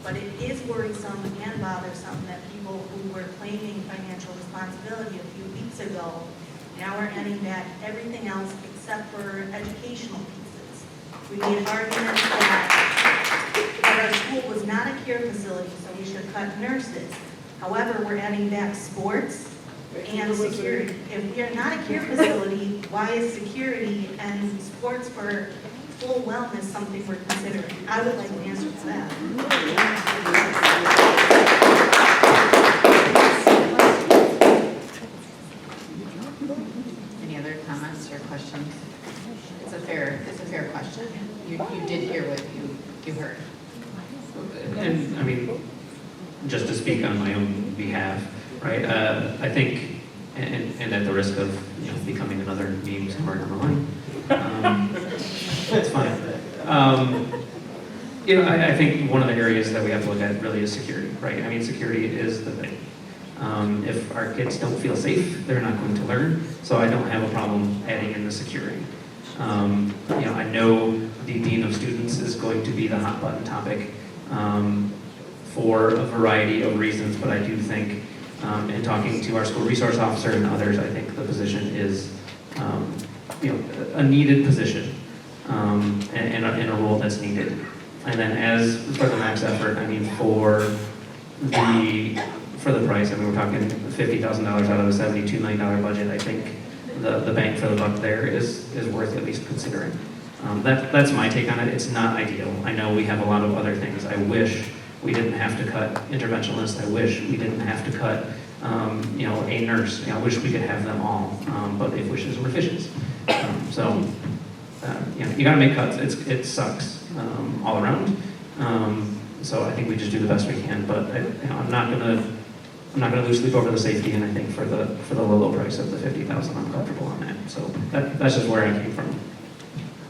But it is worrisome and bothersome that people who were claiming financial responsibility a few weeks ago now are adding back everything else except for educational pieces. We made arguments that our school was not a care facility, so we should cut nurses. However, we're adding back sports and security. If we are not a care facility, why is security and sports for full wellness something we're considering? I would like an answer to that. Any other comments or questions? It's a fair question. You did hear what you heard. And, I mean, just to speak on my own behalf, right, I think, and at the risk of, becoming another meme somewhere down the line, it's fine. I think one of the areas that we have to look at really is security, right? I mean, security is the thing. If our kids don't feel safe, they're not going to learn, so I don't have a problem adding in the security. I know the dean of students is going to be the hot button topic for a variety of reasons, but I do think, in talking to our school resource officer and others, I think the position is, a needed position, and a role that's needed. And then as for the max effort, I mean, for the price, I mean, we're talking $50,000 out of a $72 million budget. I think the bang for the buck there is worth at least considering. That's my take on it. It's not ideal. I know we have a lot of other things. I wish we didn't have to cut interventionalists. I wish we didn't have to cut, a nurse. I wish we could have them all, but if wishes were fishes. You gotta make cuts. It sucks all around. So I think we just do the best we can, but I'm not gonna lose sleep over the safety, and I think for the low price of the $50,000, I'm comfortable on that. So that's just where I came from.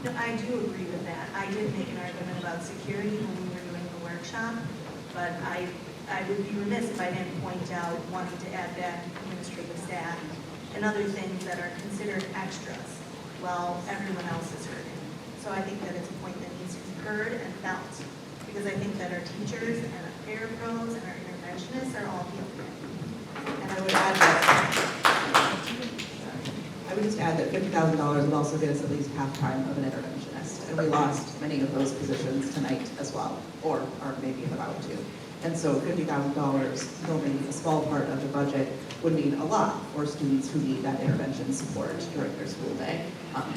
No, I do agree with that. I did make an argument about security when we were doing the workshop, but I would be remiss if I didn't point out wanting to add back administrative staff and other things that are considered extras while everyone else is hurting. So I think that it's a point that needs to be heard and felt, because I think that our teachers and our parapros and our interventionists are all feeling it. And I would just add that $50,000 would also get us at least half-time of an interventionist. And we lost many of those positions tonight as well, or are maybe about to. And so $50,000, though maybe a small part of the budget, would mean a lot for students who need that intervention support during their school day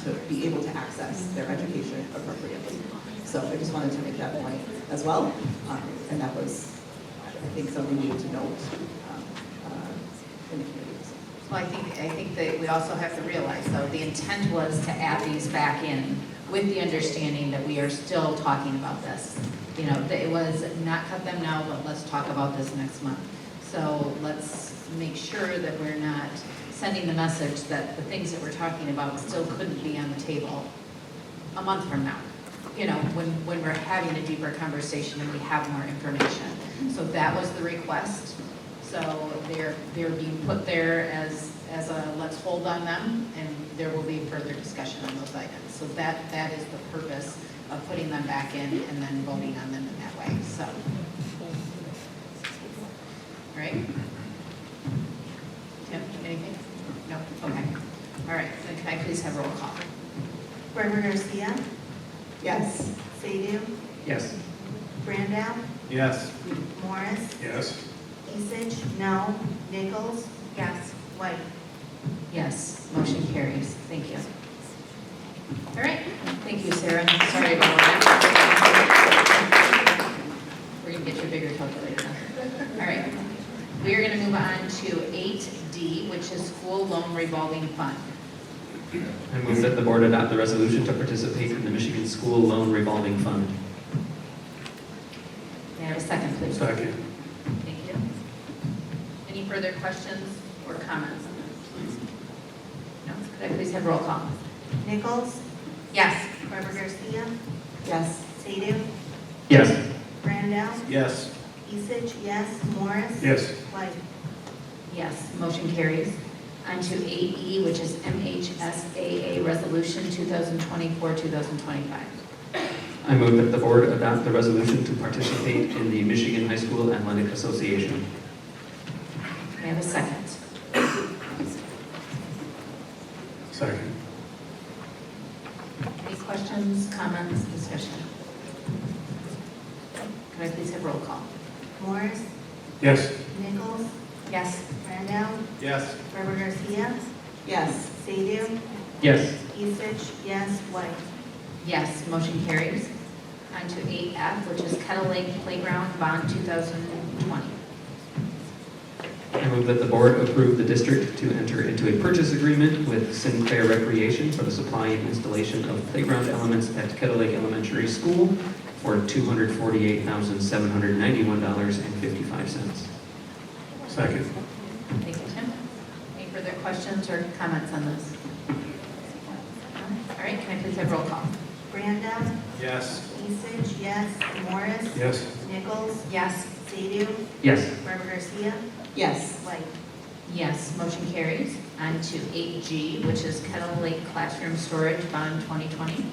to be able to access their education appropriately. So I just wanted to make that point as well. And that was, I think, something we need to note in the community. Well, I think that we also have to realize, though, the intent was to add these back in with the understanding that we are still talking about this. That it was not cut them now, but let's talk about this next month. So let's make sure that we're not sending the message that the things that we're talking about still couldn't be on the table a month from now. When we're having a deeper conversation and we have more information. So that was the request. So they're being put there as a let's hold on them, and there will be further discussion on those items. So that is the purpose of putting them back in and then voting on them in that way. So, all right. Tim, anything? No. Okay. All right. Then can I please have roll call? Barbara Garcia, Yes. Sadie, Yes. Brandow, Yes. Morris, Yes. Isich, no. Nichols? Yes. White? Yes, motion carries. Thank you. All right, thank you, Sarah. Sorry about all that. We're gonna get you a bigger calculator now. All right, we are gonna move on to 8D, which is school loan revolving fund. I move that the board adopt the resolution to participate in the Michigan School Loan Revolving Fund. May I have a second, please? Second. Thank you. Any further questions or comments on this? No, could I please have roll call? Nichols? Yes. Barbara Garcia? Yes. Sadoo? Yes. Randall? Yes. Isich, yes. Morris? Yes. White? Yes, motion carries. On to 8E, which is MHSAA Resolution 2024-2025. I move that the board adopt the resolution to participate in the Michigan High School Athletic Association. May I have a second? Second. Any questions, comments, discussion? Can I please have roll call? Morris? Yes. Nichols? Yes. Randall? Yes. Barbara Garcia? Yes. Sadoo? Yes. Isich, yes. White? Yes, motion carries. On to 8F, which is Kettle Lake Playground Bond 2020. I move that the board approve the district to enter into a purchase agreement with Sinclair Recreation for the supply and installation of playground elements at Kettle Lake Elementary School for $248,791.55. Second. Thank you, Tim. Any further questions or comments on this? All right, can I please have roll call? Randall? Yes. Isich, yes. Morris? Yes. Nichols? Yes. Sadoo? Yes. Barbara Garcia? Yes. White? Yes, motion carries. On to 8G, which is Kettle Lake Classroom Storage Bond 2020.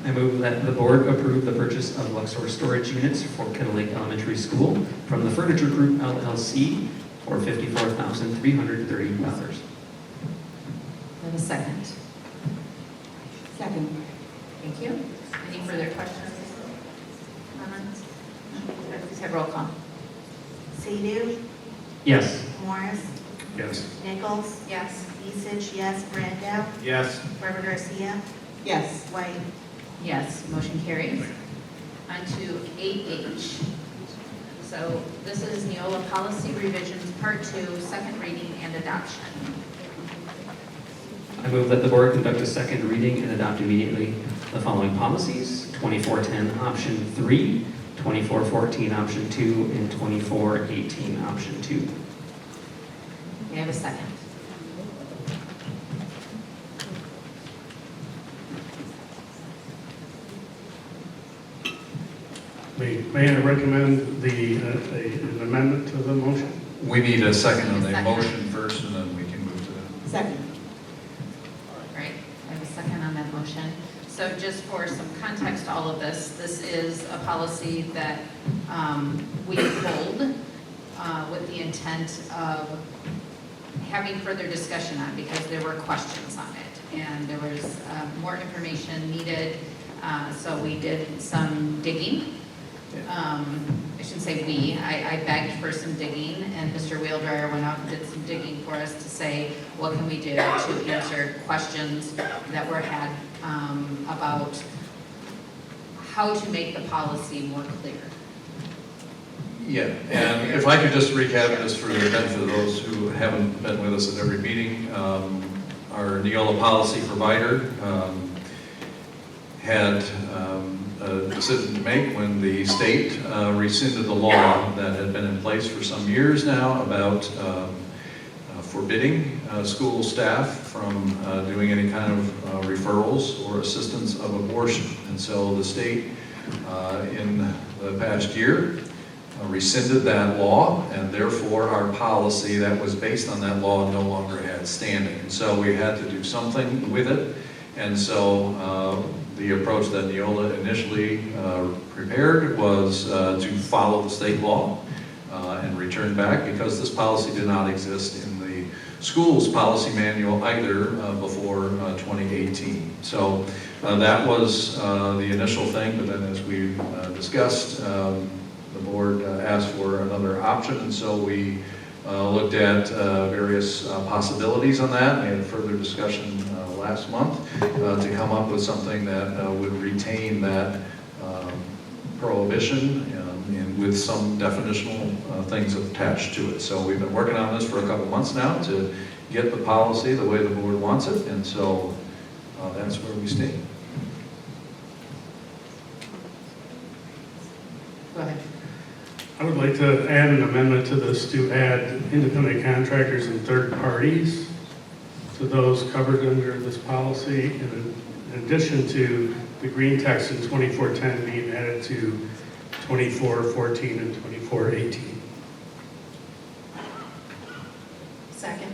I move that the board approve the purchase of Luxor storage units for Kettle Lake Elementary School from the Furniture Group LLC for $54,330. I have a second. Second. Thank you. Any further questions? Comments? Please have roll call. Sadoo? Yes. Morris? Yes. Nichols? Yes. Isich, yes. Randall? Yes. Barbara Garcia? Yes. White? Yes, motion carries. On to 8H. So this is Neola Policy Revisions Part 2, second reading and adoption. I move that the board conduct a second reading and adopt immediately the following policies: 2410 Option 3, 2414 Option 2, and 2418 Option 2. May I have a second? May I recommend an amendment to the motion? We need a second on the Second. motion first, and then we can move to that. Second. All right, I have a second on that motion. So just for some context to all of this, this is a policy that we pulled with the intent of having further discussion on because there were questions on it and there was more information needed. So we did some digging. I shouldn't say we, I begged for some digging and Mr. Wheeldryer went out and did some digging for us to say, what can we do to answer questions that were had about how to make the policy more clear. Yeah, and if I could just recap this for the benefit of those who haven't been with us at every meeting, our Neola policy provider had a decision to make when the state rescinded the law that had been in place for some years now about forbidding school staff from doing any kind of referrals or assistance of abortion. And so the state in the past year rescinded that law, and therefore our policy that was based on that law no longer had standing. And so we had to do something with it. And so the approach that Neola initially prepared was to follow the state law and return back, because this policy did not exist in the school's policy manual either before 2018. So that was the initial thing, but then as we discussed, the board asked for another option, and so we looked at various possibilities on that. We had further discussion last month to come up with something that would retain that prohibition and with some definitional things attached to it. So we've been working on this for a couple months now to get the policy the way the board wants it, and so that's where we stand. Go ahead. I would like to add an amendment to this to add independent contractors and third parties to those covered under this policy, in addition to the green text in 2410 being added to 2414 and 2418. Second.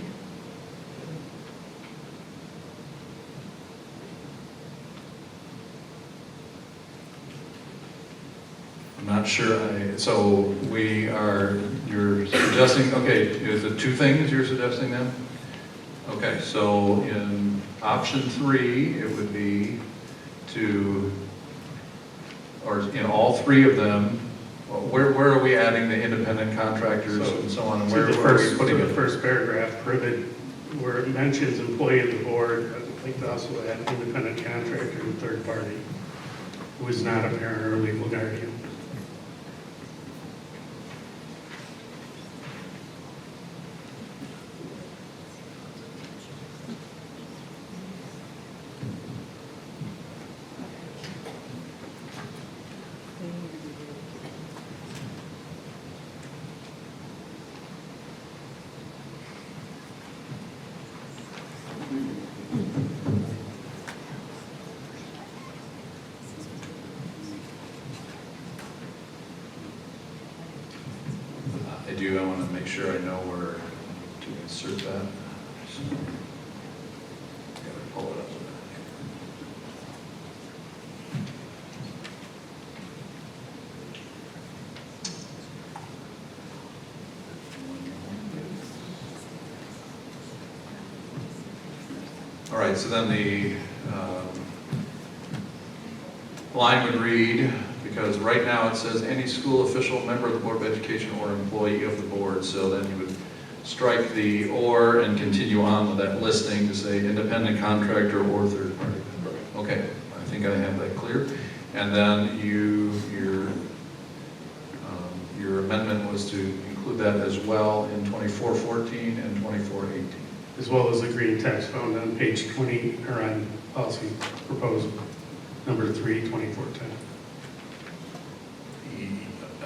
I'm not sure, so you're suggesting, okay, is it two things you're suggesting then? Okay, so in option 3, it would be to, or in all 3 of them, where are we adding the independent contractors and so on, and where are we putting the it? first paragraph, privet, where it mentions employee of the board, I'd like to also add independent contractor and third party, who is not a parent or legal guardian. I want to make sure I know where to insert that. So, gotta pull it up. All right, so then the line would read, because right now it says any school official, member of the Board of Education, or employee of the board. So then you would strike the "or" and continue on with that listing to say independent contractor or third party. Okay, I think I have that clear. And then your amendment was to include that as well in 2414 and 2418. As well as the green text found on page 20, or on policy proposal number 3, 2410.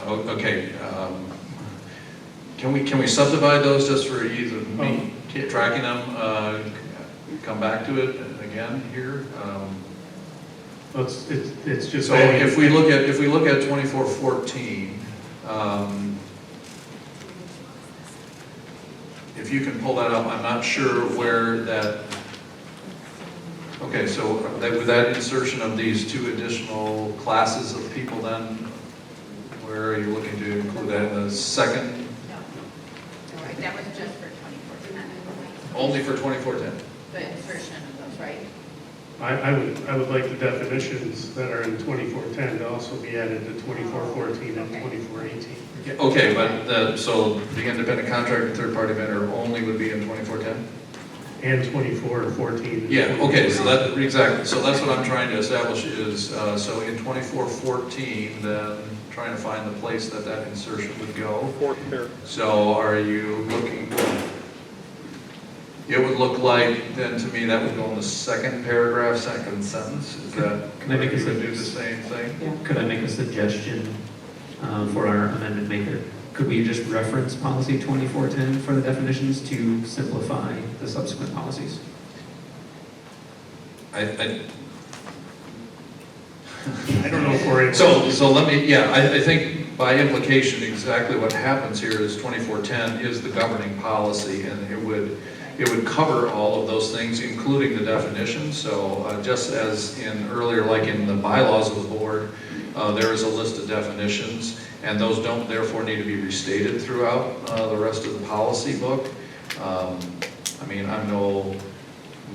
Okay, can we subdivide those just for ease of me tracking them? Come back to it again here. It's just so if we look at 2414, if you can pull that up, I'm not sure where that. Okay, so with that insertion of these 2 additional classes of people, then where are you looking to include that in the second? No. All right, that was just for 2014. Only for 2410. The insertion of those, right? I would like the definitions that are in 2410 to also be added to 2414 and 2418. Okay, but so the independent contractor and third party vendor only would be in 2410? And 2414. Yeah, okay, so exactly. So that's what I'm trying to establish is, so in 2414, then trying to find the place that insertion would go. So are you looking, it would look like, then to me, that would go in the second paragraph, second sentence. Is that, Can I make you would do the same thing? Yeah. Could I make a suggestion for our amendment maker? Could we just reference policy 2410 for the definitions to simplify the subsequent policies? I don't know for it. So let me, I think by implication, exactly what happens here is 2410 is the governing policy, and it would cover all of those things, including the definitions. So just as in earlier, like in the bylaws of the board, there is a list of definitions, and those don't therefore need to be restated throughout the rest of the policy book. I mean, I'm no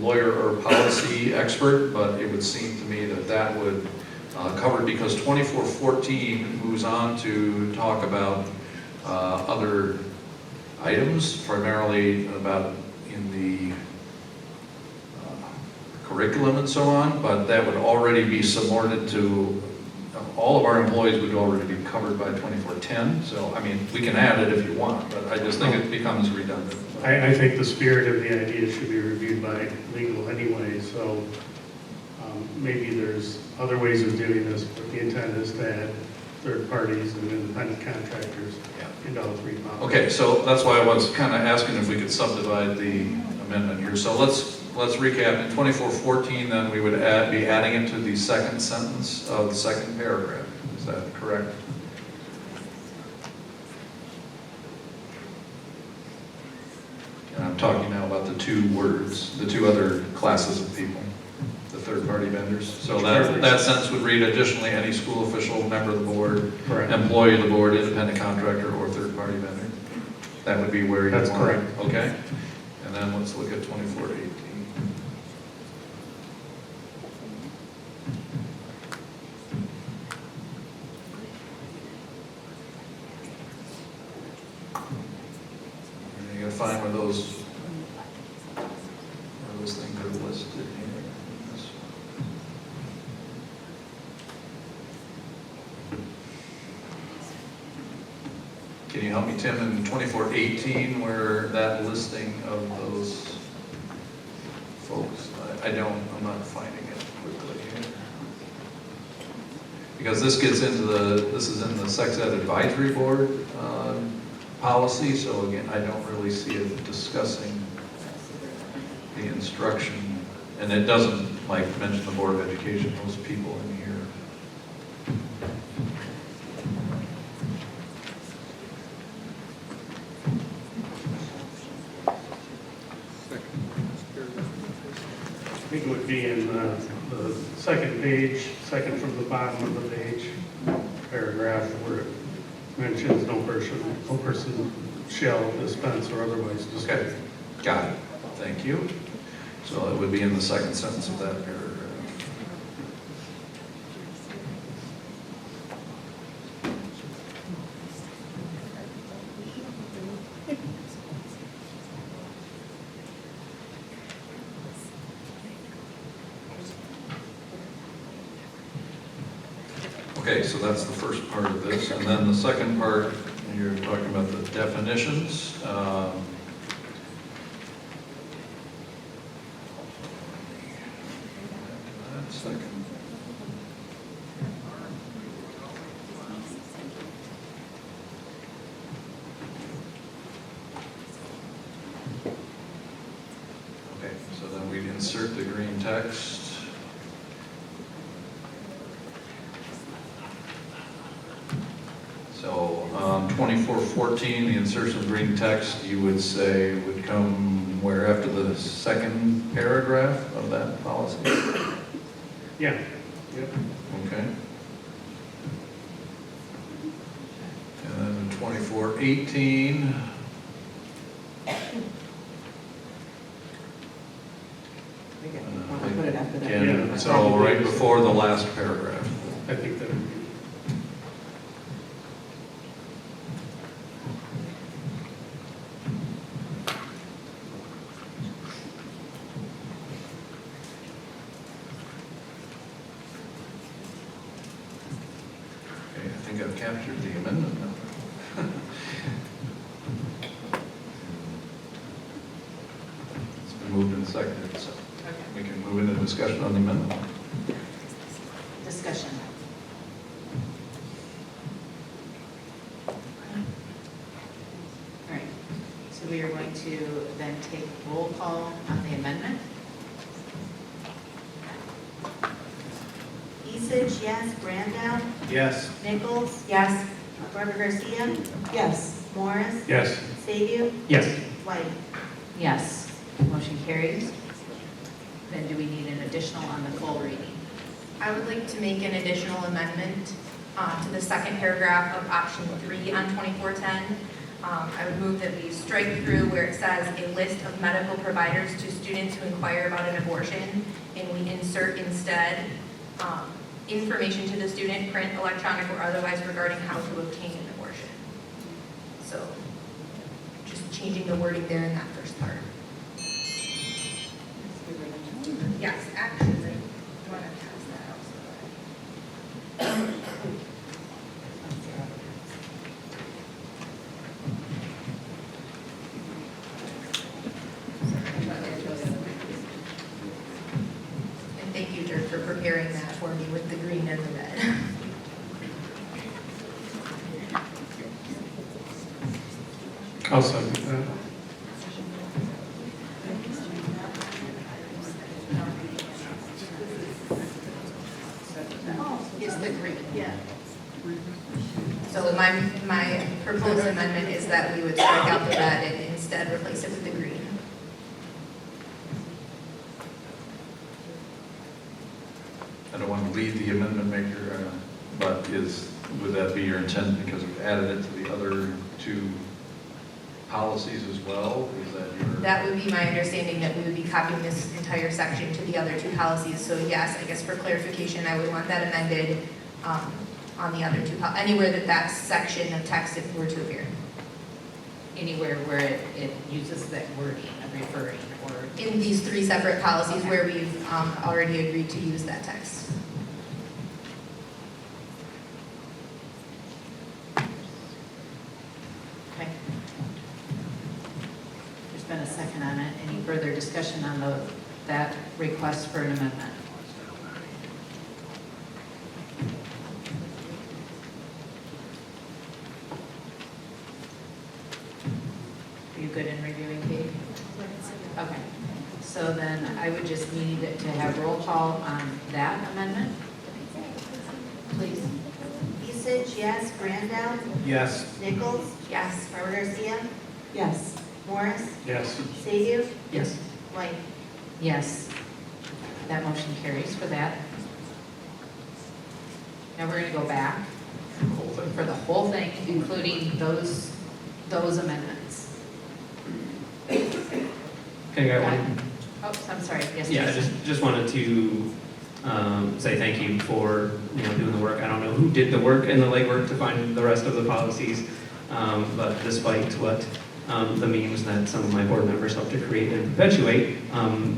lawyer or policy expert, but it would seem to me that that would covered because 2414 moves on to talk about other items, primarily about in the curriculum and so on, but that would already be subordinate to, all of our employees would already be covered by 2410. So, I mean, we can add it if you want, but I just think it becomes redundant. I think the spirit of the idea should be reviewed by legal anyway, so maybe there's other ways of doing this, but the intent is to add third parties and independent contractors into all three policies. Okay, so that's why I was kind of asking if we could subdivide the amendment here. So let's recap. In 2414, then we would be adding it to the second sentence of the second paragraph. Is that correct? And I'm talking now about the two words, the two other classes of people, the third-party vendors. So that sentence would read, additionally, any school official, member of the board, employee of the board, independent contractor, or third-party vendor. That would be where you want it. That's correct. Okay. And then let's look at 2418. You gotta find where those things are listed here. Can you help me, Tim, in 2418, where that listing of those folks? I'm not finding it quickly here. Because this gets into this is in the Sex Ed Advisory Board policy, so again, I don't really see it discussing the instruction, and it doesn't like mention the Board of Education, those people in here. I think it would be in the second page, second from the bottom of the page, paragraph where it mentions no person shall dispense or otherwise dispense. Okay, got it. Thank you. So it would be in the second sentence of that paragraph. Okay, so that's the first part of this. And then the second part, you're talking about the definitions. Second. Okay, so then we'd insert the green text. So 2414, the insertion of green text, you would say would come where after the second paragraph of that policy? Yeah. Yep. Okay. And then 2418. Put it after that. Again, so right before the last paragraph. I think that would be. Okay, I think I've captured the amendment now. It's been moved and seconded, so we can move into discussion on the amendment. Discussion. All right, so we are going to then take roll call on the amendment. Isich, yes. Brandau? Yes. Nichols? Yes. Barbara Garcia? Yes. Morris? Yes. Sadie? Yes. White? Yes, motion carries. Then do we need an additional on the full reading? I would like to make an additional amendment to the second paragraph of option 3 on 2410. I would move that we strike through where it says a list of medical providers to students who inquire about an abortion, and we insert instead information to the student, print, electronic, or otherwise regarding how to obtain an abortion. So just changing the wording there in that first part. Yes, actually, you want to pass that out so that And thank you, Dirk, for preparing that for me with the green and the red. I'll second that. Is the green. Yeah. So my proposed amendment is that we would strike out the red and instead replace it with the green. I don't want to lead the amendment maker, but would that be your intent because we've added it to the other two policies as well? Is that your? That would be my understanding, that we would be copying this entire section to the other two policies. So yes, I guess for clarification, I would want that amended on the other two, anywhere that section of text were to appear. Anywhere where it uses that wording of referring or. In these three separate policies where we've already agreed to use that text. Okay. There's been a second on it. Any further discussion on that request for an amendment? Are you good in reviewing, Kate? Okay. So then I would just need to have roll call on that amendment. Please. Isich, yes. Brandau? Yes. Nichols? Yes. Barbara Garcia? Yes. Morris? Yes. Sadoo? Yes. White? Yes. That motion carries for that. Now we're going to go back for the whole thing, including those amendments. Okay, I got one. Oh, I'm sorry. Yes, Yeah, I Jason. just wanted to say thank you for doing the work. I don't know who did the work and the legwork to find the rest of the policies, but despite what the memes that some of my board members helped to create and perpetuate,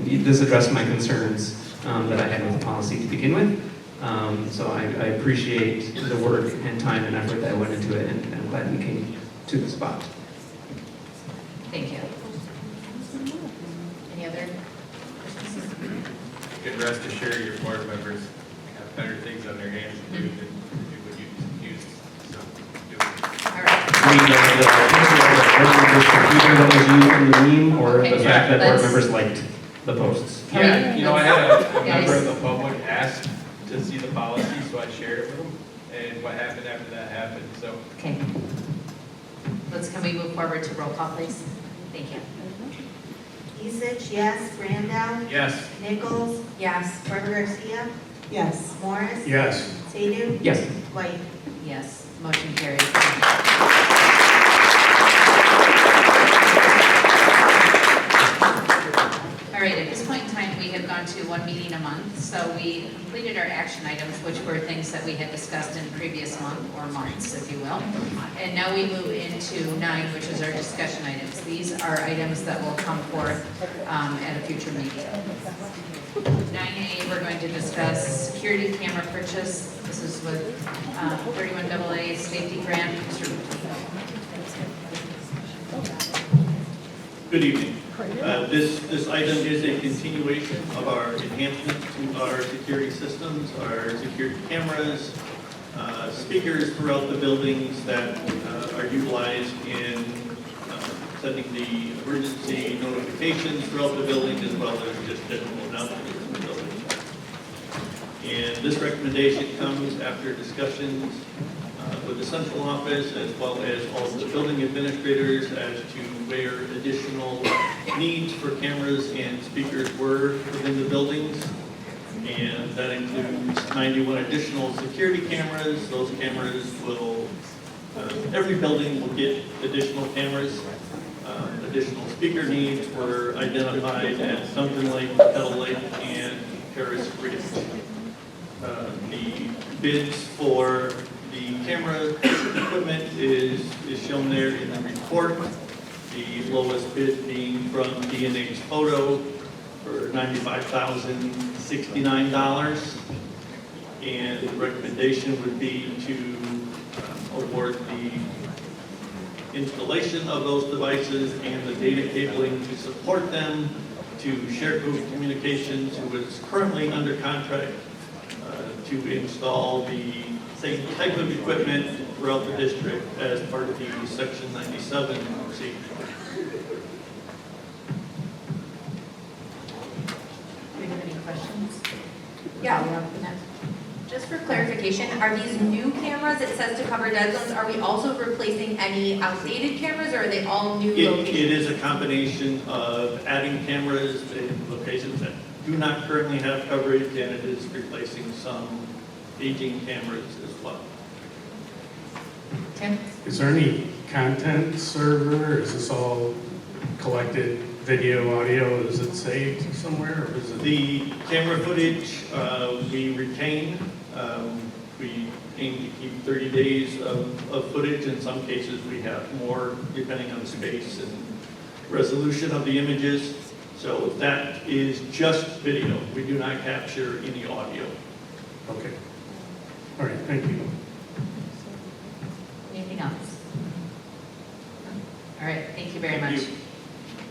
this addressed my concerns that I had with the policy to begin with. So I appreciate the work and time and effort that went into it, and I'm glad we came to the spot. Thank you. Any other questions? You can rest assured your board members have better things on their hands to do than do what you use. So, do it. All right. I mean, the computer that was used in the meme, or Okay, the fact that board let's- members liked the posts? Yeah, I had a Guys. member of the public ask to see the policy, so I shared it with them. And what happened after that happened, so. Okay. Can we move forward to roll call, please? Thank you. Isich, yes. Brandau? Yes. Nichols? Yes. Barbara Garcia? Yes. Morris? Yes. Sadoo? Yes. White? Yes, motion carries. All right, at this point in time, we have gone to one meeting a month, so we completed our action items, which were things that we had discussed in previous month, or months, if you will. And now we move into 9, which is our discussion items. These are items that will come forth at a future meeting. 9A, we're going to discuss security camera purchase. This is with 31AA safety grant. Mr. Good evening. This item is a continuation of our enhancement to our security systems, our security cameras, speakers throughout the buildings that are utilized in sending the emergency notifications throughout the building, as well as just general announcements in the building. And this recommendation comes after discussions with the central office, as well as all of the building administrators, as to where additional needs for cameras and speakers were within the buildings. And that includes 91 additional security cameras. Those cameras will, every building will get additional cameras. Additional speaker needs were identified at Duncan Lake, Kettle Lake, and Paris Ridge. The bids for the camera equipment is shown there in the report. The lowest bid being from D&H Photo for $95,069. And the recommendation would be to award the installation of those devices and the data cabling to support them to ShareCode Communications, who is currently under contract to install the same type of equipment throughout the district as part of the Section 97 procedure. Do you have any questions? Yeah. Just for clarification, are these new cameras, it says to cover dead zones, are we also replacing any outdated cameras, or are they all new locations? It is a combination of adding cameras in locations that do not currently have coverage, and it is replacing some aging cameras as well. Tim? Is there any content server? Is this all collected video, audio? Is it saved somewhere? Or is it... The camera footage we retain. We aim to keep 30 days of footage. In some cases, we have more depending on the space and resolution of the images. So that is just video. We do not capture any audio. Okay. All right, thank you. Anything else? All right, thank you very much.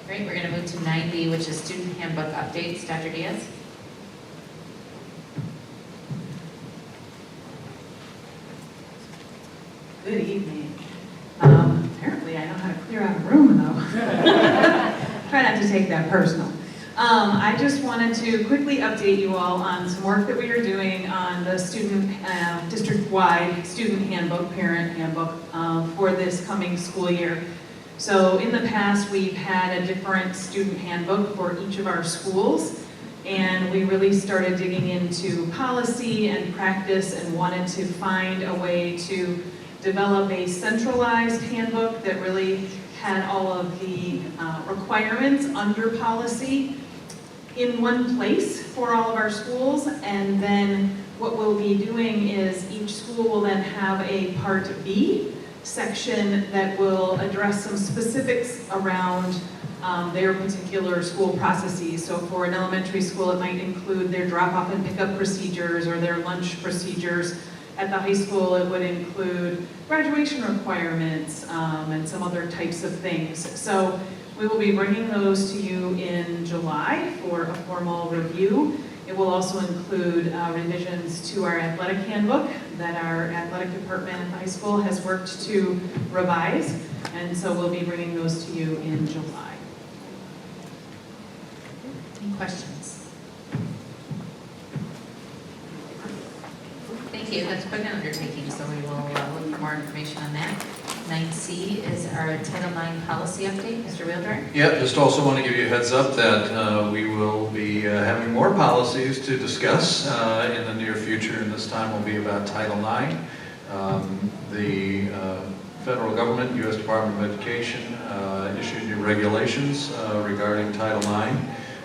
Great, we're going to move to 9B, which is student handbook updates. Dr. Diaz? Good evening. Apparently I know how to clear out a room though. Try not to take that personal. I just wanted to quickly update you all on some work that we are doing on the student, district-wide student handbook, parent handbook for this coming school year. So in the past, we've had a different student handbook for each of our schools, and we really started digging into policy and practice and wanted to find a way to develop a centralized handbook that really had all of the requirements under policy in one place for all of our schools. And then what we'll be doing is each school will then have a Part B section that will address some specifics around their particular school processes. So for an elementary school, it might include their drop-off and pickup procedures or their lunch procedures. At the high school, it would include graduation requirements and some other types of things. So we will be bringing those to you in July for a formal review. It will also include revisions to our athletic handbook that our athletic department at the high school has worked to revise. And so we'll be bringing those to you in July. Any questions? Thank you. That's quite an undertaking, so we will look for more information on that. 9C is our Title IX policy update. Mr. Wheeldred? Yeah, just also want to give you a heads up that we will be having more policies to discuss in the near future, and this time will be about Title IX. The federal government, U.S. Department of Education, issued new regulations regarding Title IX.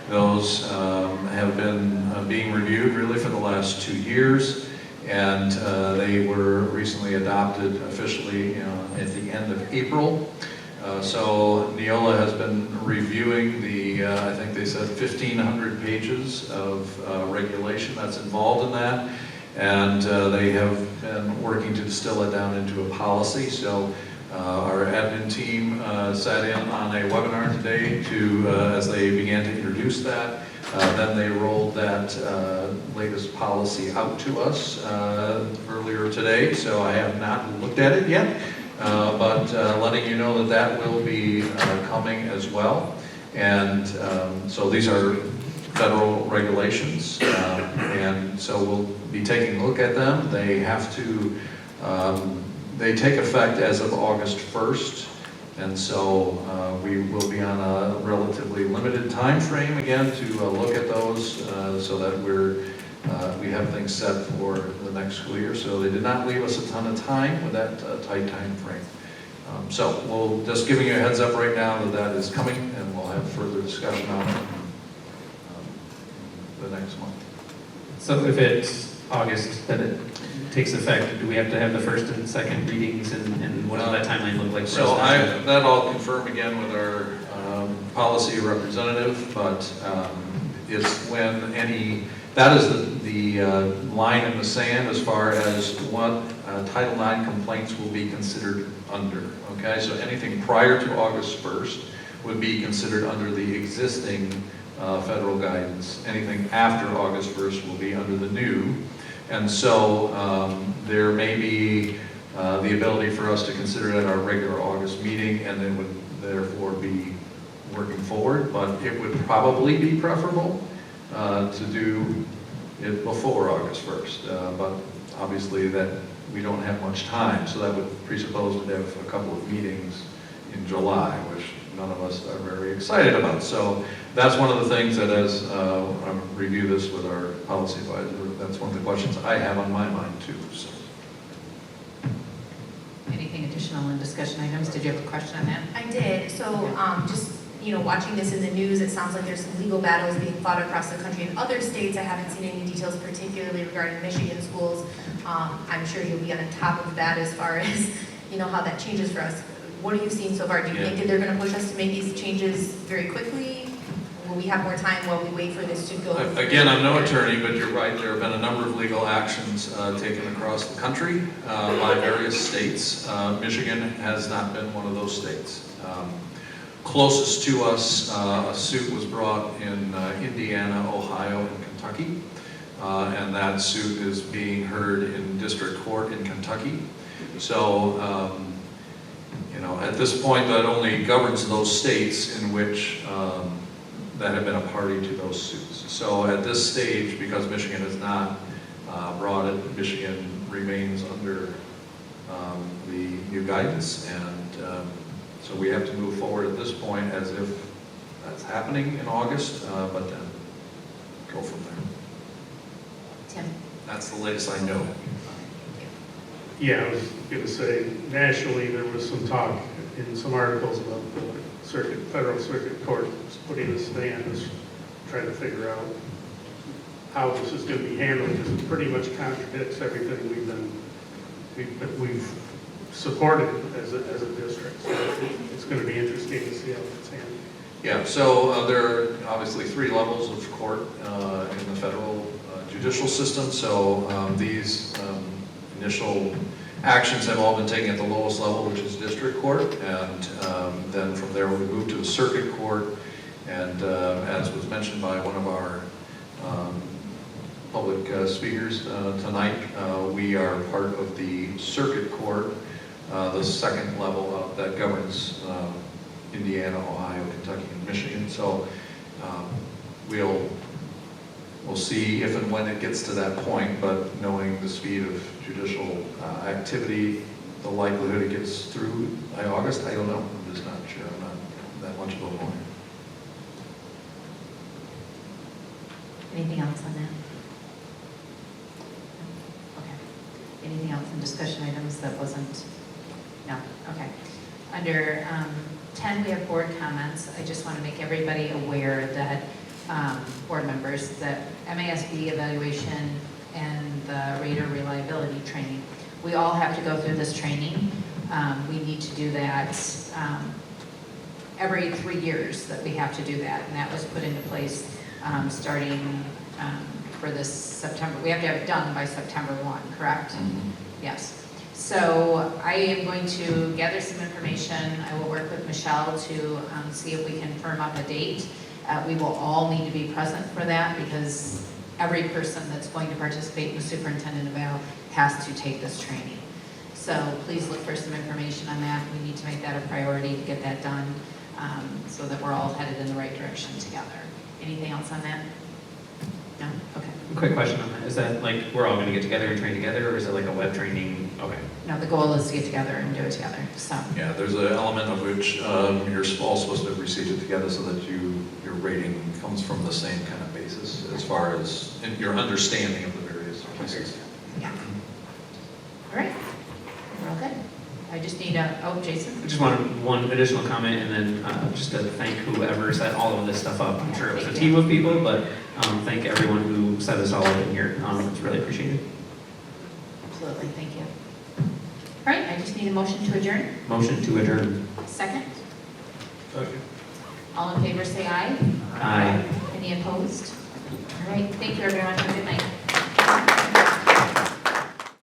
Those have been being reviewed really for the last 2 years. And they were recently adopted officially at the end of April. So Neola has been reviewing the, I think they said 1,500 pages of regulation that's involved in that. And they have been working to distill it down into a policy. So our admin team sat in on a webinar today to, as they began to introduce that. Then they rolled that latest policy out to us earlier today, so I have not looked at it yet, but letting you know that that will be coming as well. And so these are federal regulations, and so we'll be taking a look at them. They have to, they take effect as of August 1st. And so we will be on a relatively limited time frame again to look at those so that we have things set for the next school year. So they did not leave us a ton of time with that tight time frame. So we'll just giving you a heads up right now that that is coming, and we'll have further discussion on it the next month. So if it's August that it takes effect, do we have to have the first and second readings, and what does that timeline look like for us? So that I'll confirm again with our policy representative, but it's when that is the line in the sand as far as what Title IX complaints will be considered under, okay? So anything prior to August 1st would be considered under the existing federal guidance. Anything after August 1st will be under the new. And so there may be the ability for us to consider it at our regular August meeting, and then would therefore be working forward, but it would probably be preferable to do it before August 1st. But obviously that we don't have much time, so that would presuppose we'd have a couple of meetings in July, which none of us are very excited about. So that's one of the things that as I review this with our policy advisor, that's one of the questions I have on my mind too. So. Anything additional in discussion items? Did you have a question on that? I did. So just, watching this in the news, it sounds like there's some legal battles being fought across the country in other states. I haven't seen any details particularly regarding Michigan schools. I'm sure you'll be on top of that as far as, how that changes for us. What are you seeing so far? Do you think that they're going to push us to make these changes very quickly? Will we have more time while we wait for this to go? Again, I'm no attorney, but you're right. There have been a number of legal actions taken across the country by various states. Michigan has not been one of those states. Closest to us, a suit was brought in Indiana, Ohio, and Kentucky. And that suit is being heard in district court in Kentucky. So, at this point, that only governs those states in which that have been a party to those suits. So at this stage, because Michigan has not brought it, Michigan remains under the new guidance, and so we have to move forward at this point as if that's happening in August, but then go from there. Tim? That's the latest I know. Yeah, I was going to say, nationally, there was some talk in some articles about the federal circuit court putting a stand, trying to figure out how this is going to be handled, because it pretty much contradicts everything we've supported as a district. So it's going to be interesting to see how it's handled. Yeah, so there are obviously 3 levels of court in the federal judicial system. So these initial actions have all been taken at the lowest level, which is district court, and then from there we move to the circuit court. And as was mentioned by one of our public speakers tonight, we are part of the circuit court, the second level that governs Indiana, Ohio, Kentucky, and Michigan. So we'll see if and when it gets to that point, but knowing the speed of judicial activity, the likelihood it gets through by August, I don't know. I'm just not sure. I'm not that much of a lawyer. Anything else on that? Okay. Anything else in discussion items that wasn't? No? Okay. Under 10, we have board comments. I just want to make everybody aware that board members, that MASB evaluation and the Radar reliability training, we all have to go through this training. We need to do that every 3 years that we have to do that, and that was put into place starting for this September. We have to have it done by September 1, correct? Mm-hmm. Yes. So I am going to gather some information. I will work with Michelle to see if we can firm up a date. We will all need to be present for that because every person that's going to participate in the superintendent eval has to take this training. So please look for some information on that. We need to make that a priority to get that done so that we're all headed in the right direction together. Anything else on that? No? Okay. Quick question on that. Is that like we're all going to get together and train together, or is it like a web training? Okay. No, the goal is to get together and do it together. So. Yeah, there's an element of which you're all supposed to receive it together so that your rating comes from the same kind of basis as far as your understanding of the various pieces. Yeah. All right. We're all good. I just need Yeah, oh, Jason? I just wanted one additional comment and then just to thank whoever set all of this stuff up. I'm sure it was a team of people, but thank everyone who set us all up in here. It's really appreciated. Absolutely, thank you. All right, I just need a motion to adjourn. Motion to adjourn. Second? Second. All in favor, say aye. Aye. Any opposed? All right, thank you, everyone. Have a good night.